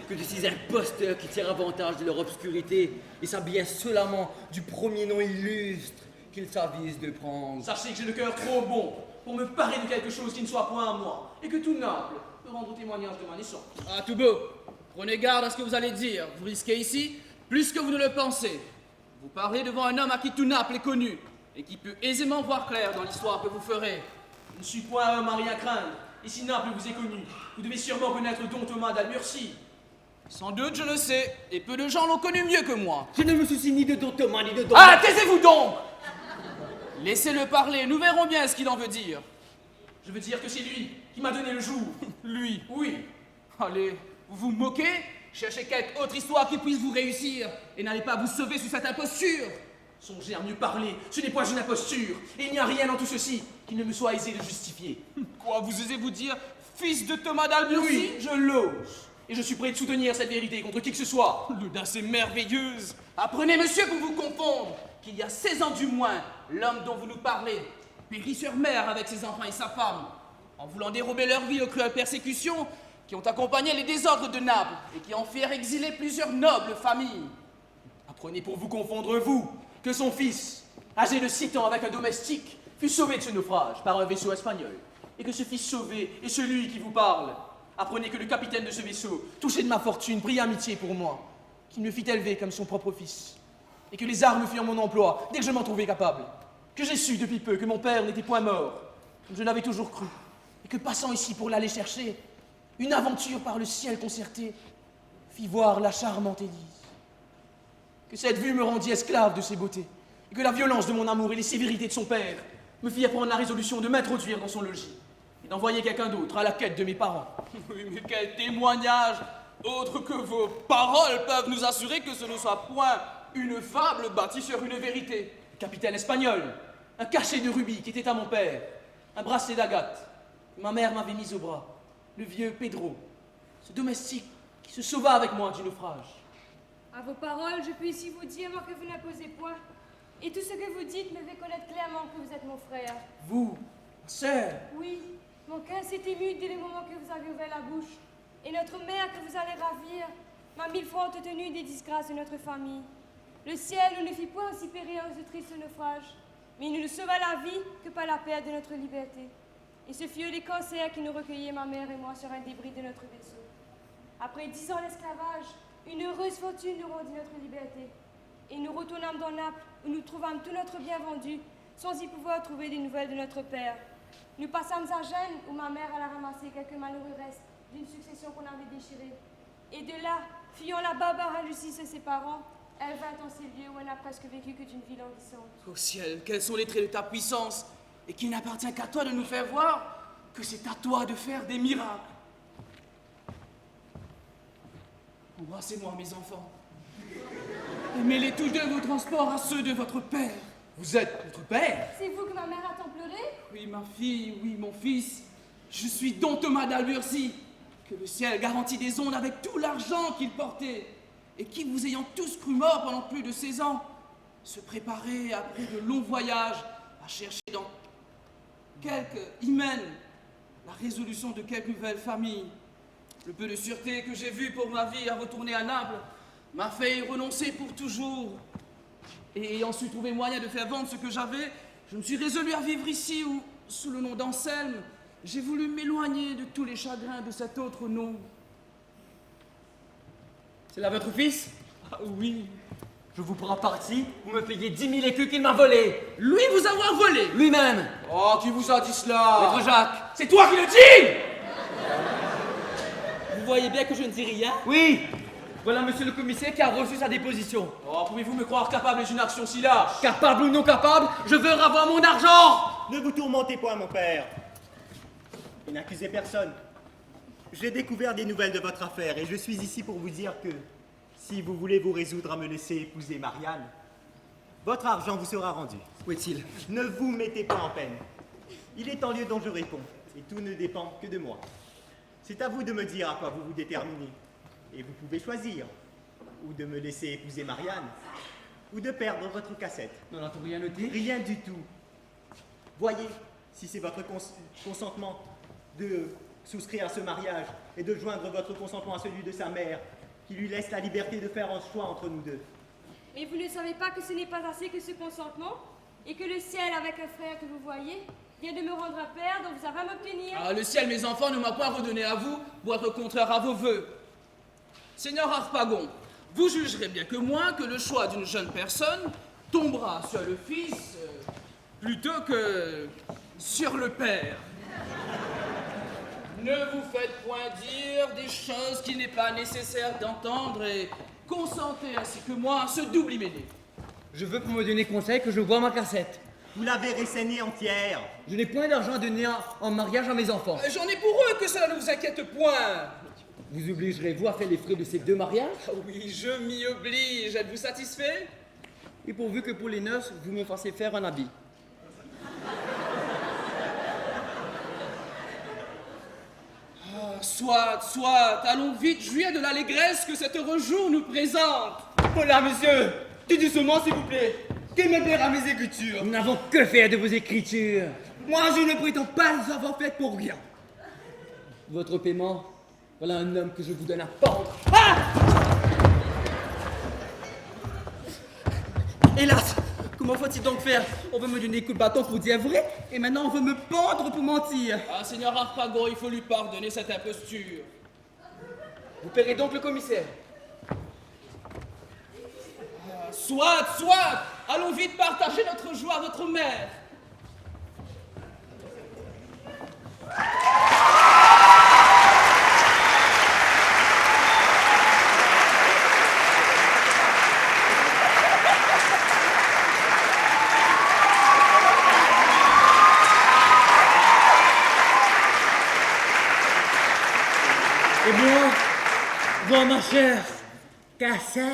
S5: que de ces imposteurs qui tirent avantage de leur obscurité et s'habillent insolemment du premier nom illustre qu'ils s'avisent de prendre.
S1: Sachez que j'ai le cœur trop bon pour me parer de quelque chose qui ne soit point à moi, et que tout Naples peut rendre témoignage de ma naissance. Ah, tout beau. Prenez garde à ce que vous allez dire. Vous risquez ici plus que vous ne le pensez. Vous parlez devant un homme à qui tout Naples est connu, et qui peut aisément voir clair dans l'histoire que vous ferez. Je ne suis point un homme à rien craindre, et si Naples vous est connu, vous devez sûrement connaître Don Thomas d'Almurcie. Sans doute, je le sais, et peu de gens l'ont connu mieux que moi.
S5: Je ne me soucie ni de Don Thomas, ni de Don...
S1: Ah, taisez-vous donc! Laissez-le parler, nous verrons bien ce qu'il en veut dire. Je veux dire que c'est lui qui m'a donné le jour. Lui? Oui. Allez, vous vous moquez? Cherchez quelque autre histoire qui puisse vous réussir, et n'allez pas vous sauver sous cette imposture. Songez à mieux parler, ce n'est pas une imposture, et il n'y a rien dans tout ceci qui ne me soit aisé de justifier. Quoi, vous osez vous dire fils de Thomas d'Alburcie? Oui, je l'ose. Et je suis prêt de soutenir cette vérité contre qui que ce soit. L'audace est merveilleuse. Apprenez, monsieur, pour vous confondre, qu'il y a 16 ans du moins, l'homme dont vous nous parlez périt sur mer avec ses enfants et sa femme, en voulant dérober leur vie aux cruelles persécutions qui ont accompagné les désordres de Naples et qui en firent exiler plusieurs nobles familles. Apprenez pour vous confondre, vous, que son fils, âgé de 6 ans avec un domestique, fut sauvé de ce naufrage par un vaisseau espagnol, et que ce fils sauvé est celui qui vous parle. Apprenez que le capitaine de ce vaisseau, touché de ma fortune, prit amitié pour moi, qu'il me fit élever comme son propre fils, et que les armes furent mon emploi dès que je m'en trouvais capable, que j'ai su depuis peu que mon père n'était point mort, comme je l'avais toujours cru, et que passant ici pour l'aller chercher, une aventure par le ciel concerté fit voir la charmante Élise. Que cette vue me rendit esclave de ses beautés, et que la violence de mon amour et les sévérités de son père me firent prendre la résolution de m'introduire dans son logis, et d'envoyer quelqu'un d'autre à la quête de mes parents. Oui, mais quel témoignage autre que vos paroles peuvent nous assurer que ce ne soit point une fable bâtie sur une vérité. Le capitaine espagnol, un cachet de rubis qui était à mon père, un bracelet d'agate que ma mère m'avait mis au bras, le vieux Pedro, ce domestique qui se sauva avec moi du naufrage.
S11: À vos paroles, je peux ici vous dire que vous n'imposez point. Et tout ce que vous dites me fait connaître clairement que vous êtes mon frère.
S1: Vous, ma sœur?
S11: Oui, mon cœur s'est ému dès le moment que vous avez ouvert la bouche. Et notre mère que vous allez ravir m'a 1000 fois entretenu des disgrâces de notre famille. Le ciel ne fit point aussi périr ce triste naufrage, mais il ne nous sauva la vie que par la perte de notre liberté. Et ce furent les corsaires qui nous recueillaient, ma mère et moi, sur un débris de notre vaisseau. Après 10 ans d'esclavage, une heureuse fortune nous rendit notre liberté. Et nous retournâmes dans Naples, où nous trouvâmes tout notre bien vendu, sans y pouvoir trouver des nouvelles de notre père. Nous passâmes à Gênes, où ma mère alla ramasser quelques malheureux restes d'une succession qu'on avait déchirée. Et de là, fuyant la barbare injustice de ses parents, elle vint en ces lieux où elle n'a presque vécu que d'une vie languissante.
S1: Au ciel, quels sont les traits de ta puissance?
S2: et qu'il n'appartient qu'à toi de nous faire voir que c'est à toi de faire des miracles. Embrassez-moi, mes enfants, et mêlez tous deux vos transports à ceux de votre père. Vous êtes notre père?
S11: C'est vous que ma mère a tant pleuré?
S2: Oui, ma fille, oui, mon fils. Je suis don Thomas d'Alburcy, que le ciel garantit des ondes avec tout l'argent qu'il portait, et qui, vous ayant tous cru mort pendant plus de 16 ans, se préparait après de longs voyages à chercher dans quelques hymens la résolution de quelques nouvelles familles. Le peu de sûreté que j'ai vu pour ma vie à retourner à Naples m'a fait y renoncer pour toujours. Et ayant su trouver moyen de faire vendre ce que j'avais, je me suis résolu à vivre ici où, sous le nom d'Anselme, j'ai voulu m'éloigner de tous les chagrins de cet autre nom.
S10: C'est là votre fils?
S2: Ah oui.
S10: Je vous prends parti, vous me payez 10 000 écus qu'il m'a volé.
S2: Lui vous avoir volé?
S10: Lui-même.
S2: Oh, qui vous a dit cela?
S10: Maître Jacques.
S2: C'est toi qui le dis?
S10: Vous voyez bien que je ne dis rien? Oui. Voilà monsieur le commissaire qui a reçu sa déposition.
S2: Oh, pouvez-vous me croire capable d'une action si lâche?
S10: Capable ou non capable, je veux avoir mon argent.
S4: Ne vous tourmentez point, mon père. Et n'accusez personne. J'ai découvert des nouvelles de votre affaire et je suis ici pour vous dire que si vous voulez vous résoudre à me laisser épouser Marianne, votre argent vous sera rendu.
S10: Où est-il?
S4: Ne vous mettez pas en peine. Il est en lieu dont je réponds et tout ne dépend que de moi. C'est à vous de me dire à quoi vous vous déterminez. Et vous pouvez choisir, ou de me laisser épouser Marianne, ou de perdre votre cassette.
S10: Nous n'entendons rien noter?
S4: Rien du tout. Voyez, si c'est votre consentement de souscrire à ce mariage et de joindre votre consentement à celui de sa mère, qui lui laisse la liberté de faire un choix entre nous deux.
S11: Mais vous ne savez pas que ce n'est pas assez que ce consentement, et que le ciel, avec un frère que vous voyez, vient de me rendre un père dont vous avez à m'obtenir.
S2: Ah, le ciel, mes enfants, ne m'a point redonné à vous pour être contraire à vos vœux. Seigneur Harpagon, vous jugerez bien que moi que le choix d'une jeune personne tombera sur le fils plutôt que sur le père. Ne vous faites point dire des choses qu'il n'est pas nécessaire d'entendre et consentez ainsi que moi à ce double hyménée.
S10: Je veux pour me donner conseil que je vois ma cassette.
S4: Vous l'avez récénée entière.
S10: Je n'ai point d'argent à donner en mariage à mes enfants.
S2: J'en ai pour eux, que cela ne vous inquiète point.
S10: Vous obligerez-vous à faire les frais de ces 2 mariages?
S2: Ah oui, je m'y oblige. Êtes-vous satisfait?
S10: Et pourvu que pour les noces, vous me fassiez faire un habit.
S2: Ah, soit, allons vite jouir de l'allégresse que cet heureux jour nous présente.
S10: Voilà, monsieur, tout doucement, s'il vous plaît. Que me plaira mes écritures? Nous n'avons que faire de vos écritures. Moi, je ne prétends pas les avoir faites pour rien. Votre paiement, voilà un homme que je vous donne à pendre. Ah! Hélas, comment faut-il donc faire? On veut me donner coup de bâton pour dire vrai, et maintenant on veut me pendre pour mentir.
S2: Ah, Seigneur Harpagon, il faut lui pardonner cette imposture.
S10: Vous paierez donc le commissaire.
S2: Soit, allons vite partager notre joie à votre mère.
S10: Eh bien, bon ma chère cassette.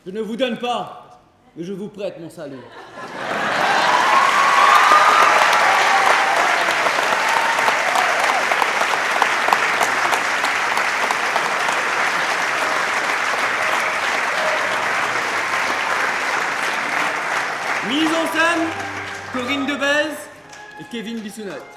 S10: Je ne vous donne pas, mais je vous prête mon salut. Mise en scène, Corinne Debèze et Kevin Bissonnette.